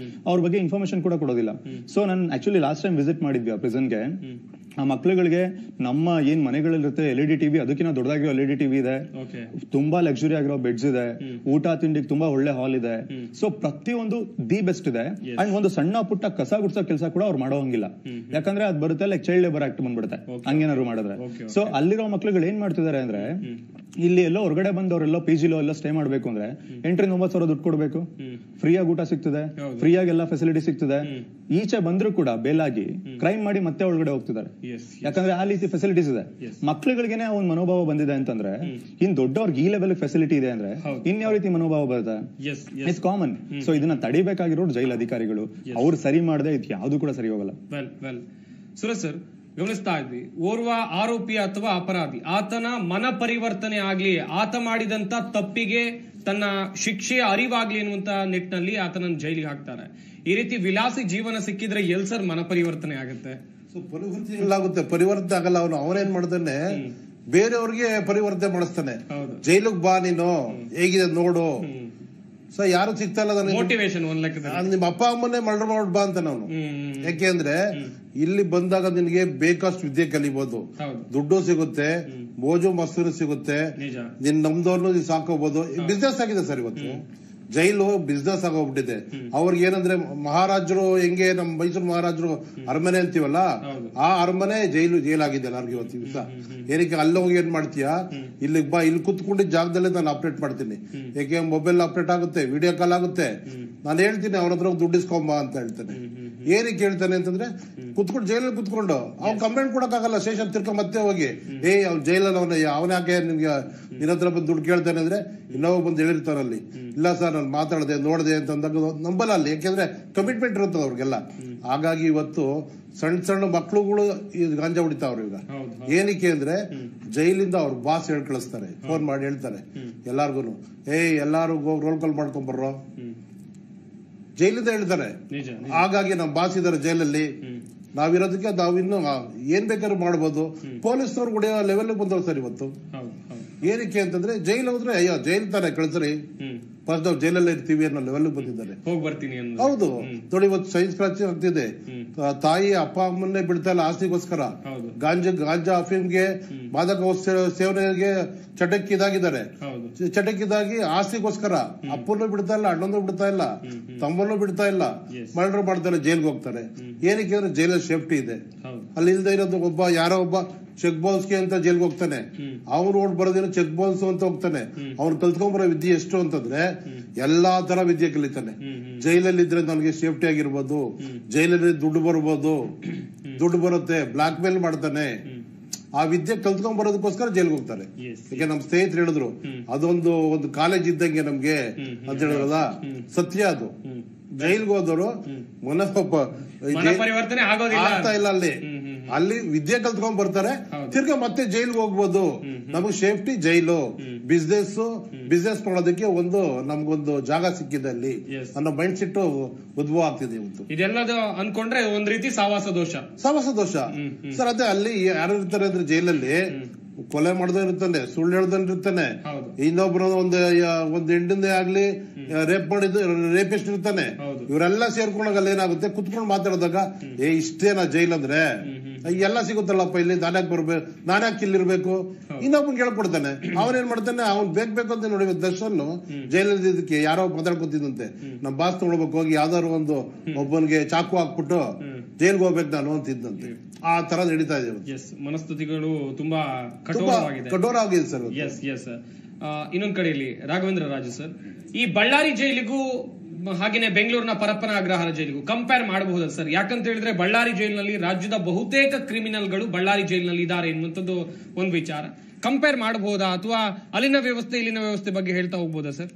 ಅವ್ರ ಬಗ್ಗೆ ಇನ್ಫಾರ್ಮೇಶನ್ ಕೂಡ ಕೊಡೋದಿಲ್ಲ. ಸೊ ನಾನು ಆಕ್ಚುಲಿ ಲಾಸ್ಟ್ ಟೈಮ್ ವಿಸಿಟ್ ಮಾಡಿದ್ವಿ ಆ ಪ್ರಿಸನ್ಗೆ. ಆ ಮಕ್ಳುಗಳಿಗೆ ನಮ್ಮ ಏನ್ ಮನೆಗಳಿರುತ್ತೆ LED ಟಿವಿ, ಅದಕ್ಕಿಂತ ದೊಡ್ಡದಾಗಿರೋ LED ಟಿವಿ ಇದೆ, ತುಂಬಾ ಲಕ್ಸುರಿ ಆಗಿರೋ ಬೆಡ್ಸ್ ಇದೆ, ಊಟ ತಿಂಡಿಗೆ ತುಂಬಾ ಒಳ್ಳೆ ಹಾಲ್ ಇದೆ. ಸೊ ಪ್ರತಿಯೊಂದು ದಿ ಬೆಸ್ಟ್ ಇದೆ. ಅಂಡ್ ಒಂದು ಸಣ್ಣ ಪುಟ್ಟ ಕಸ ಗುಡ್ಸೋ ಕೆಲಸ ಕೂಡ ಅವ್ರು ಮಾಡೋ ಹಂಗಿಲ್ಲ, ಯಾಕಂದ್ರೆ ಅದ್ ಬರುತ್ತೆ ಲೈಕ್ ಚೈಲ್ಡ್ ಲೇಬರ್ ಆಕ್ಟ್ ಬಂದ್ಬಿಡುತ್ತೆ ಹಂಗೇನಾದ್ರು ಮಾಡಿದ್ರೆ. ಸೊ ಅಲ್ಲಿರೋ ಮಕ್ಳುಗಳು ಏನ್ ಮಾಡ್ತಿದ್ದಾರೆ ಅಂದ್ರೆ, ಇಲ್ಲಿ ಎಲ್ಲೋ ಹೊರಗಡೆ ಬಂದವರೆಲ್ಲೋ PGಲೋ ಎಲ್ಲ ಸ್ಟೇ ಮಾಡ್ಬೇಕು ಅಂದ್ರೆ 8,000-9,000 ದುಡ್ಡು ಕೊಡ್ಬೇಕು. ಫ್ರೀಯಾಗಿ ಊಟ ಸಿಗ್ತದೆ, ಫ್ರೀಯಾಗಿ ಎಲ್ಲ ಫೆಸಿಲಿಟಿ ಸಿಗ್ತದೆ. ಈಚೆ ಬಂದ್ರು ಕೂಡ ಬೇಲಾಗಿ ಕ್ರೈಮ್ ಮಾಡಿ ಮತ್ತೆ ಒಳಗಡೆ ಹೋಗ್ತಿದ್ದಾರೆ, ಯಾಕಂದ್ರೆ ಆ ರೀತಿ ಫೆಸಿಲಿಟೀಸ್ ಇದೆ. ಮಕ್ಳುಗಳಿಗೆನೆ ಒಂದ್ ಮನೋಭಾವ ಬಂದಿದೆ ಅಂತಂದ್ರೆ ಇನ್ ದೊಡ್ಡವ್ರಿಗೆ ಈ ಲೆವೆಲ್ ಫೆಸಿಲಿಟಿ ಇದೆ ಅಂದ್ರೆ ಇನ್ಯಾವ ರೀತಿ ಮನೋಭಾವ ಬರುತ್ತೆ? It's common. ಸೊ ಇದನ್ನ ತಡಿಬೇಕಾಗಿರೋರು ಜೈಲ್ ಅಧಿಕಾರಿಗಳು. ಅವ್ರು ಸರಿ ಮಾಡದೆ ಇದು ಯಾವ್ದು ಕೂಡ ಸರಿ ಹೋಗಲ್ಲ. ಸುರೇಶ್ ಸರ್, ಗಮನಿಸ್ತಾ ಇದ್ವಿ, ಓರ್ವ ಆರೋಪಿ ಅಥವಾ ಅಪರಾಧಿ ಆತನ ಮನ ಪರಿವರ್ತನೆ ಆಗ್ಲಿ, ಆತ ಮಾಡಿದಂತ ತಪ್ಪಿಗೆ ತನ್ನ ಶಿಕ್ಷೆಯ ಅರಿವಾಗ್ಲಿ ಎನ್ನುವಂತ ನಿಟ್ಟಿನಲ್ಲಿ ಆತನನ್ನು ಜೈಲಿಗೆ ಹಾಕ್ತಾರೆ. ಈ ರೀತಿ ವಿಲಾಸಿ ಜೀವನ ಸಿಕ್ಕಿದ್ರೆ ಎಲ್ ಸರ್ ಮನ ಪರಿವರ್ತನೆ ಆಗುತ್ತೆ? ಪರಿವರ್ತನೆ ಪರಿವರ್ತನೆ ಆಗಲ್ಲ. ಅವನೇನ್ ಮಾಡ್ತಾನೆ, ಬೇರೆಯವ್ರಿಗೆ ಪರಿವರ್ತನೆ ಮಾಡಿಸ್ತಾನೆ. ಜೈಲಿಗೆ ಬಾ, ನೀನು ಹೇಗಿದೆ ನೋಡು. ಸೊ ಯಾರು ಸಿಗ್ತಾ ಇಲ್ಲ, ಮೋಟಿವೇಶನ್ ನಿಮ್ಮ ಅಪ್ಪ ಅಮ್ಮನೇ ಮರ್ಡರ್ ಮಾಡ್ಬಿಟ್ ಬಾ ಅಂತ ನಾವು. ಯಾಕೆಂದ್ರೆ ಇಲ್ಲಿ ಬಂದಾಗ ನಿನ್ಗೆ ಬೇಕಷ್ಟು ವಿದ್ಯೆ ಕಲಿಬಹುದು, ದುಡ್ಡು ಸಿಗುತ್ತೆ, ಮೋಜು ಮಸ್ತೂರು ಸಿಗುತ್ತೆ, ನಿನ್ ನಮ್ದವ್ರನ್ನು ಸಾಕೋಬಹುದು. ಬಿಸ್ನೆಸ್ ಆಗಿದೆ ಸರ್ ಇವತ್ತು. ಜೈಲು ಬಿಸ್ನೆಸ್ ಆಗೋಗ್ಬಿಟ್ಟಿದೆ. ಅವ್ರಿಗೆ ಏನಂದ್ರೆ ಮಹಾರಾಜರು ಹೆಂಗೆ ನಮ್ ಮೈಸೂರು ಮಹಾರಾಜರು ಅರಮನೆ ಅಂತೀವಲ್ಲ, ಆ ಅರಮನೆ ಜೈಲಾಗಿದೆ ಎಲ್ಲರಿಗೂ ಇವತ್ತು ದಿವಸ. ಏನಕ್ಕೆ ಅಲ್ಲಿ ಹೋಗಿ ಏನ್ ಮಾಡ್ತೀಯಾ, ಇಲ್ಲಿಗೆ ಬಾ, ಇಲ್ಲಿ ಕುತ್ಕೊಂಡಿದ್ದ ಜಾಗದಲ್ಲೇ ನಾನು ಅಪ್ಡೇಟ್ ಮಾಡ್ತೀನಿ. ಯಾಕೆ ಮೊಬೈಲ್ ಅಪ್ಡೇಟ್ ಆಗುತ್ತೆ, ವಿಡಿಯೋ ಕಾಲ್ ಆಗುತ್ತೆ. ನಾನು ಹೇಳ್ತೀನಿ ಅವ್ರ ಹತ್ರ ದುಡ್ಡು ಇಸ್ಕೊಂಬ ಅಂತ ಹೇಳ್ತೇನೆ. ಏನಕ್ಕೆ ಹೇಳ್ತಾನೆ ಅಂತಂದ್ರೆ, ಕುತ್ಕೊಂಡು ಜೈಲಲ್ಲಿ ಕುತ್ಕೊಂಡು ಅವ್ನು ಕಂಪ್ಲೇಂಟ್ ಕೊಡಕ್ಕಾಗಲ್ಲ, ಸ್ಟೇಷನ್ ತಿರ್ಕೊಂಡ್ ಮತ್ತೆ ಹೋಗಿ ಅವ್ನು ಜೈಲಲ್ಲಿ ಅವನ್ಯಾಕೆ ನಿನ್ಗೆ ನಿನ್ನ ಹತ್ರ ಬಂದು ದುಡ್ಡು ಕೇಳ್ತಾನೆ ಅಂದ್ರೆ ಇನ್ನೊಬ್ಬ ಬಂದು ಹೇಳಿರ್ತಾರಲ್ಲಿ, ಇಲ್ಲ ಸರ್ ನಾನು ಮಾತಾಡದೆ ನೋಡಿದೆ ಅಂತ ಅಂದಾಗ ನಂಬಲ್ಲ ಅಲ್ಲಿ. ಯಾಕೆಂದ್ರೆ ಕಮಿಟ್ಮೆಂಟ್ ಇರುತ್ತೆ ಅವ್ರಿಗೆಲ್ಲ. ಹಾಗಾಗಿ ಇವತ್ತು ಸಣ್ಣ ಸಣ್ಣ ಮಕ್ಳುಗಳು ಗಾಂಜಾ ಹೊಡಿತಾವ್ರು ಈಗ. ಏನಕ್ಕೆ ಅಂದ್ರೆ ಜೈಲಿಂದ ಅವ್ರ ಬಾಸ್ ಹೇಳ್ ಕಳಿಸ್ತಾರೆ, ಫೋನ್ ಮಾಡಿ ಹೇಳ್ತಾರೆ ಎಲ್ಲಾರ್ಗು, ಎಲ್ಲಾರು ರೋಲ್ ಕಾಲ್ ಮಾಡ್ಕೊಂಡ್ ಬರ್ರೋ, ಜೈಲಿಂದ ಹೇಳ್ತಾರೆ. ಹಾಗಾಗಿ ನಮ್ ಬಾಸ್ ಇದಾರೆ ಜೈಲಲ್ಲಿ, ನಾವಿರೋದಕ್ಕೆ ನಾವಿನ್ನು ಏನ್ ಬೇಕಾದ್ರೂ ಮಾಡ್ಬೋದು. ಪೊಲೀಸ್ನವ್ರು ಕೂಡ ಲೆವೆಲ್ ಬಂದವ್ರು ಸರ್ ಇವತ್ತು. ಏನಕ್ಕೆ ಅಂತಂದ್ರೆ ಜೈಲ್ ಹೋದ್ರೆ ಅಯ್ಯೋ ಜೈಲ್ ತಾನೆ ಕಳ್ಸ್ರಿ, ಫಸ್ಟ್ ನಾವು ಜೈಲಲ್ಲೇ ಇರ್ತೀವಿ ಅನ್ನೋ ಲೆವೆಲ್ ಬಂದಿದ್ದಾರೆ. ಹೌದು ನೋಡಿ, ಇವತ್ತು ಸೈನ್ಸ್ ಕ್ರಾಂತಿ ಆಗ್ತಿದೆ. ತಾಯಿ ಅಪ್ಪ ಅಮ್ಮನ್ನೇ ಬಿಡ್ತಾ ಇಲ್ಲ ಆಸ್ತಿಗೋಸ್ಕರ. ಗಾಂಜಾ ಅಫೀಮ್ಗೆ ಮಾದಕ ಸೇವನೆಗೆ ಚಟಕ್ಕಿದಾಗಿದ್ದಾರೆ. ಚಟಕ್ಕಿದಾಗಿ ಆಸ್ತಿಗೋಸ್ಕರ ಅಪ್ಪನೂ ಬಿಡ್ತಾ ಇಲ್ಲ, ಅಣ್ಣನೂ ಬಿಡ್ತಾ ಇಲ್ಲ, ತಮ್ಮನ್ನೂ ಬಿಡ್ತಾ ಇಲ್ಲ, ಮರ್ಡರ್ ಮಾಡ್ತಾರೆ, ಜೈಲ್ಗೆ ಹೋಗ್ತಾರೆ. ಏನಕ್ಕೆ ಅಂದ್ರೆ ಜೈಲಲ್ಲಿ ಸೇಫ್ಟಿ ಇದೆ. ಅಲ್ಲಿ ಇಲ್ದೇ ಇರೋದು ಯಾರೋ ಒಬ್ಬ ಚೆಕ್ ಬೌನ್ಸ್ಗೆ ಅಂತ ಜೈಲ್ಗೆ ಹೋಗ್ತಾನೆ, ಅವ್ನು ನೋಡ್ ಬರೋದೇನು ಚೆಕ್ ಬೌನ್ಸ್ ಅಂತ ಹೋಗ್ತಾನೆ. ಅವ್ನು ಕಲ್ತ್ಕೊಂಡ್ಬರೋ ವಿದ್ಯೆ ಎಷ್ಟು ಅಂತಂದ್ರೆ ಎಲ್ಲಾ ತರ ವಿದ್ಯೆ ಕಲಿತಾನೆ. ಜೈಲಲ್ಲಿ ಇದ್ರೆ ನನ್ಗೆ ಸೇಫ್ಟಿ ಆಗಿರ್ಬೋದು, ಜೈಲಲ್ಲಿ ದುಡ್ಡು ಬರ್ಬೋದು, ದುಡ್ಡು ಬರುತ್ತೆ, ಬ್ಲಾಕ್ ಮೇಲ್ ಮಾಡ್ತಾನೆ. ಆ ವಿದ್ಯೆ ಕಲ್ತ್ಕೊಂಡ್ ಬರೋದಕ್ಕೋಸ್ಕರ ಜೈಲ್ಗೆ ಹೋಗ್ತಾರೆ. ಈಗ ನಮ್ ಸ್ನೇಹಿತರು ಹೇಳಿದ್ರು, ಒಂದು ಕಾಲೇಜ್ ಇದ್ದಂಗೆ ನಮ್ಗೆ ಅಂತ ಹೇಳಿದ್ರಲ್ಲ, ಸತ್ಯ ಅದು. ಜೈಲ್ಗೆ ಹೋದವರು ಪರಿವರ್ತನೆ ಆಗ್ತಾ ಇಲ್ಲ. ಅಲ್ಲಿ ವಿದ್ಯೆ ಕಲ್ತ್ಕೊಂಡ್ ಬರ್ತಾರೆ, ತಿರ್ಗಾ ಮತ್ತೆ ಜೈಲ್ಗೆ ಹೋಗ್ಬೋದು. ನಮಗ್ ಸೇಫ್ಟಿ ಜೈಲು, ಬಿಸ್ನೆಸ್ ಮಾಡೋದಕ್ಕೆ ನಮ್ಗೊಂದು ಜಾಗ ಸಿಕ್ಕಿದೆ ಅಲ್ಲಿ ಅನ್ನೋ ಮೈಂಡ್ ಸೆಟ್ ಉದ್ಭವ ಆಗ್ತಿದೆ ಇವತ್ತು. ಇದೆಲ್ಲದು ಅನ್ಕೊಂಡ್ರೆ ಒಂದ್ ರೀತಿ ಸಾವಾಸ ದೋಷ ಸರ್. ಅದೇ ಅಲ್ಲಿ ಯಾರು ಇರ್ತಾರೆ ಅಂದ್ರೆ ಜೈಲಲ್ಲಿ ಕೊಲೆ ಮಾಡ್ದ ಇರ್ತಾನೆ, ಸುಳ್ಳು ಹೇಳ್ದನ್ ಇರ್ತಾನೆ, ಇನ್ನೊಬ್ರು ಒಂದ್ ಹೆಂಡನ್ನೇ ಆಗ್ಲಿ ರೇಪ್ ಮಾಡಿದ ರೇಪಿಸ್ಟ್ ಇರ್ತಾನೆ. ಇವರೆಲ್ಲ ಸೇರ್ಕೊಂಡಾಗ ಅಲ್ಲಿ ಏನಾಗುತ್ತೆ, ಕುತ್ಕೊಂಡು ಮಾತಾಡಿದಾಗ ಇಷ್ಟೇನಾ ಜೈಲ್ ಅಂದ್ರೆ ಎಲ್ಲ ಸಿಗುತ್ತಲ್ಲಪ್ಪ ಇಲ್ಲಿ, ನಾನ್ಯಾಕ್ ಬರ್ಬೇಕು, ನಾನ್ಯಾಕ್ ಇಲ್ಲಿರ್ಬೇಕು, ಇನ್ನೊಬ್ಬನ್ ಕೇಳ್ಕೊಡ್ತಾನೆ. ಅವನೇನ್ ಮಾಡ್ತಾನೆ, ಅವ್ನ್ ಬೇಕು ಅಂತ ನೋಡಿ. ದರ್ಶನ್ ಜೈಲಲ್ಲಿ ಇದಕ್ಕೆ ಯಾರೋ ಮಾತಾಡ್ಕೊತಿದ್ದಂತೆ, ನಮ್ ಬಾಸ್ ತಗೊಳ್ಬೇಕು ಹೋಗಿ ಯಾವ್ದಾದ್ರು ಒಂದು ಒಬ್ಬನಿಗೆ ಚಾಕು ಹಾಕ್ಬಿಟ್ಟು ಜೈಲ್ಗೆ ಹೋಗ್ಬೇಕು ನಾನು ಅಂತಿದ್ದಂತೆ. ಆ ತರ ನಡೀತಾ ಇದೆ. ಮನಸ್ಥಿತಿಗಳು ತುಂಬಾ ಕಠೋರ ಆಗಿದೆ ಸರ್. S S. ಇನ್ನೊಂದ್ ಕಡೆಯಲ್ಲಿ ರಾಘವೇಂದ್ರ ರಾಜು ಸರ್, ಈ ಬಳ್ಳಾರಿ ಜೈಲಿಗೂ ಹಾಗೇನೆ ಬೆಂಗಳೂರಿನ ಪರಪ್ಪನ ಅಗ್ರಹಾರ ಜೈಲಿಗೂ ಕಂಪೇರ್ ಮಾಡಬಹುದಾ ಸರ್? ಯಾಕಂತ ಹೇಳಿದ್ರೆ ಬಳ್ಳಾರಿ ಜೈಲಿನಲ್ಲಿ ರಾಜ್ಯದ ಬಹುತೇಕ ಕ್ರಿಮಿನಲ್ಗಳು ಬಳ್ಳಾರಿ ಜೈಲಿನಲ್ಲಿ ಇದ್ದಾರೆ ಎನ್ನುವಂಥದ್ದು ಒಂದು ವಿಚಾರ. ಕಂಪೇರ್ ಮಾಡಬಹುದಾ, ಅಥವಾ ಅಲ್ಲಿನ ವ್ಯವಸ್ಥೆ ಇಲ್ಲಿನ ವ್ಯವಸ್ಥೆ ಬಗ್ಗೆ ಹೇಳ್ತಾ ಹೋಗ್ಬೋದಾ ಸರ್?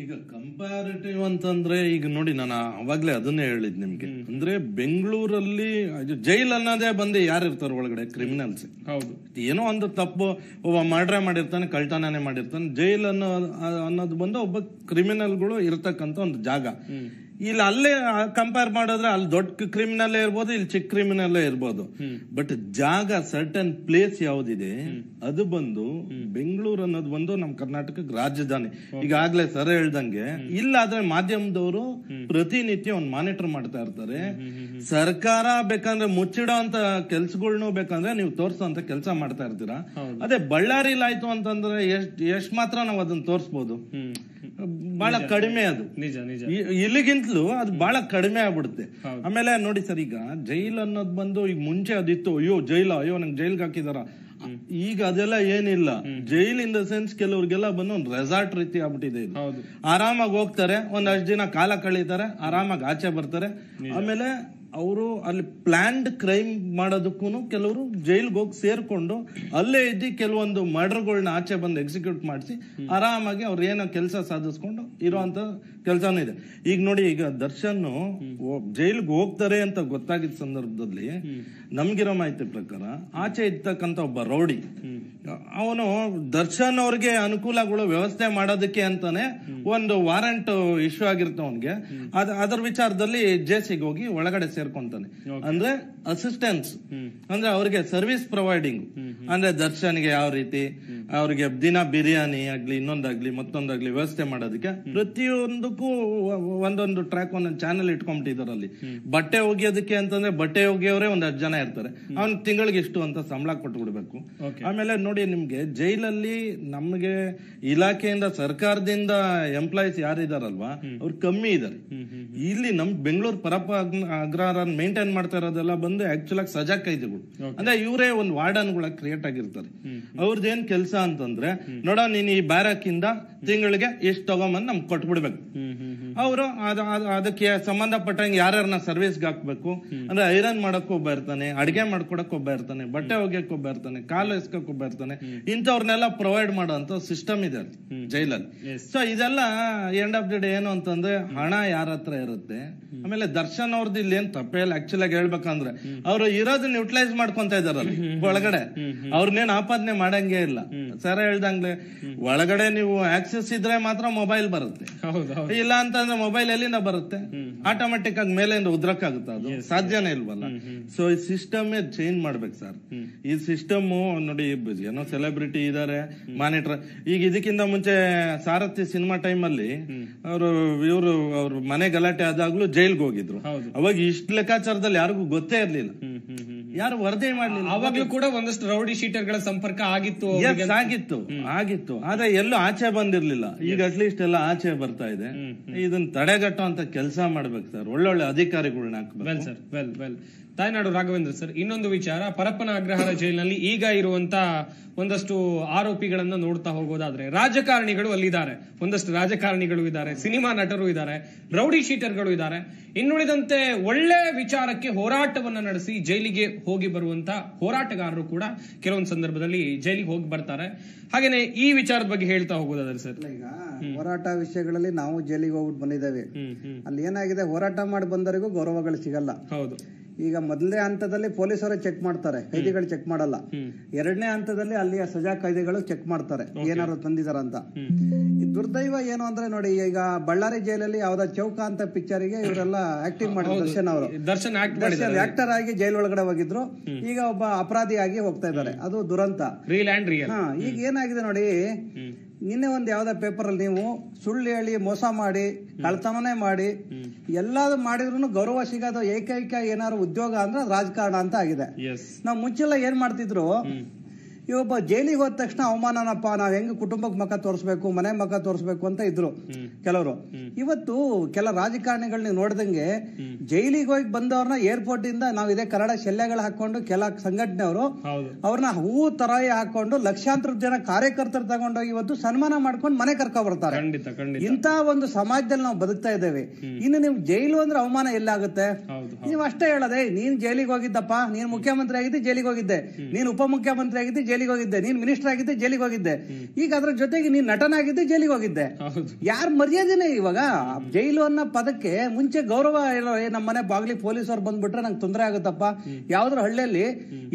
ಈಗ ಕಂಪ್ಯಾರಿಟಿವ್ ಅಂತಂದ್ರೆ ಈಗ ನೋಡಿ, ನಾನು ಅವಾಗ್ಲೇ ಅದನ್ನೇ ಹೇಳಿದ್ ನಿಮ್ಗೆ. ಅಂದ್ರೆ ಬೆಂಗಳೂರಲ್ಲಿ ಜೈಲ್ ಅನ್ನೋದೇ ಬಂದು ಯಾರು ಇರ್ತಾರೆ ಒಳಗಡೆ? ಕ್ರಿಮಿನಲ್ಸ್. ಹೌದು. ಏನೋ ಒಂದು ತಪ್ಪು ಒಬ್ಬ ಮರ್ಡರ್ ಮಾಡಿರ್ತಾನೆ, ಕಳ್ತನನೇ ಮಾಡಿರ್ತಾನೆ. ಜೈಲ್ ಅನ್ನೋದು ಬಂದು ಒಬ್ಬ ಕ್ರಿಮಿನಲ್ಗಳು ಇರ್ತಕ್ಕಂಥ ಒಂದು ಜಾಗ. ಇಲ್ಲಿ ಅಲ್ಲೇ ಕಂಪೇರ್ ಮಾಡಿದ್ರೆ ಅಲ್ಲಿ ದೊಡ್ಡ ಕ್ರಿಮಿನಲ್ ಇರ್ಬೋದು, ಇಲ್ಲಿ ಚಿಕ್ಕ ಕ್ರಿಮಿನಲ್ ಇರ್ಬೋದು. ಬಟ್ ಜಾಗ, ಸರ್ಟನ್ ಪ್ಲೇಸ್ ಯಾವ್ದಿದೆ ಅದು ಬಂದು ಬೆಂಗಳೂರು ಅನ್ನೋದು ಬಂದು ನಮ್ ಕರ್ನಾಟಕಕ್ಕೆ ರಾಜಧಾನಿ. ಈಗಾಗ್ಲೇ ಸರ್ ಹೇಳ್ದಂಗೆ, ಇಲ್ಲಾದ್ರೆ ಮಾಧ್ಯಮದವರು ಪ್ರತಿನಿತ್ಯ ಒಂದು ಮಾನಿಟರ್ ಮಾಡ್ತಾ ಇರ್ತಾರೆ. ಸರ್ಕಾರ ಬೇಕಂದ್ರೆ ಮುಚ್ಚಿಡೋ ಅಂತ ಕೆಲ್ಸಗಳ್ನು ಬೇಕಂದ್ರೆ ನೀವು ತೋರ್ಸೋಂತ ಕೆಲಸ ಮಾಡ್ತಾ ಇರ್ತೀರಾ. ಅದೇ ಬಳ್ಳಾರಿಲಿ ಆಯ್ತು ಅಂತಂದ್ರೆ ಎಷ್ಟ್ ಮಾತ್ರ ನಾವ್ ಅದನ್ನ ತೋರ್ಸ್ಬೋದು? ಬಹಳ ಕಡಿಮೆ. ಅದು ನಿಜ ನಿಜ. ಇಲ್ಲಿಗಿಂತಲೂ ಅದು ಬಹಳ ಕಡಿಮೆ ಆಗ್ಬಿಡುತ್ತೆ. ಆಮೇಲೆ ನೋಡಿ ಸರ್, ಈಗ ಜೈಲ್ ಅನ್ನೋದು ಬಂದು ಈಗ ಮುಂಚೆ ಅದಿತ್ತು, ಅಯ್ಯೋ ನಂಗೆ ಜೈಲ್ಗೆ ಹಾಕಿದಾರ. ಈಗ ಅದೆಲ್ಲ ಏನಿಲ್ಲ. ಜೈಲ್ ಇನ್ ದ ಸೆನ್ಸ್ ಕೆಲವ್ರಿಗೆಲ್ಲ ಬಂದು ಒಂದು ರೆಸಾರ್ಟ್ ರೀತಿ ಆಗ್ಬಿಟ್ಟಿದೆ. ಆರಾಮಾಗಿ ಹೋಗ್ತಾರೆ, ಒಂದಷ್ಟು ದಿನ ಕಾಲ ಕಳೀತಾರೆ, ಆರಾಮಾಗಿ ಆಚೆ ಬರ್ತಾರೆ. ಆಮೇಲೆ ಅವರು ಅಲ್ಲಿ ಪ್ಲಾನ್ಡ್ ಕ್ರೈಮ್ ಮಾಡೋದಕ್ಕೂ ಕೆಲವರು ಜೈಲ್ಗೆ ಹೋಗಿ ಸೇರ್ಕೊಂಡು ಅಲ್ಲೇ ಇದ್ದು ಕೆಲವೊಂದು ಮರ್ಡರ್ಗಳನ್ನ ಆಚೆ ಬಂದು ಎಕ್ಸಿಕ್ಯೂಟ್ ಮಾಡಿಸಿ ಆರಾಮಾಗಿ ಅವ್ರು ಏನೋ ಕೆಲಸ ಸಾಧಿಸ್ಕೊಂಡು ಇರೋಂತ ಕೆಲಸನೂ ಇದೆ. ಈಗ ನೋಡಿ, ಈಗ ದರ್ಶನ್ ಜೈಲ್ಗೆ ಹೋಗ್ತಾರೆ ಅಂತ ಗೊತ್ತಾಗಿದ್ದ ಸಂದರ್ಭದಲ್ಲಿ ನಮ್ಗಿರೋ ಮಾಹಿತಿ ಪ್ರಕಾರ ಆಚೆ ಇರ್ತಕ್ಕಂಥ ಒಬ್ಬ ರೌಡಿ ಅವನು ದರ್ಶನ್ ಅವ್ರಿಗೆ ಅನುಕೂಲಗಳು ವ್ಯವಸ್ಥೆ ಮಾಡೋದಕ್ಕೆ ಅಂತಾನೆ ಒಂದು ವಾರಂಟ್ ಇಶ್ಯೂ ಆಗಿರ್ತ ಅವನ್ಗೆ. ಅದರ ವಿಚಾರದಲ್ಲಿ ಜೇಸಿಗೆ ಹೋಗಿ ಒಳಗಡೆ ಸೇರ್ಕೊಂತಾನೆ. ಅಂದ್ರೆ ಅಸಿಸ್ಟೆನ್ಸ್, ಅಂದ್ರೆ ಅವ್ರಿಗೆ ಸರ್ವಿಸ್ ಪ್ರೊವೈಡಿಂಗ್. ಅಂದ್ರೆ ದರ್ಶನ್ಗೆ ಯಾವ ರೀತಿ ಅವ್ರಿಗೆ ದಿನ ಬಿರಿಯಾನಿ ಆಗ್ಲಿ, ಇನ್ನೊಂದಾಗ್ಲಿ ಮತ್ತೊಂದಾಗ್ಲಿ ವ್ಯವಸ್ಥೆ ಮಾಡೋದಕ್ಕೆ ಪ್ರತಿಯೊಂದಕ್ಕೂ ಒಂದೊಂದು ಟ್ರ್ಯಾಕ್ ಒಂದೊಂದು ಚಾನೆಲ್ ಇಟ್ಕೊಂಡ್ಬಿಟ್ಟಿದ್ದಾರೆ. ಅಲ್ಲಿ ಬಟ್ಟೆ ಒಗೆಯೋದಕ್ಕೆ ಅಂತಂದ್ರೆ ಬಟ್ಟೆ ಒಗೆಯವರೇ ಒಂದ್ 10 ಜನ ಇರ್ತಾರೆ. ಅವ್ನ್ ತಿಂಗಳಿಗೆ ಇಷ್ಟು ಅಂತ ಸಂಬಳ ಕೊಟ್ಬಿಡ್ಬೇಕು. ಆಮೇಲೆ ನೋಡಿ, ನಿಮ್ಗೆ ಜೈಲಲ್ಲಿ ನಮ್ಗೆ ಇಲಾಖೆಯಿಂದ ಸರ್ಕಾರದಿಂದ ಎಂಪ್ಲಾಯೀಸ್ ಯಾರಿದಾರಲ್ವಾ ಅವ್ರು ಕಮ್ಮಿ ಇದಾರೆ. ಇಲ್ಲಿ ನಮ್ ಬೆಂಗಳೂರು ಪರಪ್ಪ ಅಗ್ರಹಾರ ಮೇಂಟೈನ್ ಮಾಡ್ತಾ ಇರೋದೆಲ್ಲ ಬಂದು ಆಕ್ಚುಲ್ ಆಗಿ ಸಜಾ ಕೈದಿಗಳು. ಅಂದ್ರೆ ಇವರೇ ಒಂದು ವಾರ್ಡನ್ಗಳ ಕ್ರಿಯೇಟ್ ಆಗಿರ್ತಾರೆ. ಅವ್ರದ್ದೇನ್ ಕೆಲಸ ಅಂತಂದ್ರೆ, ನೋಡ ನೀನ್ ಈ ಬ್ಯಾರಕ್ ಇಂದ ತಿಂಗಳಿಗೆ ಎಷ್ಟು ತಗೊಂಬಂದ್ ನಮ್ಗೆ ಕೊಟ್ಬಿಡ್ಬೇಕು. ಅವರು ಅದಕ್ಕೆ ಸಂಬಂಧಪಟ್ಟಂಗೆ ಯಾರ್ಯಾರನ್ನ ಸರ್ವಿಸ್ಗೆ ಹಾಕ್ಬೇಕು. ಅಂದ್ರೆ ಐರನ್ ಮಾಡಕ್ ಒಬ್ಬ ಇರ್ತಾನೆ, ಅಡಿಗೆ ಮಾಡ್ಕೊಡಕ್ ಒಬ್ಬ ಇರ್ತಾನೆ, ಬಟ್ಟೆ ಒಗ್ಯಕ್ ಒಬ್ಬ ಇರ್ತಾನೆ, ಕಾಲು ಎಸ್ಕಕ್ ಒಬ್ಬ ಇರ್ತಾನೆ. ಇಂಥವ್ರನ್ನೆಲ್ಲ ಪ್ರೊವೈಡ್ ಮಾಡೋಂತ ಸಿಸ್ಟಮ್ ಇದೆ ಜೈಲಲ್ಲಿ. ಸೊ ಇದೆಲ್ಲ ಎಂಡ್ ಆಫ್ ದಿ ಡೇ ಏನು ಅಂತಂದ್ರೆ ಹಣ ಯಾರ ಹತ್ರ ಇರುತ್ತೆ. ಆಮೇಲೆ ದರ್ಶನ್ ಅವ್ರದ್ದು ಇಲ್ಲಿ ಏನ್ ತಪ್ಪೇ ಇಲ್ಲ. ಆಕ್ಚುಲ್ ಆಗಿ ಹೇಳ್ಬೇಕಂದ್ರೆ ಅವ್ರು ಇರೋದನ್ನ ಯುಟಿಲೈಸ್ ಮಾಡ್ಕೊಂತ ಇದಾರಲ್ಲ ಒಳಗಡೆ, ಅವ್ರನ್ನೇನ್ ಆಪಾದನೆ ಮಾಡಂಗೇ ಇಲ್ಲ. ಸರ ಹೇಳ್ದಂಗ್ಲೆ ಒಳಗಡೆ ನೀವು ಆಕ್ಸೆಸ್ ಇದ್ರೆ ಮಾತ್ರ ಮೊಬೈಲ್ ಬರುತ್ತೆ, ಇಲ್ಲ ಅಂತಂದ್ರೆ ಮೊಬೈಲ್ ಎಲ್ಲಿಂದ ಬರುತ್ತೆ? ಆಟೋಮೆಟಿಕ್ ಆಗಿ ಮೇಲಿಂದ ಉದ್ರಕ್ಕಾಗುತ್ತೆ, ಅದು ಸಾಧ್ಯನೇ ಇಲ್ವಲ್ಲ. ಸೊ ಈ ಸಿಸ್ಟಮ್ ಚೇಂಜ್ ಮಾಡ್ಬೇಕು ಸರ್. ಈ ಸಿಸ್ಟಮ್ ನೋಡಿ, ಏನೋ ಸೆಲೆಬ್ರಿಟಿ ಇದಾರೆ ಮಾನಿಟರ್. ಈಗ ಇದಕ್ಕಿಂತ ಮುಂಚೆ ಸಾರಥಿ ಸಿನಿಮಾ ಟೈಮ್ ಅಲ್ಲಿ ಇವರು ಅವ್ರ ಮನೆ ಗಲಾಟೆ ಆದಾಗ್ಲೂ ಜೈಲ್ಗೆ ಹೋಗಿದ್ರು. ಅವಾಗ ಇಷ್ಟ ಲೆಕ್ಕಾಚಾರದಲ್ಲಿ ಯಾರಿಗೂ ಗೊತ್ತೇ ಇರ್ಲಿಲ್ಲ, ಯಾರು ವರದಿ ಮಾಡ್ಲಿಲ್ಲ. ಅವಾಗ್ಲೂ ಕೂಡ ಒಂದಷ್ಟು ರೌಡಿ ಶೀಟರ್ ಗಳ ಸಂಪರ್ಕ ಆಗಿತ್ತು ಆಗಿತ್ತು ಆದ್ರೆ ಎಲ್ಲೂ ಆಚೆ ಬಂದಿರ್ಲಿಲ್ಲ. ಈಗ ಅಟ್ಲೀಸ್ಟ್ ಎಲ್ಲ ಆಚೆ ಬರ್ತಾ ಇದೆ. ಇದನ್ನ ತಡೆಗಟ್ಟೋ ಅಂತ ಕೆಲಸ ಮಾಡ್ಬೇಕು ಸರ್, ಒಳ್ಳೊಳ್ಳೆ ಅಧಿಕಾರಿಗಳನ್ನ ಹಾಕ್ಬೇಕು. ತಾಯ್ನಾಡು ರಾಘವೇಂದ್ರ ಸರ್, ಇನ್ನೊಂದು ವಿಚಾರ, ಪರಪ್ಪನ ಅಗ್ರಹಾರ ಜೈಲಿನಲ್ಲಿ ಈಗ ಇರುವಂತ ಒಂದಷ್ಟು ಆರೋಪಿಗಳನ್ನ ನೋಡ್ತಾ ಹೋಗೋದಾದ್ರೆ ರಾಜಕಾರಣಿಗಳು ಅಲ್ಲಿದ್ದಾರೆ, ಒಂದಷ್ಟು ರಾಜಕಾರಣಿಗಳು ಇದ್ದಾರೆ, ಸಿನಿಮಾ ನಟರು ಇದ್ದಾರೆ, ರೌಡಿ ಶೀಟರ್ಗಳು ಇದ್ದಾರೆ. ಇನ್ನುಳಿದಂತೆ ಒಳ್ಳೆ ವಿಚಾರಕ್ಕೆ ಹೋರಾಟವನ್ನ ನಡೆಸಿ ಜೈಲಿಗೆ ಹೋಗಿ ಬರುವಂತ ಹೋರಾಟಗಾರರು ಕೂಡ ಕೆಲವೊಂದು ಸಂದರ್ಭದಲ್ಲಿ ಜೈಲಿಗೆ ಹೋಗಿ ಬರ್ತಾರೆ. ಹಾಗೇನೆ ಈ ವಿಚಾರದ ಬಗ್ಗೆ ಹೇಳ್ತಾ ಹೋಗೋದಾದ್ರೆ ಸರ್, ಈಗ ಹೋರಾಟ ವಿಷಯಗಳಲ್ಲಿ ನಾವು ಜೈಲಿಗೆ ಹೋಗ್ಬಿಟ್ಟು ಬಂದಿದ್ದೇವೆ. ಅಲ್ಲಿ ಏನಾಗಿದೆ, ಹೋರಾಟ ಮಾಡಿ ಬಂದವರಿಗೂ ಗೌರವಗಳು ಸಿಗಲ್ಲ. ಹೌದು. ಈಗ ಮೊದಲನೇ ಹಂತದಲ್ಲಿ ಪೊಲೀಸರು ಚೆಕ್ ಮಾಡ್ತಾರೆ, ಕೈದಿಗಳು ಚೆಕ್ ಮಾಡಲ್ಲ. ಎರಡನೇ ಹಂತದಲ್ಲಿ ಅಲ್ಲಿಯ ಸಜಾ ಕೈದಿಗಳು ಚೆಕ್ ಮಾಡ್ತಾರೆ ಏನಾದ್ರು ತಂದಿದಾರ ಅಂತ. ಈ ದುರ್ದೈವ ಏನು ಅಂದ್ರೆ ನೋಡಿ, ಈಗ ಬಳ್ಳಾರಿ ಜೈಲಲ್ಲಿ ಯಾವ್ದೋ ಚೌಕ ಅಂತ ಪಿಕ್ಚರ್ಗೆ ಇವರೆಲ್ಲ ಆಕ್ಟಿಂಗ್ ಮಾಡಿದ್ರು. ದರ್ಶನ್ ಅವರು ಆಕ್ಟರ್ ಆಗಿ ಜೈಲ್ ಒಳಗಡೆ ಹೋಗಿದ್ರು, ಈಗ ಒಬ್ಬ ಅಪರಾಧಿಯಾಗಿ ಹೋಗ್ತಾ ಇದ್ದಾರೆ. ಅದು ದುರಂತ. ಈಗ ಏನಾಗಿದೆ ನೋಡಿ, ನಿನ್ನೆ ಒಂದು ಯಾವ್ದೋ ಪೇಪರ್ ಅಲ್ಲಿ ನೀವು ಸುಳ್ಳು ಹೇಳಿ ಮೋಸ ಮಾಡಿ ಕಳ್ತನನೇ ಮಾಡಿ ಎಲ್ಲಾದ್ರು ಮಾಡಿದ್ರು ಗೌರವ ಸಿಗೋದು ಏಕೈಕ ಏನಾದ್ರು ಉದ್ಯೋಗ ಅಂದ್ರೆ ರಾಜಕಾರಣ ಅಂತ ಆಗಿದೆ. ನಾವು ಮುಂಚೆಲ್ಲ ಏನ್ ಮಾಡ್ತಿದ್ರು, ಇವೊಬ್ಬ ಜೈಲಿಗೆ ಹೋದ ತಕ್ಷಣ ಅವಮಾನನಪ್ಪ, ನಾವ್ ಹೆಂಗ್ ಕುಟುಂಬಕ್ಕೆ ಮಖ ತೋರಿಸ್ಬೇಕು, ಮನೆ ಮಖ ತೋರಿಸ್ಬೇಕು ಅಂತ ಇದ್ರು ಕೆಲವರು. ಇವತ್ತು ಕೆಲ ರಾಜಕಾರಣಿಗಳು ನೀವು ನೋಡ್ದಂಗೆ ಜೈಲಿಗೆ ಹೋಗಿ ಬಂದವ್ರನ್ನ ಏರ್ಪೋರ್ಟ್ ಇಂದ ನಾವ್ ಇದೇ ಕನ್ನಡ ಶಲ್ಯಗಳು ಹಾಕೊಂಡು ಕೆಲ ಸಂಘಟನೆಯವರು ಅವ್ರನ್ನ ಹೂವು ತರಾಯಿ ಹಾಕೊಂಡು ಲಕ್ಷಾಂತರ ಜನ ಕಾರ್ಯಕರ್ತರು ತಗೊಂಡೋಗಿ ಇವತ್ತು ಸನ್ಮಾನ ಮಾಡ್ಕೊಂಡು ಮನೆ ಕರ್ಕೊ ಬರ್ತಾರೆ. ಇಂತ ಒಂದು ಸಮಾಜದಲ್ಲಿ ನಾವು ಬದುಕ್ತಾ ಇದ್ದೇವೆ. ಇನ್ನು ನೀವು ಜೈಲು ಅಂದ್ರೆ ಅವಮಾನ ಎಲ್ಲಾಗುತ್ತೆ? ನೀವು ಅಷ್ಟೇ ಹೇಳದೆ, ನೀನ್ ಜೈಲಿಗೆ ಹೋಗಿದ್ದಪ್ಪ, ನೀನ್ ಮುಖ್ಯಮಂತ್ರಿ ಆಗಿದ್ದೆ ಜೈಲಿಗೆ ಹೋಗಿದ್ದೆ, ನೀನ್ ಉಪಮುಖ್ಯಮಂತ್ರಿ ಆಗಿದ್ದೆ ಜೈಲಿಗೆ ಹೋಗಿದ್ದೆ, ನೀನ್ ಮಿನಿಸ್ಟರ್ ಆಗಿದ್ದೆ ಜೈಲಿಗೆ ಹೋಗಿದ್ದೆ, ಈಗ ಅದ್ರ ಜೊತೆಗೆ ನೀನ್ ನಟನಾಗಿದ್ದೆ ಜೈಲಿಗೆ ಹೋಗಿದ್ದೆ. ಯಾರ ಮರ್ಯಾದೆನೇ ಇವಾಗ ಜೈಲು ಅನ್ನೋ ಪದಕ್ಕೆ ಮುಂಚೆ ಗೌರವ ಏನೋ, ನಮ್ಮ ಮನೆ ಬಾಗ್ಲಿ ಪೊಲೀಸರು ಬಂದ್ಬಿಟ್ರೆ ನಂಗೆ ತೊಂದರೆ ಆಗುತ್ತಪ್ಪ. ಯಾವ್ದ್ರ ಹಳ್ಳಿಯಲ್ಲಿ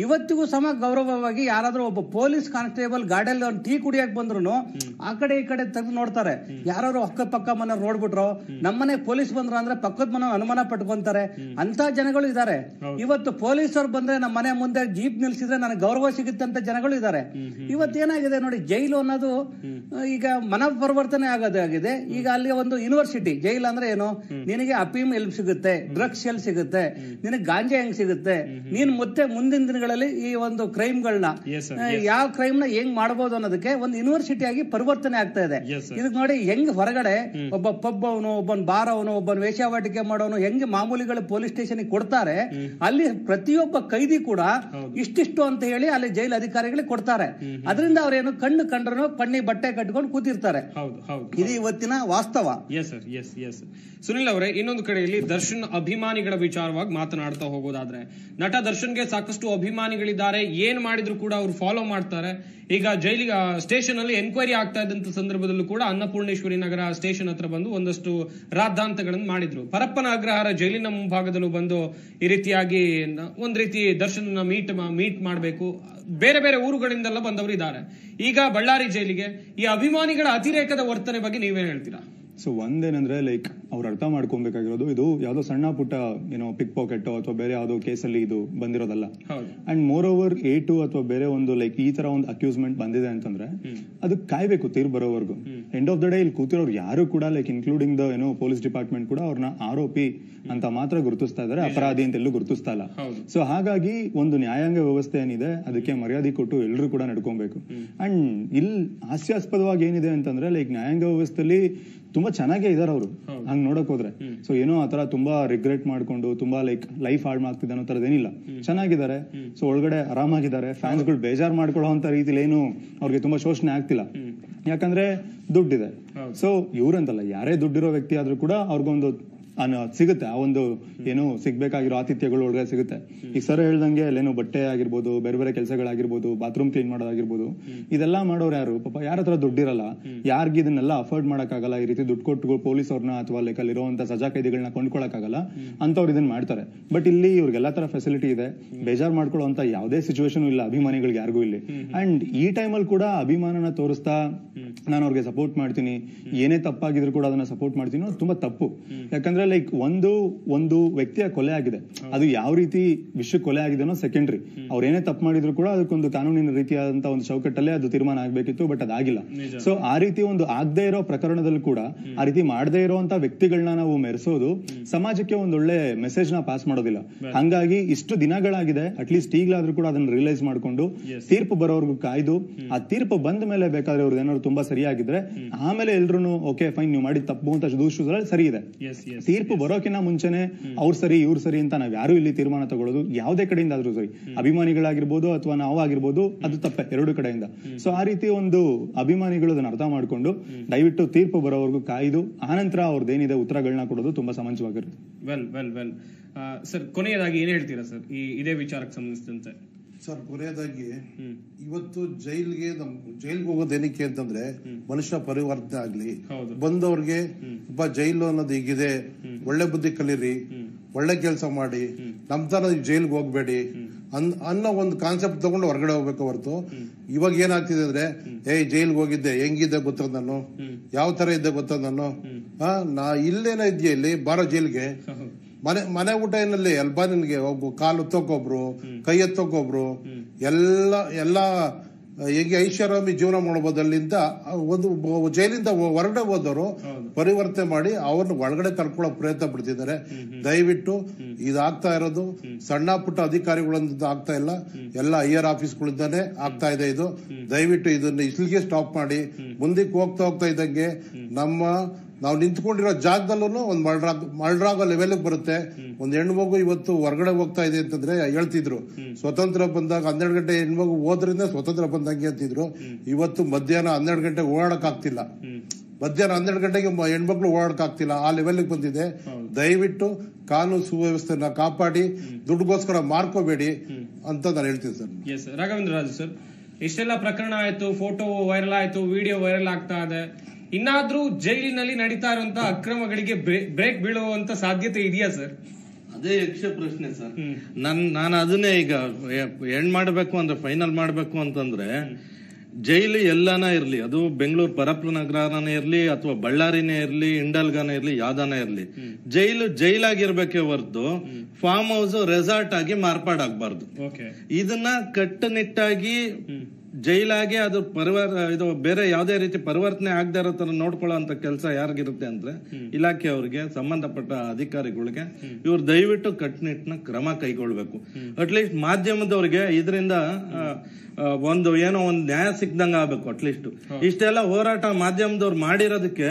ಇವತ್ತಿಗೂ ಸಮ ಗೌರವವಾಗಿ ಯಾರಾದ್ರೂ ಒಬ್ಬ ಪೊಲೀಸ್ ಕಾನ್ಸ್ಟೇಬಲ್ ಗಾಡಿಯಲ್ಲಿ ಒಂದು ಟೀ ಕುಡಿಯಕ್ ಬಂದ್ರು ಆ ಕಡೆ ಈ ಕಡೆ ತೆಗೆದು ನೋಡ್ತಾರೆ. ಯಾರು ಅಕ್ಕಪಕ್ಕ ಮನೆ ನೋಡ್ಬಿಟ್ರು, ನಮ್ಮನೆ ಪೊಲೀಸ್ ಬಂದ್ರು ಅಂದ್ರೆ ಪಕ್ಕದ ಮನೆ ಅನುಮಾನ ಪಟ್ಕೊಂತಾರೆ. ಅಂತ ಜನಗಳು ಇದಾರೆ. ಇವತ್ತು ಪೊಲೀಸರು ಬಂದ್ರೆ ನಮ್ಮ ಮನೆ ಮುಂದೆ ಜೀಪ್ ನಿಲ್ಸಿದ್ರೆ ನನಗೆ ಗೌರವ ಸಿಗುತ್ತೆ ಅಂತ ಜನಗಳು ಇದ್ದಾರೆ. ಇವತ್ತೇನಾಗಿದೆ ನೋಡಿ, ಜೈಲು ಅನ್ನೋದು ಈಗ ಮನ ಪರಿವರ್ತನೆ ಆಗೋದಾಗಿದೆ. ಈಗ ಅಲ್ಲಿ ಒಂದು ಯೂನಿವರ್ಸಿಟಿ, ಜೈಲ್ ಅಂದ್ರೆ ಏನು, ನಿನಗೆ ಅಫೀಮ್ ಎಲ್ಲಿ ಸಿಗುತ್ತೆ, ಡ್ರಗ್ಸ್ ಎಲ್ಲಿ ಸಿಗುತ್ತೆ, ನಿನಗೆ ಗಾಂಜಾ ಹೆಂಗ್ ಸಿಗುತ್ತೆ, ನೀನ್ ಮತ್ತೆ ಮುಂದಿನ ದಿನಗಳಲ್ಲಿ ಈ ಒಂದು ಕ್ರೈಮ್ಗಳನ್ನ ಯಾವ ಕ್ರೈಮ್ ನ ಹೆಂಗ್ ಮಾಡಬಹುದು ಅನ್ನೋದಕ್ಕೆ ಒಂದು ಯೂನಿವರ್ಸಿಟಿ ಆಗಿ ಪರಿವರ್ತನೆ ಆಗ್ತಾ ಇದೆ. ಇದಕ್ ನೋಡಿ ಹೆಂಗ್ ಹೊರಗಡೆ ಒಬ್ಬ ಪಬ್ ಅವನು, ಒಬ್ಬನ್ ಬಾರ್ ಅವನು, ಒಬ್ಬನ್ ವೇಶ್ಯಾವಾಟಿಕೆ ಮಾಡೋನು ಹೆಂಗ್ ಮಾಮೂಲಿಗಳು ಪೊಲೀಸ್ ಸ್ಟೇಷನ್ ಕೊಡ್ತಾರೆ, ಅಲ್ಲಿ ಪ್ರತಿಯೊಬ್ಬ ಕೈದಿ ಕೂಡ ಇಷ್ಟಿಷ್ಟು ಅಂತ ಹೇಳಿ ಅಲ್ಲಿ ಜೈಲ್ ಅಧಿಕಾರಿಗಳಿಗೆ ಕೊಡ್ತಾರೆ. ಅದರಿಂದ ಅವ್ರೇನು ಕಣ್ಣು ಕಂಡ್ರು ಪಣ್ಣಿ ಬಟ್ಟೆ ಕಟ್ಕೊಂಡು ಕೂತಿರ್ತಾರೆ. ಇದು ಇವತ್ತಿನ ವಾಸ್ತವ. ಸುನಿಲ್ ಅವರೇ, ಇನ್ನೊಂದು ಕಡೆಯಲ್ಲಿ ದರ್ಶನ್ ಅಭಿಮಾನಿಗಳ ವಿಚಾರವಾಗಿ ಮಾತನಾಡ್ತಾ ಹೋಗೋದಾದ್ರೆ, ನಟ ದರ್ಶನ್ಗೆ ಸಾಕಷ್ಟು ಅಭಿಮಾನಿಗಳಿದ್ದಾರೆ, ಏನ್ ಮಾಡಿದ್ರು ಕೂಡ ಅವ್ರು ಫಾಲೋ ಮಾಡ್ತಾರೆ. ಈಗ ಜೈಲಿಗೆ ಸ್ಟೇಷನ್ ಅಲ್ಲಿ ಎನ್ಕ್ವೈರಿ ಆಗ್ತಾ ಇದ್ದಂತ ಸಂದರ್ಭದಲ್ಲೂ ಕೂಡ ಅನ್ನಪೂರ್ಣೇಶ್ವರಿ ನಗರ ಸ್ಟೇಷನ್ ಹತ್ರ ಬಂದು ಒಂದಷ್ಟು ರಾದ್ದಾಂತಗಳನ್ನು ಮಾಡಿದ್ರು. ಪರಪ್ಪನ ಅಗ್ರಹಾರ ಜೈಲಿನ ಮುಂಭಾಗದಲ್ಲೂ ಬಂದು ಈ ರೀತಿಯಾಗಿ ಒಂದ್ ರೀತಿ ದರ್ಶನ್ ಮೀಟ್ ಮಾಡಬೇಕು, ಬೇರೆ ಬೇರೆ ಊರುಗಳಿಂದೆಲ್ಲ ಬಂದವರು ಇದ್ದಾರೆ. ಈಗ ಬಳ್ಳಾರಿ ಜೈಲಿಗೆ ಈ ಅಭಿಮಾನಿಗಳ ಅತಿರೇಕದ ವರ್ತನೆ ಬಗ್ಗೆ ನೀವೇನ್ ಹೇಳ್ತೀರಾ? ಸೊ ಒಂದೇನಂದ್ರೆ ಲೈಕ್ ಅವ್ರು ಅರ್ಥ ಮಾಡ್ಕೊಬೇಕಾಗಿರೋದು, ಇದು ಯಾವ್ದೋ ಸಣ್ಣ ಪುಟ್ಟ ಏನೋ ಪಿಕ್ ಪಾಕೆಟ್ ಅಥವಾ ಬೇರೆ ಯಾವ್ದೋ ಕೇಸಲ್ಲಿ ಇದು ಬಂದಿರೋದಲ್ಲ. ಅಂಡ್ ಮೋರ್ ಓವರ್ A2 ಅಥವಾ ಬೇರೆ ಒಂದು ಲೈಕ್ ಈ ತರ ಒಂದು ಅಕ್ಯೂಸ್ಮೆಂಟ್ ಬಂದಿದೆ ಅಂತಂದ್ರೆ ಅದಕ್ಕೆ ಕಾಯ್ಬೇಕು ತೀರ್ಪು ಬರೋವರೆಗೂ. ಎಂಡ್ ಆಫ್ ದ ಡೇ ಇಲ್ಲಿ ಕೂತಿರೋರು ಯಾರು ಕೂಡ ಲೈಕ್ ಇನ್ಕ್ಲೂಡಿಂಗ್ ದ ಏನೋ ಪೊಲೀಸ್ ಡಿಪಾರ್ಟ್ಮೆಂಟ್ ಕೂಡ ಅವ್ರನ್ನ ಆರೋಪಿ ಅಂತ ಮಾತ್ರ ಗುರುತಿಸ್ತಾ ಇದಾರೆ, ಅಪರಾಧಿ ಅಂತ ಎಲ್ಲೂ ಗುರುತಿಸ್ತಾ ಇಲ್ಲ. ಸೊ ಹಾಗಾಗಿ ಒಂದು ನ್ಯಾಯಾಂಗ ವ್ಯವಸ್ಥೆ ಏನಿದೆ ಅದಕ್ಕೆ ಮರ್ಯಾದೆ ಕೊಟ್ಟು ಎಲ್ಲರೂ ಕೂಡ ನಡ್ಕೊಬೇಕು. ಅಂಡ್ ಇಲ್ಲಿ ಹಾಸ್ಯಾಸ್ಪದವಾಗಿ ಏನಿದೆ ಅಂತಂದ್ರೆ ಲೈಕ್ ನ್ಯಾಯಾಂಗ ವ್ಯವಸ್ಥೆಯಲ್ಲಿ ತುಂಬಾ ಚೆನ್ನಾಗೇ ಇದಾರೆ ಅವರು ಹಂಗ್ ನೋಡಕ್ ಹೋದ್ರೆ. ಸೊ ಏನೋ ಆತರ ತುಂಬಾ ರಿಗ್ರೆಟ್ ಮಾಡ್ಕೊಂಡು ತುಂಬಾ ಲೈಕ್ ಲೈಫ್ ಹಾಳು ಮಾಡ್ತಿದ್ದ ಅನ್ನೋ ತರದೇನಿಲ್ಲ, ಚೆನ್ನಾಗಿದ್ದಾರೆ. ಸೊ ಒಳಗಡೆ ಆರಾಮಾಗಿದ್ದಾರೆ. ಫ್ಯಾನ್ಸ್ ಗಳು ಬೇಜಾರ್ ಮಾಡ್ಕೊಳ್ಳೋ ಅಂತ ರೀತಿಲಿ ಏನು ಅವ್ರಿಗೆ ತುಂಬಾ ಶೋಷಣೆ ಆಗ್ತಿಲ್ಲ, ಯಾಕಂದ್ರೆ ದುಡ್ಡಿದೆ. ಸೊ ಇವ್ರಂತಲ್ಲ, ಯಾರೇ ದುಡ್ಡಿರೋ ವ್ಯಕ್ತಿ ಆದ್ರೂ ಕೂಡ ಅವ್ರಿಗೊಂದು ಸಿಗುತ್ತೆ, ಆ ಒಂದು ಏನು ಸಿಗ್ಬೇಕಾಗಿರೋ ಆತಿಥ್ಯಗಳು ಒಳಗಡೆ ಸಿಗುತ್ತೆ. ಈಗ ಸರ್ ಹೇಳ್ದಂಗೆ ಅಲ್ಲೇನೋ ಬಟ್ಟೆ ಆಗಿರ್ಬೋದು, ಬೇರೆ ಬೇರೆ ಕೆಲಸಗಳಾಗಿರ್ಬೋದು, ಬಾತ್ರೂಮ್ ಕ್ಲೀನ್ ಮಾಡೋದಾಗಿರ್ಬೋದು, ಇದೆಲ್ಲ ಮಾಡೋರು ಯಾರು? ಪಾಪ ಯಾರ ಹತ್ರ ದುಡ್ಡಿರಲ್ಲ, ಯಾರಿಗ ಇದನ್ನೆಲ್ಲ ಅಫೋರ್ಡ್ ಮಾಡಕ್ಕಾಗಲ್ಲ, ಈ ರೀತಿ ದುಡ್ಡು ಕೊಟ್ಟು ಪೊಲೀಸ್ ಅವ್ರನ್ನ ಅಥವಾ ಲೈಕ್ ಅಲ್ಲಿರುವಂತ ಸಜಾ ಕೈದಿಗಳನ್ನ ಕೊಂಡ್ಕೊಳಕ್ಕಾಗಲ್ಲ ಅಂತವ್ರು ಇದನ್ನ ಮಾಡ್ತಾರೆ. ಬಟ್ ಇಲ್ಲಿ ಇವ್ರಿಗೆಲ್ಲಾ ತರ ಫೆಸಿಲಿಟಿ ಇದೆ, ಬೇಜಾರ್ ಮಾಡ್ಕೊಳ್ಳೋ ಅಂತ ಯಾವುದೇ ಸಿಚುವೇಶನ್ ಇಲ್ಲ ಅಭಿಮಾನಿಗಳಿಗೆ ಯಾರಿಗೂ ಇಲ್ಲಿ. ಅಂಡ್ ಈ ಟೈಮಲ್ಲಿ ಕೂಡ ಅಭಿಮಾನನ ತೋರಿಸ್ತಾ ನಾನು ಅವ್ರಿಗೆ ಸಪೋರ್ಟ್ ಮಾಡ್ತೀನಿ, ಏನೇ ತಪ್ಪಾಗಿದ್ರು ಕೂಡ ಅದನ್ನ ಸಪೋರ್ಟ್ ಮಾಡ್ತೀನಿ, ತುಂಬಾ ತಪ್ಪು. ಯಾಕಂದ್ರೆ ಲೈಕ್ ಒಂದು ವ್ಯಕ್ತಿಯ ಕೊಲೆ ಆಗಿದೆ, ಅದು ಯಾವ ರೀತಿ ವಿಷಯಕ್ಕೆ ಕೊಲೆ ಆಗಿದೆ ಅನ್ನೋ ಸೆಕೆಂಡ್ರಿ. ಅವ್ರು ಏನೇ ತಪ್ಪು ಮಾಡಿದ್ರು ಕೂಡ ಅದಕ್ಕೊಂದು ಕಾನೂನಿನ ರೀತಿಯಾದಂತಹ ಒಂದು ಚೌಕಟ್ಟಲ್ಲೇ ಅದು ತೀರ್ಮಾನ ಆಗ್ಬೇಕಿತ್ತು, ಬಟ್ ಅದಾಗಿಲ್ಲ. ಸೊ ಆ ರೀತಿ ಒಂದು ಆಗದೆ ಇರೋ ಪ್ರಕರಣದಲ್ಲಿ ಕೂಡ ಆ ರೀತಿ ಮಾಡದೇ ಇರುವಂತ ವ್ಯಕ್ತಿಗಳನ್ನ ನಾವು ಮೆರೆಸೋದು ಸಮಾಜಕ್ಕೆ ಒಂದೊಳ್ಳೆ ಮೆಸೇಜ್ ನ ಪಾಸ್ ಮಾಡೋದಿಲ್ಲ. ಹಂಗಾಗಿ ಇಷ್ಟು ದಿನಗಳಾಗಿದೆ, ಅಟ್ಲೀಸ್ಟ್ ಈಗಲಾದ್ರೂ ಕೂಡ ಅದನ್ನ ರಿಯಲೈಸ್ ಮಾಡ್ಕೊಂಡು ತೀರ್ಪು ಬರೋವರೆಗೂ ಕಾಯ್ದು, ಆ ತೀರ್ಪು ಬಂದ ಮೇಲೆ ಬೇಕಾದ್ರೆ ಅವ್ರದ್ದು ಏನಾದ್ರು ತುಂಬಾ ಸರಿಯಾಗಿದ್ರೆ ಆಮೇಲೆ ಎಲ್ರು ಓಕೆ ಫೈನ್ ನೀವು ಮಾಡಿದ ತಪ್ಪು ಅಂತ ದೂಷಿಸಿದ್ರೆ ಸರಿ ಇದೆ. ತೀರ್ಪು ಬರೋಕಿನ್ನ ಮುಂಚೆನೆ ಅವ್ರು ಸರಿ ಇವ್ರು ಸರಿ ಅಂತ ನಾವ್ ಯಾರು ಇಲ್ಲಿ ತೀರ್ಮಾನ ತಗೊಳ್ಳೋದು ಯಾವುದೇ ಕಡೆಯಿಂದ ಆದ್ರೂ ಸರಿ, ಅಭಿಮಾನಿಗಳಾಗಿರ್ಬೋದು ಅಥವಾ ನಾವು ಆಗಿರ್ಬೋದು, ಅದು ತಪ್ಪೆ ಎರಡು ಕಡೆಯಿಂದ. ಸೊ ಆ ರೀತಿ ಒಂದು ಅಭಿಮಾನಿಗಳು ಅದನ್ನ ಅರ್ಥ ಮಾಡ್ಕೊಂಡು ದಯವಿಟ್ಟು ತೀರ್ಪು ಬರೋವರೆಗೂ ಕಾಯ್ದು ಆನಂತರ ಅವ್ರದ್ದೇನಿದೆ ಉತ್ತರಗಳನ್ನ ಕೊಡೋದು ತುಂಬಾ ಸಮಂಜಸವಾಗಿರುತ್ತೆ. ವೆಲ್ ಸರ್, ಕೊನೆಯದಾಗಿ ಏನ್ ಹೇಳ್ತೀರಾ ಸರ್ ಇದೇ ವಿಚಾರಕ್ಕೆ ಸಂಬಂಧಿಸಿದಂತೆ? ಸರ್, ಕೊನೆಯದಾಗಿ ಇವತ್ತು ಜೈಲ್ಗೆ ಹೋಗೋದೇನಕ್ಕೆ ಅಂತಂದ್ರೆ ಮನುಷ್ಯ ಪರಿವರ್ತನೆ ಆಗ್ಲಿ, ಬಂದವ್ರಿಗೆ ಜೈಲು ಅನ್ನೋದು ಹೀಗಿದೆ, ಒಳ್ಳೆ ಬುದ್ಧಿ ಕಲೀರಿ, ಒಳ್ಳೆ ಕೆಲಸ ಮಾಡಿ, ನಮ್ ತರ ಜೈಲ್ಗೆ ಹೋಗ್ಬೇಡಿ ಅನ್ನೋ ಒಂದು ಕಾನ್ಸೆಪ್ಟ್ ತಗೊಂಡು ಹೊರಗಡೆ ಹೋಗ್ಬೇಕು ಹೊರತು ಇವಾಗ ಏನಾಗ್ತಿದೆ ಅಂದ್ರೆ ಜೈಲ್ಗೆ ಹೋಗಿದ್ದೆ, ಹೆಂಗಿದ್ದೆ ಗೊತ್ತದ ನಾನು, ಯಾವ ತರ ಇದ್ದೆ ಗೊತ್ತದ ನಾನು, ನಾ ಇಲ್ಲೇನ ಇದೆಯಾ ಇಲ್ಲಿ ಬಾರೋ ಜೈಲ್ಗೆ, ಮನೆ ಊಟ ಏನಲ್ಲಿ ಎಲ್ಬಾ ನಿನ್ಗೆ ಕಾಲು ಎತ್ತೋಕೊಬ್ರು, ಕೈ ಎತ್ತೋಕೊಬ್ರು, ಎಲ್ಲ ಹೇಗೆ ಐಷಾರಾಮಿ ಜೀವನ ಮಾಡಬಹುದು ಅಲ್ಲಿಂದ ಒಂದು ಜೈಲಿಂದ ಹೊರಗಡೆ ಹೋದವರು ಪರಿವರ್ತನೆ ಮಾಡಿ ಅವ್ರನ್ನ ಒಳಗಡೆ ತರ್ಕೊಳ್ಳೋ ಪ್ರಯತ್ನ ಪಡ್ತಿದ್ದಾರೆ. ದಯವಿಟ್ಟು ಇದಾಗ್ತಾ ಇರೋದು ಸಣ್ಣ ಪುಟ್ಟ ಅಧಿಕಾರಿಗಳಿಂದ ಆಗ್ತಾ ಇಲ್ಲ, ಎಲ್ಲ ಹೈಯರ್ ಆಫೀಸ್ಗಳಿಂದಾನೇ ಆಗ್ತಾ ಇದೆ. ಇದು ದಯವಿಟ್ಟು ಇದನ್ನ ಇಲ್ಲಿಗೆ ಸ್ಟಾಪ್ ಮಾಡಿ. ಮುಂದಕ್ಕೆ ಹೋಗ್ತಾ ಇದ್ದಂಗೆ ನಾವು ನಿಂತ್ಕೊಂಡಿರೋ ಜಾಗದಲ್ಲೂ ಒಂದು ಮಳ್ರಾಗೋ ಲೆವೆಲ್ ಬರುತ್ತೆ. ಒಂದು ಹೆಣ್ಮಗು ಇವತ್ತು ಹೊರಗಡೆ ಹೋಗ್ತಾ ಇದೆ ಅಂತಂದ್ರೆ ಹೇಳ್ತಿದ್ರು, ಸ್ವತಂತ್ರ ಬಂದಾಗ 12 ಗಂಟೆ ಹೆಣ್ಮಗು ಹೋದ್ರಿಂದ ಸ್ವತಂತ್ರ ಬಂದಂಗೆ ಅಂತಿದ್ರು. ಇವತ್ತು ಮಧ್ಯಾಹ್ನ 12 ಗಂಟೆ ಓಡಾಡಕ್ ಆಗ್ತಿಲ್ಲ, ಮಧ್ಯಾಹ್ನ 12 ಗಂಟೆಗೆ ಹೆಣ್ಮಕ್ಳು ಓಡಾಡಕ್ ಆಗ್ತಿಲ್ಲ, ಆ ಲೆವೆಲ್ಗೆ ಬಂದಿದೆ. ದಯವಿಟ್ಟು ಕಾನೂನು ಸುವ್ಯವಸ್ಥೆನ ಕಾಪಾಡಿ, ದುಡ್ಡುಗೋಸ್ಕರ ಮಾರ್ಕೋಬೇಡಿ ಅಂತ ನಾನು ಹೇಳ್ತೀನಿ sir. Yes Raghavendra Raju sir, ಇಷ್ಟೆಲ್ಲ ಪ್ರಕರಣ ಆಯ್ತು, ಫೋಟೋ ವೈರಲ್ ಆಯ್ತು, ವಿಡಿಯೋ ವೈರಲ್ ಆಗ್ತಾ ಇದೆ. ಇನ್ನಾದ್ರೂ ಜೈಲಿನಲ್ಲಿ ನಡೀತಾ ಇರುವಂತಹ ಅಕ್ರಮಗಳಿಗೆ ಬ್ರೇಕ್ ಬೀಳುವಂತ ಸಾಧ್ಯತೆ ಇದೆಯಾ ಸರ್? ಅದೇ ಯಕ್ಷ ಪ್ರಶ್ನೆ ಸರ್. ನಾನು ಅದನ್ನೇ ಈಗ ಎಂಡ್ ಮಾಡಬೇಕು ಅಂದ್ರೆ, ಫೈನಲ್ ಮಾಡಬೇಕು ಅಂತಂದ್ರೆ, ಜೈಲು ಎಲ್ಲಾನ ಇರ್ಲಿ, ಅದು ಬೆಂಗಳೂರು ಪರಪ್ಪನ ನಗರನೇ ಇರ್ಲಿ ಅಥವಾ ಬಳ್ಳಾರಿನೇ ಇರ್ಲಿ, ಇಂಡಲ್ಗಾನೇ ಇರ್ಲಿ, ಯಾವ್ದಾನ ಇರ್ಲಿ, ಜೈಲಾಗಿರ್ಬೇಕೇ ಹೊರತು ಫಾರ್ಮ್ ಹೌಸ್ ರೆಸಾರ್ಟ್ ಆಗಿ ಮಾರ್ಪಾಡಾಗಬಾರ್ದು. ಇದನ್ನ ಕಟ್ಟುನಿಟ್ಟಾಗಿ ಜೈಲಾಗಿ ಅದು ಇದು ಬೇರೆ ಯಾವುದೇ ರೀತಿ ಪರಿವರ್ತನೆ ಆಗದೆ ಇರೋ ತರ ನೋಡ್ಕೊಳ್ಳೋ ಅಂತ ಕೆಲಸ ಯಾರಿಗಿರುತ್ತೆ ಅಂದ್ರೆ ಇಲಾಖೆಯವ್ರಿಗೆ, ಸಂಬಂಧಪಟ್ಟ ಅಧಿಕಾರಿಗಳಿಗೆ. ಇವ್ರು ದಯವಿಟ್ಟು ಕಟ್ಟುನಿಟ್ಟಿನ ಕ್ರಮ ಕೈಗೊಳ್ಬೇಕು. ಅಟ್ಲೀಸ್ಟ್ ಮಾಧ್ಯಮದವ್ರಿಗೆ ಇದರಿಂದ ಒಂದು ನ್ಯಾಯ ಸಿಕ್ದಂಗ ಆಗ್ಬೇಕು. ಅಟ್ಲೀಸ್ಟ್ ಇಷ್ಟೆಲ್ಲ ಹೋರಾಟ ಮಾಧ್ಯಮದವ್ರು ಮಾಡಿರೋದಕ್ಕೆ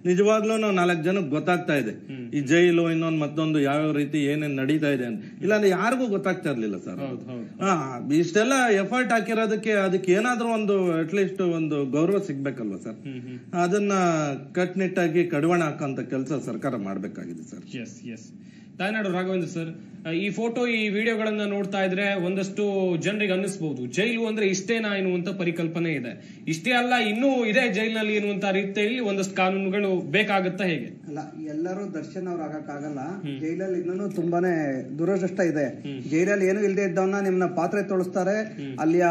ನಿಜವಾಗ್ಲೂ 4 ಜನಕ್ಕೆ ಗೊತ್ತಾಗ್ತಾ ಇದೆ ಈ ಜೈಲು ಇನ್ನೊಂದು ಮತ್ತೊಂದು ಯಾವ ರೀತಿ ಏನೇನ್ ನಡೀತಾ ಇದೆ ಅಂತ. ಇಲ್ಲಾಂದ್ರೆ ಯಾರಿಗೂ ಗೊತ್ತಾಗ್ತಾ ಇರ್ಲಿಲ್ಲ ಸರ್. ಇಷ್ಟೆಲ್ಲ ಎಫರ್ಟ್ ಹಾಕಿರೋದಕ್ಕೆ ಅದಕ್ಕೆ ಏನಾದ್ರೂ ಒಂದು ಅಟ್ಲೀಸ್ಟ್ ಒಂದು ಗೌರವ ಸಿಗ್ಬೇಕಲ್ವಾ ಸರ್? ಅದನ್ನ ಕಟ್ನಿಟ್ಟಾಗಿ ಕಡಿವಾಣ ಹಾಕಂತ ಕೆಲಸ ಸರ್ಕಾರ ಮಾಡ್ಬೇಕಾಗಿದೆ ಸರ್. ಎಸ್ ಎಸ್ ತಾಯ್ನಾಡು ರಾಘವೇಂದ್ರ ಸರ್, ಈ ಫೋಟೋ ಈ ವಿಡಿಯೋಗಳನ್ನ ನೋಡ್ತಾ ಇದ್ರೆ ಒಂದಷ್ಟು ಜನರಿಗೆ ಅನ್ನಿಸಬಹುದು ಜೈಲು ಅಂದ್ರೆ ಇಷ್ಟೇನಾ ಎನ್ನುವಂತ ಪರಿಕಲ್ಪನೆ ಇದೆ. ಇಷ್ಟೇ ಅಲ್ಲ, ಇನ್ನೂ ಇದೆ ಜೈಲಿನಲ್ಲಿ ಎನ್ನುವಂತ ರೀತಿಯಲ್ಲಿ ಒಂದಷ್ಟು ಕಾನೂನುಗಳು ಬೇಕಾಗುತ್ತಾ ಹೇಗೆ? ಅಲ್ಲ, ಎಲ್ಲರೂ ದರ್ಶನ್ ಅವ್ರು ಆಗಕ್ಕಾಗಲ್ಲ. ಜೈಲಲ್ಲಿ ಇನ್ನೂ ತುಂಬಾನೇ ದುರದೃಷ್ಟ ಇದೆ. ಜೈಲಲ್ಲಿ ಏನು ಇಲ್ಲದೆ ಇದ್ದವನ್ನ ನಿಮ್ನ ಪಾತ್ರೆ ತೊಳಸ್ತಾರೆ, ಅಲ್ಲಿಯ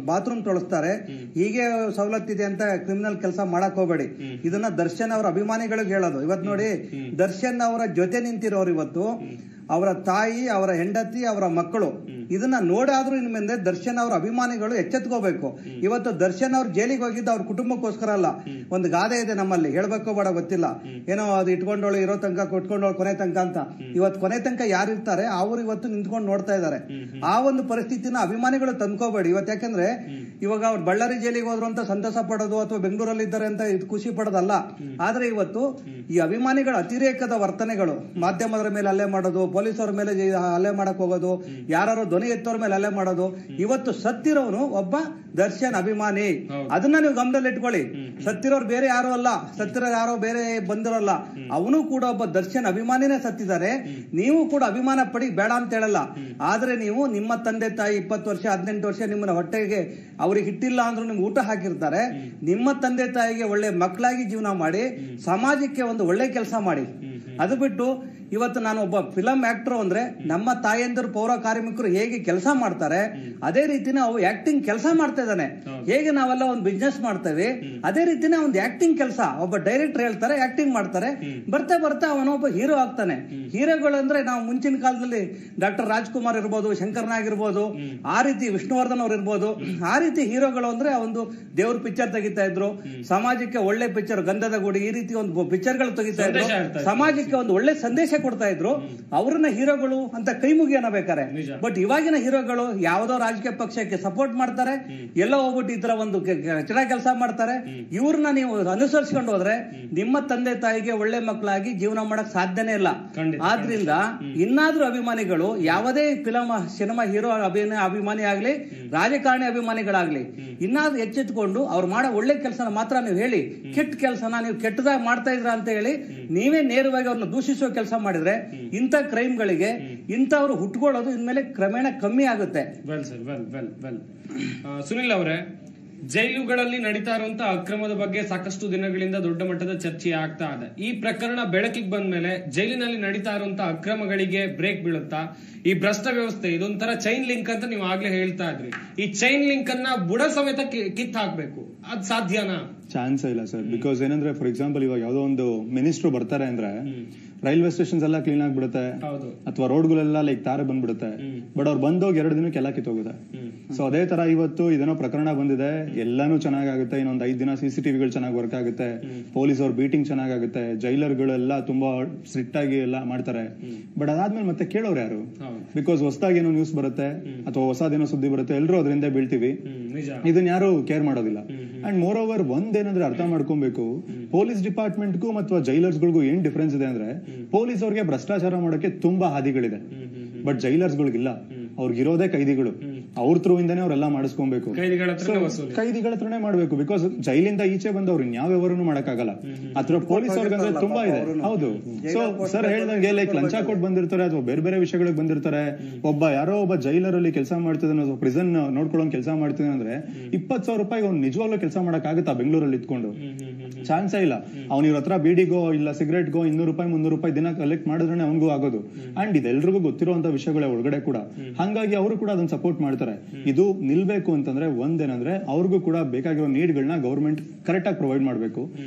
ಬಾತ್ರೂಮ್ ತೊಳಸ್ತಾರೆ. ಹೀಗೆ ಸವಲತ್ತಿದೆ ಅಂತ ಕ್ರಿಮಿನಲ್ ಕೆಲಸ ಮಾಡಕ್ ಹೋಗ್ಬೇಡಿ. ಇದನ್ನ ದರ್ಶನ್ ಅವರ ಅಭಿಮಾನಿಗಳಿಗೆ ಹೇಳೋದು. ಇವತ್ತು ನೋಡಿ, ದರ್ಶನ್ ಅವರ ಜೊತೆ ನಿಂತಿರೋರು ಇವತ್ತು ಅವರ ತಾಯಿ, ಅವರ ಹೆಂಡತಿ, ಅವರ ಮಕ್ಕಳು ಇದನ್ನ ನೋಡಾದ್ರೂ ಇನ್ ಮುಂದೆ ದರ್ಶನ್ ಅವರ ಅಭಿಮಾನಿಗಳು ಎಚ್ಚೆತ್ಕೋಬೇಕು. ಇವತ್ತು ದರ್ಶನ್ ಅವ್ರು ಜೈಲಿಗೆ ಹೋಗಿದ್ದು ಅವ್ರ ಕುಟುಂಬಕ್ಕೋಸ್ಕರ ಅಲ್ಲ. ಒಂದು ಗಾದೆ ಇದೆ ನಮ್ಮಲ್ಲಿ, ಹೇಳ್ಬೇಕೋ ಬೇಡ ಗೊತ್ತಿಲ್ಲ, ಏನೋ ಅದು ಇಟ್ಕೊಂಡೋಳು ಇರೋ ತನಕ ಕೊಟ್ಕೊಂಡೋಳು ಕೊನೆ ತನಕ ಅಂತ. ಇವತ್ತು ಕೊನೆ ತನಕ ಯಾರು ಇರ್ತಾರೆ ಅವ್ರು ಇವತ್ತು ನಿಂತ್ಕೊಂಡು ನೋಡ್ತಾ ಇದ್ದಾರೆ. ಆ ಒಂದು ಪರಿಸ್ಥಿತಿನ ಅಭಿಮಾನಿಗಳು ತಂದ್ಕೋಬೇಡಿ ಇವತ್ತು. ಯಾಕಂದ್ರೆ ಇವಾಗ ಅವ್ರು ಬಳ್ಳಾರಿ ಜೈಲಿಗೆ ಹೋದ್ರು ಅಂತ ಸಂತಸ ಪಡೋದು ಅಥವಾ ಬೆಂಗಳೂರಲ್ಲಿ ಇದ್ದಾರೆ ಅಂತ ಖುಷಿ ಪಡೋದಲ್ಲ. ಆದ್ರೆ ಇವತ್ತು ಈ ಅಭಿಮಾನಿಗಳ ಅತಿರೇಕದ ವರ್ತನೆಗಳು, ಮಾಧ್ಯಮದ ಮೇಲೆ ಹಲ್ಲೆ ಮಾಡೋದು, ಪೊಲೀಸರ ಮೇಲೆ ಹಲ್ಲೆ ಮಾಡಕ್ ಹೋಗೋದು, ಯಾರು ಧ್ವನಿ ಎತ್ತೋರ್ ಮೇಲೆ ಹಲ್ಲೆ ಮಾಡೋದು. ಇವತ್ತು ಸತ್ತಿರೋನು ಒಬ್ಬ ದರ್ಶನ್ ಅಭಿಮಾನಿ. ಅದನ್ನ ನೀವು ಗಮನದಲ್ಲಿ ಇಟ್ಕೊಳ್ಳಿ. ಸತ್ತಿರೋರು ಬೇರೆ ಯಾರು ಅಲ್ಲ, ಸತ್ತಿರೋ ಯಾರೋ ಬೇರೆ ಬಂದಿರೋಲ್ಲ. ಅವನು ಕೂಡ ಒಬ್ಬ ದರ್ಶನ್ ಅಭಿಮಾನಿನೇ ಸತ್ತಿದ್ದಾರೆ. ನೀವು ಕೂಡ ಅಭಿಮಾನ ಪಡಿ, ಬೇಡ ಅಂತ ಹೇಳಲ್ಲ. ಆದ್ರೆ ನೀವು ನಿಮ್ಮ ತಂದೆ ತಾಯಿ 20 ವರ್ಷ 18 ವರ್ಷ ನಿಮ್ಮನ್ನ ಹೊಟ್ಟೆಗೆ ಅವ್ರಿಗೆ ಇಟ್ಟಿಲ್ಲ ಅಂದ್ರೂ ನಿಮ್ಗೆ ಊಟ ಹಾಕಿರ್ತಾರೆ. ನಿಮ್ಮ ತಂದೆ ತಾಯಿಗೆ ಒಳ್ಳೆ ಮಕ್ಕಳಾಗಿ ಜೀವನ ಮಾಡಿ, ಸಮಾಜಕ್ಕೆ ಒಂದು ಒಳ್ಳೆ ಕೆಲಸ ಮಾಡಿ. ಅದು ಬಿಟ್ಟು ಇವತ್ತು ನಾನು ಒಬ್ಬ ಫಿಲಂ ಆಕ್ಟರ್ ಅಂದ್ರೆ ನಮ್ಮ ತಾಯಂದಿರು ಪೌರ ಕಾರ್ಮಿಕರು ಹೇಗೆ ಕೆಲಸ ಮಾಡ್ತಾರೆ ಅದೇ ರೀತಿನ ಅವು ಆಕ್ಟಿಂಗ್ ಕೆಲಸ ಮಾಡ್ತಾ ಇದ್ದಾನೆ. ಹೇಗೆ ನಾವೆಲ್ಲ ಒಂದು ಬಿಸ್ನೆಸ್ ಮಾಡ್ತೇವೆ ಅದೇ ರೀತಿನ ಒಂದು ಆಕ್ಟಿಂಗ್ ಕೆಲಸ. ಒಬ್ಬ ಡೈರೆಕ್ಟರ್ ಹೇಳ್ತಾರೆ, ಆಕ್ಟಿಂಗ್ ಮಾಡ್ತಾರೆ, ಬರ್ತಾ ಬರ್ತಾ ಅವನೊಬ್ಬ ಹೀರೋ ಆಗ್ತಾನೆ. ಹೀರೋಗಳು ಅಂದ್ರೆ ನಾವು ಮುಂಚಿನ ಕಾಲದಲ್ಲಿ ಡಾಕ್ಟರ್ ರಾಜ್ಕುಮಾರ್ ಇರ್ಬೋದು, ಶಂಕರ್ನಾಗ್ ಇರ್ಬೋದು, ಆ ರೀತಿ ವಿಷ್ಣುವರ್ಧನ್ ಅವ್ರು ಇರ್ಬೋದು. ಆ ರೀತಿ ಹೀರೋಗಳು ಅಂದ್ರೆ ಒಂದು ದೇವ್ರ ಪಿಕ್ಚರ್ ತೆಗಿತಾ ಇದ್ರು, ಸಮಾಜಕ್ಕೆ ಒಳ್ಳೆ ಪಿಕ್ಚರ್, ಗಂಧದ ಗುಡಿ, ಈ ರೀತಿ ಒಂದು ಪಿಕ್ಚರ್ಗಳು ತೆಗಿತಾ ಇದ್ರು, ಸಮಾಜಕ್ಕೆ ಒಂದು ಒಳ್ಳೆ ಸಂದೇಶ ಕೊಡ್ತಾ ಇದ್ರು. ಅವ್ರನ್ನ ಹೀರೋಗಳು ಅಂತ ಕೈ ಮುಗಿ ಅನ್ನಬೇಕಾರೆ. ಬಟ್ ಇವಾಗಿನ ಹೀರೋಗಳು ಯಾವ್ದೋ ರಾಜಕೀಯ ಪಕ್ಷಕ್ಕೆ ಸಪೋರ್ಟ್ ಮಾಡ್ತಾರೆ, ಎಲ್ಲ ಹೋಗ್ಬಿಟ್ಟು ಈ ತರ ಒಂದು ಕಚಡ ಕೆಲಸ ಮಾಡ್ತಾರೆ. ಇವ್ರನ್ನ ನೀವು ಅನುಸರಿಸಿಕೊಂಡು ಹೋದ್ರೆ ನಿಮ್ಮ ತಂದೆ ತಾಯಿಗೆ ಒಳ್ಳೆ ಮಕ್ಕಳಾಗಿ ಜೀವನ ಮಾಡಕ್ ಸಾಧ್ಯನೇ ಇಲ್ಲ. ಆದ್ರಿಂದ ಇನ್ನಾದ್ರೂ ಅಭಿಮಾನಿಗಳು ಯಾವುದೇ ಸಿನಿಮಾ ಹೀರೋ ಅಭಿಮಾನಿ ಆಗ್ಲಿ, ರಾಜಕಾರಣಿ ಅಭಿಮಾನಿಗಳಾಗ್ಲಿ, ಇನ್ನಾದ್ರೂ ಎಚ್ಚೆತ್ಕೊಂಡು ಅವ್ರು ಮಾಡೋ ಒಳ್ಳೆ ಕೆಲಸನ ಮಾತ್ರ ನೀವು ಹೇಳಿ. ಕೆಟ್ಟ ಕೆಲಸನ ನೀವು ಕೆಟ್ಟದಾಗಿ ಮಾಡ್ತಾ ಇದ್ರ ಅಂತ ಹೇಳಿ ನೀವೇ ನೇರವಾಗಿ ಅವ್ರನ್ನ ದೂಷಿಸುವ ಕೆಲಸ ಮಾಡಿದ್ರೆ ಇಂಥ ಕ್ರೈಮ್ಗಳಿಗೆ ಇಂಥವ್ರು ಹುಟ್ಕೊಳ್ಳೋದು ಇನ್ಮೇಲೆ ಕ್ರಮೇಣ ಕಮ್ಮಿ ಆಗುತ್ತೆ. ಸುನಿಲ್ ಅವರೇ, ಜೈಲುಗಳಲ್ಲಿ ನಡೀತಾ ಇರುವಂತಹ ಅಕ್ರಮದ ಬಗ್ಗೆ ಸಾಕಷ್ಟು ದಿನಗಳಿಂದ ದೊಡ್ಡ ಮಟ್ಟದ ಚರ್ಚೆ ಆಗ್ತಾ ಇದೆ. ಈ ಪ್ರಕರಣ ಬೆಳಕಿಗೆ ಬಂದ ಮೇಲೆ ಜೈಲಿನಲ್ಲಿ ನಡೀತಾ ಇರುವಂತಹ ಅಕ್ರಮಗಳಿಗೆ ಬ್ರೇಕ್ ಬೀಳುತ್ತಾ? ಈ ಭ್ರಷ್ಟ ವ್ಯವಸ್ಥೆ ಇದೊಂಥರ ಚೈನ್ ಲಿಂಕ್ ಅಂತ ನೀವು ಆಗ್ಲೇ ಹೇಳ್ತಾ ಇದ್ರಿ. ಈ ಚೈನ್ ಲಿಂಕ್ ಅನ್ನ ಬುಡ ಸಮೇತ ಕಿತ್ ಹಾಕ್ಬೇಕು, ಅದ್ ಸಾಧ್ಯನಾ? ಚಾನ್ಸ್ ಇಲ್ಲ ಸರ್. ಬಿಕಾಸ್ ಏನಂದ್ರೆ ಫಾರ್ ಎಕ್ಸಾಂಪಲ್ ಇವಾಗ ಯಾವ್ದೋ ಒಂದು ಮಿನಿಸ್ಟ್ರು ಬರ್ತಾರೆ ಅಂದ್ರೆ ರೈಲ್ವೆ ಸ್ಟೇಷನ್ಸ್ ಎಲ್ಲ ಕ್ಲೀನ್ ಆಗ್ಬಿಡುತ್ತೆ, ಅಥವಾ ರೋಡ್ಗಳೆಲ್ಲ ಲೈಕ್ ತಾರೆ ಬಂದ್ಬಿಡುತ್ತೆ. ಬಟ್ ಅವ್ರು ಬಂದೋಗಿ 2 ದಿನಕ್ಕೆ ಎಲ್ಲ ಕಿತ್ತೋಗುತ್ತೆ. ಸೊ ಅದೇ ತರ ಇವತ್ತು ಇದೇನೋ ಪ್ರಕರಣ ಬಂದಿದೆ, ಎಲ್ಲಾನು ಚೆನ್ನಾಗುತ್ತೆ. ಇನ್ನೊಂದು 5 ದಿನ CCTVಗಳು ಚೆನ್ನಾಗಿ ವರ್ಕ್ ಆಗುತ್ತೆ, ಪೊಲೀಸ್ ಅವ್ರ ಬೀಟಿಂಗ್ ಚೆನ್ನಾಗುತ್ತೆ, ಜೈಲರ್ಗಳೆಲ್ಲ ತುಂಬಾ ಸ್ಟ್ರಿಕ್ಟ್ ಆಗಿ ಎಲ್ಲ ಮಾಡ್ತಾರೆ. ಬಟ್ ಅದಾದ್ಮೇಲೆ ಮತ್ತೆ ಕೇಳೋರು ಯಾರು? ಬಿಕಾಸ್ ಹೊಸದಾಗಿ ಏನೋ ನ್ಯೂಸ್ ಬರುತ್ತೆ ಅಥವಾ ಹೊಸದೇನೋ ಸುದ್ದಿ ಬರುತ್ತೆ, ಎಲ್ಲರೂ ಅದರಿಂದ ಬೀಳ್ತೀವಿ, ಇದನ್ನ ಯಾರು ಕೇರ್ ಮಾಡೋದಿಲ್ಲ. ಅಂಡ್ ಮೋರ್ ಓವರ್ ಒಂದೇನಂದ್ರೆ ಅರ್ಥ ಮಾಡ್ಕೊಬೇಕು, ಪೊಲೀಸ್ ಡಿಪಾರ್ಟ್ಮೆಂಟ್ಗೂ ಮತ್ತು ಜೈಲರ್ಸ್ಗಳಿಗೂ ಏನ್ ಡಿಫ್ರೆನ್ಸ್ ಇದೆ ಅಂದ್ರೆ, ಪೊಲೀಸ್ ಅವ್ರಿಗೆ ಭ್ರಷ್ಟಾಚಾರ ಮಾಡೋಕೆ ತುಂಬಾ ಹಾದಿಗಳಿದೆ, ಬಟ್ ಜೈಲರ್ಸ್ಗಳಿಗಿಲ್ಲ. ಅವ್ರಿಗಿರೋದೇ ಕೈದಿಗಳು, ಅವ್ರ ಥ್ರೂ ಇಂದಾನೆ ಅವರೆಲ್ಲ ಮಾಡಿಸ್ಕೊಬೇಕು, ಕೈದಿಗಳ ಹತ್ರನೇ ಮಾಡ್ಬೇಕು. ಬಿಕಾಸ್ ಜೈಲಿಂದ ಈಚೆ ಬಂದವ್ರು ಇನ್ಯಾವ ವ್ಯವಹಾರನೂ ಮಾಡಕ್ಕಾಗಲ್ಲ. ಅಥವಾ ಪೊಲೀಸ್ ಅವ್ರಿಗಂದ್ರೆ ತುಂಬಾ ಇದೆ. ಹೌದು. ಸೊ ಸರ್ ಹೇಳ್ದಂಗೆ ಲೈಕ್ ಲಂಚ ಕೊಟ್ಟು ಬಂದಿರ್ತಾರೆ ಅಥವಾ ಬೇರೆ ಬೇರೆ ವಿಷಯಗಳಿಗೆ ಬಂದಿರ್ತಾರೆ. ಯಾರೋ ಒಬ್ಬ ಜೈಲರ್ ಅಲ್ಲಿ ಕೆಲಸ ಮಾಡ್ತಿದ್ದಾನೆ, ಪ್ರಿಸನ್ ನೋಡ್ಕೊಳ್ಳೋನ್ ಕೆಲಸ ಮಾಡ್ತಿದ್ದಾನೆ ಅಂದ್ರೆ 20,000 ರೂಪಾಯಿ ಅವ್ನು ನಿಜವಾಗ್ಲೂ ಕೆಲಸ ಮಾಡಕ್ ಆಗುತ್ತಾ ಬೆಂಗಳೂರಲ್ಲಿ ಇಟ್ಕೊಂಡು? ಚಾನ್ಸೇ ಇಲ್ಲ. ಅವ್ನ ಇವ್ರ ಹತ್ರ ಬೀಡಿಗೋ ಇಲ್ಲ ಸಿಗರೇಟ್ಗೋ 200 ರೂಪಾಯಿ 300 ರೂಪಾಯಿ ದಿನ ಕಲೆಕ್ಟ್ ಮಾಡಿದ್ರೆ ಅವನಿಗೂ ಆಗೋದು. ಅಂಡ್ ಇದೆಲ್ರಿಗೂ ಗೊತ್ತಿರುವಂತ ವಿಷಯಗಳೇ ಒಳಗಡೆ ಕೂಡ. ಹಂಗಾಗಿ ಅವರು ಕೂಡ ಅದನ್ನ ಸಪೋರ್ಟ್ ಮಾಡ್ತಾರೆ. ಇದು ನಿಲ್ಬೇಕು ಅಂತಂದ್ರೆ ಒಂದೇನಂದ್ರೆ ಅವ್ರಿಗೂ ಕೂಡ ಬೇಕಾಗಿರೋ ನೀಡ್ಗಳನ್ನ ಗೌರ್ಮೆಂಟ್ ಕರೆಕ್ಟ್ ಆಗಿ ಪ್ರೊವೈಡ್ ಮಾಡ್ಬೇಕು.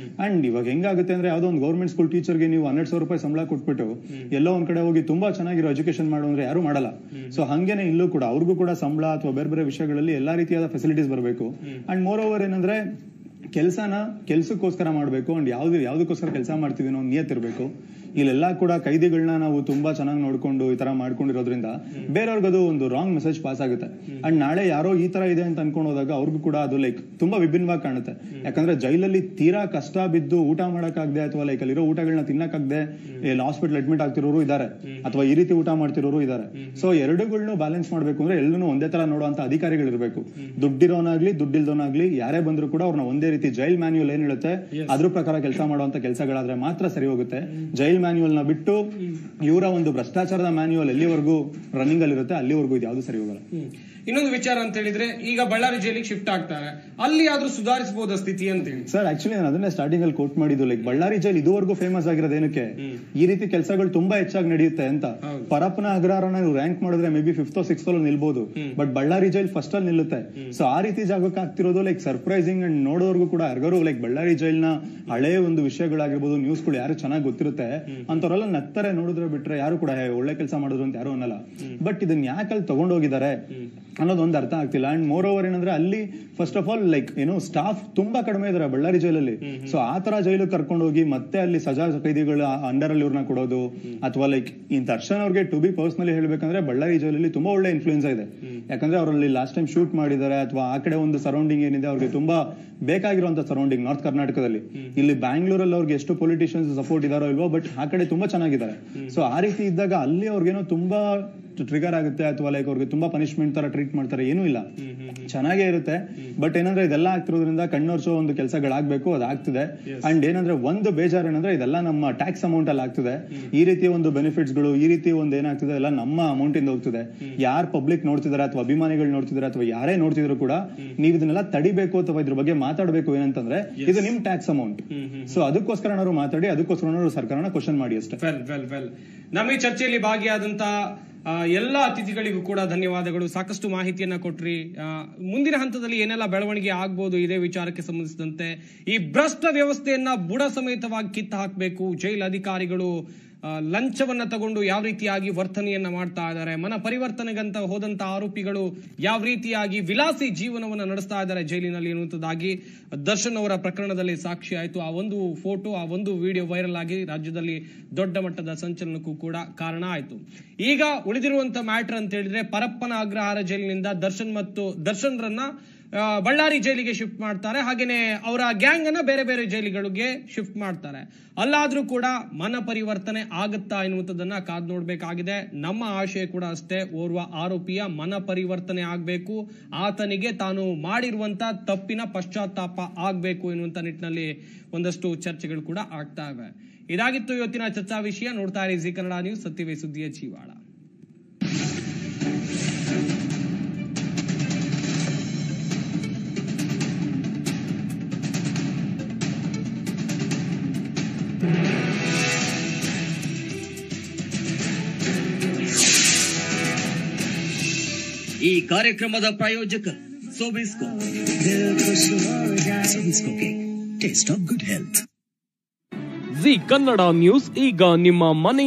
ಅಂಡ್ ಇವಾಗ ಹೆಂಗಾಗುತ್ತೆ ಅಂದ್ರೆ, ಯಾವ್ದೋ ಒಂದು ಗೌರ್ಮೆಂಟ್ ಸ್ಕೂಲ್ ಟೀಚರ್ಗೆ ನೀವು 12,000 ರೂಪಾಯಿ ಸಂಬಳ ಕೊಟ್ಬಿಟ್ಟು ಎಲ್ಲೋ ಒಂದ್ ಕಡೆ ಹೋಗಿ ತುಂಬಾ ಚೆನ್ನಾಗಿರೋ ಎಜುಕೇಶನ್ ಮಾಡು ಅಂದ್ರೆ ಯಾರು ಮಾಡಲ್ಲ. ಸೊ ಹಂಗೇನೆ ಇಲ್ಲೂ ಕೂಡ ಅವ್ರಿಗೂ ಕೂಡ ಸಂಬಳ ಅಥವಾ ಬೇರೆ ಬೇರೆ ವಿಷಯಗಳಲ್ಲಿ ಎಲ್ಲಾ ರೀತಿಯಾದ ಫೆಸಿಲಿಟೀಸ್ ಬರಬೇಕು. ಅಂಡ್ ಮೋರ್ ಓವರ್ ಏನಂದ್ರೆ, ಕೆಲ್ಸಕ್ಕೋಸ್ಕರ ಮಾಡ್ಬೇಕು. ಅಂಡ್ ಯಾವ್ದಕ್ಕೋಸ್ಕರ ಕೆಲಸ ಮಾಡ್ತಿದೀನೋ ಅನ್ನೋ ನಿಯತ್ತಿರ್ಬೇಕು. ಇಲ್ಲೆಲ್ಲಾ ಕೂಡ ಕೈದಿಗಳನ್ನ ನಾವು ತುಂಬಾ ಚೆನ್ನಾಗಿ ನೋಡ್ಕೊಂಡು ಈ ತರ ಮಾಡ್ಕೊಂಡಿರೋದ್ರಿಂದ ಬೇರೆಯವ್ರಿಗದು ಒಂದು ರಾಂಗ್ ಮೆಸೇಜ್ ಪಾಸ್ ಆಗುತ್ತೆ. ಅಂಡ್ ನಾಳೆ ಯಾರೋ ಈ ತರ ಇದೆ ಅಂತ ಅನ್ಕೊಂಡು ಹೋದಾಗ ಅವ್ರಿಗೂ ಕೂಡ ಅದು ಲೈಕ್ ತುಂಬಾ ವಿಭಿನ್ನವಾಗಿ ಕಾಣುತ್ತೆ. ಯಾಕಂದ್ರೆ ಜೈಲಲ್ಲಿ ತೀರಾ ಕಷ್ಟ ಬಿದ್ದು ಊಟ ಮಾಡಕ್ಕಾಗದೆ ಅಥವಾ ಲೈಕ್ ಅಲ್ಲಿರೋ ಊಟಗಳನ್ನ ತಿನ್ನಕ್ಕಾಗದೆ ಹಾಸ್ಪಿಟಲ್ ಅಡ್ಮಿಟ್ ಆಗ್ತಿರೋರು ಇದಾರೆ, ಅಥವಾ ಈ ರೀತಿ ಊಟ ಮಾಡ್ತಿರೋರು ಇದಾರೆ. ಸೊ ಎರಡುಗಳನ್ನೂ ಬ್ಯಾಲೆನ್ಸ್ ಮಾಡ್ಬೇಕು ಅಂದ್ರೆ ಎಲ್ಲರೂ ಒಂದೇ ತರ ನೋಡುವಂತ ಅಧಿಕಾರಿಗಳಿರ್ಬೇಕು. ದುಡ್ಡಿರೋನಾಗ್ಲಿ ದುಡ್ಡಿಲ್ದೋನಾಗ್ಲಿ ಯಾರೇ ಬಂದ್ರು ಕೂಡ ಅವ್ರನ್ನ ಒಂದೇ ರೀತಿ ಜೈಲ್ ಮ್ಯಾನ್ಯುಯಲ್ ಏನ್ ಹೇಳುತ್ತೆ ಅದ್ರ ಪ್ರಕಾರ ಕೆಲಸ ಮಾಡುವಂತ ಕೆಲಸಗಳಾದ್ರೆ ಮಾತ್ರ ಸರಿ ಹೋಗುತ್ತೆ. ಜೈಲ್ ಮ್ಯಾನ್ಯುಯಲ್ ನ ಬಿಟ್ಟು ಇವರ ಒಂದು ಭ್ರಷ್ಟಾಚಾರದ ಮ್ಯಾನ್ಯುಯಲ್ ಎಲ್ಲಿವರೆಗೂ ರನ್ನಿಂಗ್ ಅಲ್ಲಿ ಇರುತ್ತೆ ಅಲ್ಲಿವರೆಗೂ ಇದು ಯಾವ್ದು ಸರಿ ಹೋಗಲ್ಲ. ಇನ್ನೊಂದು ವಿಚಾರ ಅಂತ ಹೇಳಿದ್ರೆ, ಈಗ ಬಳ್ಳಾರಿ ಜೈಲಿಗೆ ಶಿಫ್ಟ್ ಆಗ್ತಾರೆ, ಅಲ್ಲಿ ಆದ್ರೂ ಸುಧಾರಿಸಬಹುದ ಸ್ಥಿತಿ ಅಂತ ಹೇಳಿ ಸರ್. ಆಕ್ಚುಲಿ ನಾನು ಅದನ್ನೇ ಸ್ಟಾರ್ಟಿಂಗ್ ಅಲ್ಲಿ ಕೋಟ್ ಮಾಡಿದ್ದು, ಲೈಕ್ ಬಳ್ಳಾರಿ ಜೈಲ್ ಇದುವರೆಗೂ ಫೇಮಸ್ ಆಗಿರೋದು ಏನಕ್ಕೆ, ಈ ರೀತಿ ಕೆಲಸಗಳು ತುಂಬಾ ಹೆಚ್ಚಾಗಿ ನಡೆಯುತ್ತೆ ಅಂತ. ಪರಪ್ಪನ ಅಗ್ರಹಾರನ ರ್ಯಾಂಕ್ ಮಾಡಿದ್ರೆ may be 5th or 6th ನಿಲ್ಬಹುದು, ಬಟ್ ಬಳ್ಳಾರಿ ಜೈಲ್ ಫಸ್ಟ್ ಅಲ್ಲಿ ನಿಲ್ಲುತ್ತೆ. ಸೊ ಆ ರೀತಿ ಜಾಗಕ್ಕೆ ಆಗ್ತಿರೋದು ಲೈಕ್ ಸರ್ಪ್ರೈಸಿಂಗ್. ಅಂಡ್ ನೋಡೋರ್ಗೂ ಕೂಡ ಯಾರಿಗಾರು ಲೈಕ್ ಬಳ್ಳಾರಿ ಜೈಲ್ ನ ಹಳೆ ಒಂದು ವಿಷಯಗಳಾಗಿರ್ಬೋದು, ನ್ಯೂಸ್ಗಳು ಯಾರು ಚೆನ್ನಾಗಿ ಗೊತ್ತಿರುತ್ತೆ ಅಂತವ್ರೆಲ್ಲ ನಗ್ತಾರೆ ನೋಡಿದ್ರೆ, ಬಿಟ್ರೆ ಯಾರು ಕೂಡ ಒಳ್ಳೆ ಕೆಲಸ ಮಾಡಿದ್ರು ಅಂತ ಯಾರು ಅನ್ನಲ್ಲ. ಬಟ್ ಇದನ್ನ ಯಾಕೆ ಅಲ್ಲಿ ತಗೊಂಡೋಗಿದ್ದಾರೆ ಅನ್ನೋದು ಒಂದು ಅರ್ಥ ಆಗ್ತಿಲ್ಲ. ಅಂಡ್ ಮೋರ್ ಓವರ್ ಏನಂದ್ರೆ, ಅಲ್ಲಿ first of all like staff ತುಂಬಾ ಕಡಿಮೆ ಇದಾರೆ ಬಳ್ಳಾರಿ ಜೈಲಲ್ಲಿ. ಸೊ ಆ ತರ ಜೈಲು ಕರ್ಕೊಂಡು ಹೋಗಿ ಮತ್ತೆ ಅಲ್ಲಿ ಸಜಾ ಕೈದಿಗಳ ಅಂಡರ್ ಅಲ್ಲಿ ಇವ್ರನ್ನ ಕೊಡೋದು, ಅಥವಾ ಲೈಕ್ ಈ ದರ್ಶನ್ ಅವ್ರಿಗೆ ಟು ಬಿ ಪರ್ಸನಲಿ ಹೇಳ್ಬೇಕಂದ್ರೆ ಬಳ್ಳಾರಿ ಜೈಲಲ್ಲಿ ತುಂಬಾ ಒಳ್ಳೆ ಇನ್ಫ್ಲೂಯೆನ್ಸ್ ಇದೆ. ಯಾಕಂದ್ರೆ ಅವರಲ್ಲಿ ಲಾಸ್ಟ್ ಟೈಮ್ ಶೂಟ್ ಮಾಡಿದ್ದಾರೆ, ಅಥವಾ ಆ ಕಡೆ ಒಂದು ಸರೌಂಡಿಂಗ್ ಏನಿದೆ ಅವ್ರಿಗೆ ತುಂಬಾ ಬೇಕಾಗಿರುವಂತ ಸರೌಂಡಿಂಗ್ ನಾರ್ತ್ ಕರ್ನಾಟಕದಲ್ಲಿ. ಇಲ್ಲಿ ಬ್ಯಾಂಗ್ಳೂರಲ್ಲಿ ಅವ್ರಿಗೆ ಎಷ್ಟು ಪೊಲಿಟಿಷಿಯನ್ಸ್ ಸಪೋರ್ಟ್ ಇದಾರೋ ಇಲ್ವೋ, ಬಟ್ ಆ ಕಡೆ ತುಂಬಾ ಚೆನ್ನಾಗಿದ್ದಾರೆ. ಸೊ ಆ ರೀತಿ ಇದ್ದಾಗ ಅಲ್ಲಿ ಅವ್ರಿಗೇನೋ ತುಂಬಾ ಟ್ರಿಗರ್ ಆಗುತ್ತೆ, ಅಥವಾ ಲೈಕ್ ಅವ್ರಿಗೆ ತುಂಬಾ ಪನಿಷ್ಮೆಂಟ್ ತರ ಟ್ರೀಟ್ ಮಾಡ್ತಾರೆ, ಏನೂ ಇಲ್ಲ, ಚೆನ್ನಾಗೇ ಇರುತ್ತೆ. ಬಟ್ ಏನಂದ್ರೆ ಇದೆಲ್ಲ ಆಗ್ತಿರೋದ್ರಿಂದ ಕಣ್ಣೋರ್ಸೋ ಒಂದು ಕೆಲಸಗಳಾಗ್ಬೇಕು, ಅದಾಗ್ತಿದೆ. ಅಂಡ್ ಏನಂದ್ರೆ ಒಂದು ಬೇಜಾರು ಏನಂದ್ರೆ, ಇದೆಲ್ಲ ನಮ್ಮ ಟ್ಯಾಕ್ಸ್ ಅಮೌಂಟ್ ಅಲ್ಲಿ ಆಗ್ತಿದೆ. ಈ ರೀತಿ ಒಂದು ಬೆನಿಫಿಟ್ಸ್ ಗಳು, ಈ ರೀತಿ ಒಂದು ಏನಾಗ್ತಿದೆ ಎಲ್ಲ ನಮ್ಮ ಅಮೌಂಟ್ ಇಂದ ಹೋಗ್ತಿದೆ. ಯಾರು ಪಬ್ಲಿಕ್ ನೋಡ್ತಿದಾರೆ ಅಥವಾ ಅಭಿಮಾನಿಗಳು ನೋಡ್ತಿದಾರೆ ಅಥವಾ ಯಾರೇ ನೋಡ್ತಿದ್ರು ಕೂಡ ನೀವು ಇದನ್ನೆಲ್ಲ ತಡಿಬೇಕು ಅಥವಾ ಇದ್ರ ಬಗ್ಗೆ ಮಾತಾಡ್ಬೇಕು. ಏನಂತಂದ್ರೆ ಇದು ನಿಮ್ ಟ್ಯಾಕ್ಸ್ ಅಮೌಂಟ್. ಸೊ ಅದಕ್ಕೋಸ್ಕರ ನಾವು ಮಾತಾಡಿ, ಅದಕ್ಕೋಸ್ಕರ ಸರ್ಕಾರನ ಕ್ವಶನ್ ಮಾಡಿ ಅಷ್ಟೇ. ನಮ್ಮ ಈ ಚರ್ಚೆಯಲ್ಲಿ ಭಾಗಿಯಾದಂತ ಎಲ್ಲ ಅತಿಥಿಗಳಿಗೂ ಕೂಡ ಧನ್ಯವಾದಗಳು. ಸಾಕಷ್ಟು ಮಾಹಿತಿಯನ್ನ ಕೊಟ್ರಿ. ಮುಂದಿನ ಹಂತದಲ್ಲಿ ಏನೆಲ್ಲ ಬೆಳವಣಿಗೆ ಆಗ್ಬೋದು ಇದೇ ವಿಚಾರಕ್ಕೆ ಸಂಬಂಧಿಸಿದಂತೆ, ಈ ಭ್ರಷ್ಟ ವ್ಯವಸ್ಥೆಯನ್ನ ಬುಡ ಸಮೇತವಾಗಿ ಕಿತ್ತು ಹಾಕಬೇಕು. ಜೈಲ್ ಅಧಿಕಾರಿಗಳು ಲಂಚವನ್ನ ತಗೊಂಡು ಯಾವ ರೀತಿಯಾಗಿ ವರ್ತನೆಯನ್ನ ಮಾಡ್ತಾ ಇದ್ದಾರೆ, ಮನ ಪರಿವರ್ತನೆಗಂತ ಹೋದಂತ ಆರೋಪಿಗಳು ಯಾವ ರೀತಿಯಾಗಿ ವಿಲಾಸಿ ಜೀವನವನ್ನ ನಡೆಸ್ತಾ ಇದ್ದಾರೆ ಜೈಲಿನಲ್ಲಿ ಎನ್ನುವಂಥದ್ದಾಗಿ ದರ್ಶನ್ ಅವರ ಪ್ರಕರಣದಲ್ಲಿ ಸಾಕ್ಷಿ ಆಯಿತು. ಆ ಒಂದು ಫೋಟೋ, ಆ ಒಂದು ವಿಡಿಯೋ ವೈರಲ್ ಆಗಿ ರಾಜ್ಯದಲ್ಲಿ ದೊಡ್ಡ ಮಟ್ಟದ ಸಂಚಲನಕ್ಕೂ ಕೂಡ ಕಾರಣ ಆಯಿತು. ಈಗ ಉಳಿದಿರುವಂತ ಮ್ಯಾಟರ್ ಅಂತ ಹೇಳಿದ್ರೆ, ಪರಪ್ಪನ ಅಗ್ರಹಾರ ಜೈಲಿನಿಂದ ದರ್ಶನ್ ರನ್ನ ಬಳ್ಳಾರಿ ಜೈಲಿಗೆ ಶಿಫ್ಟ್ ಮಾಡ್ತಾರೆ. ಹಾಗೇನೆ ಅವರ ಗ್ಯಾಂಗ್ ಅನ್ನ ಬೇರೆ ಬೇರೆ ಜೈಲಿಗಳಿಗೆ ಶಿಫ್ಟ್ ಮಾಡ್ತಾರೆ. ಅಲ್ಲಾದ್ರೂ ಕೂಡ ಮನ ಪರಿವರ್ತನೆ ಆಗುತ್ತಾ ಎನ್ನುವಂಥದ್ದನ್ನ ಕಾದ್ ನೋಡ್ಬೇಕಾಗಿದೆ. ನಮ್ಮ ಆಶಯ ಕೂಡ ಅಷ್ಟೇ, ಓರ್ವ ಆರೋಪಿಯ ಮನ ಪರಿವರ್ತನೆ ಆಗ್ಬೇಕು, ಆತನಿಗೆ ತಾನು ಮಾಡಿರುವಂತ ತಪ್ಪಿನ ಪಶ್ಚಾತ್ತಾಪ ಆಗ್ಬೇಕು ಎನ್ನುವಂತ ನಿಟ್ಟಿನಲ್ಲಿ ಒಂದಷ್ಟು ಚರ್ಚೆಗಳು ಕೂಡ ಆಗ್ತಾ ಇವೆ. ಇದಾಗಿತ್ತು ಇವತ್ತಿನ ಚರ್ಚಾ ವಿಷಯ. ನೋಡ್ತಾ ಇರಿ ಜಿ ಕನ್ನಡ ನ್ಯೂಸ್, ಸತ್ಯವೇ ಸುದ್ದಿಯ ಜೀವಾಳ. ಈ ಕಾರ್ಯಕ್ರಮದ ಪ್ರಾಯೋಜಕ Sobisco taste of good health. Zee Kannada news ಈಗ ನಿಮ್ಮ ಮನೆ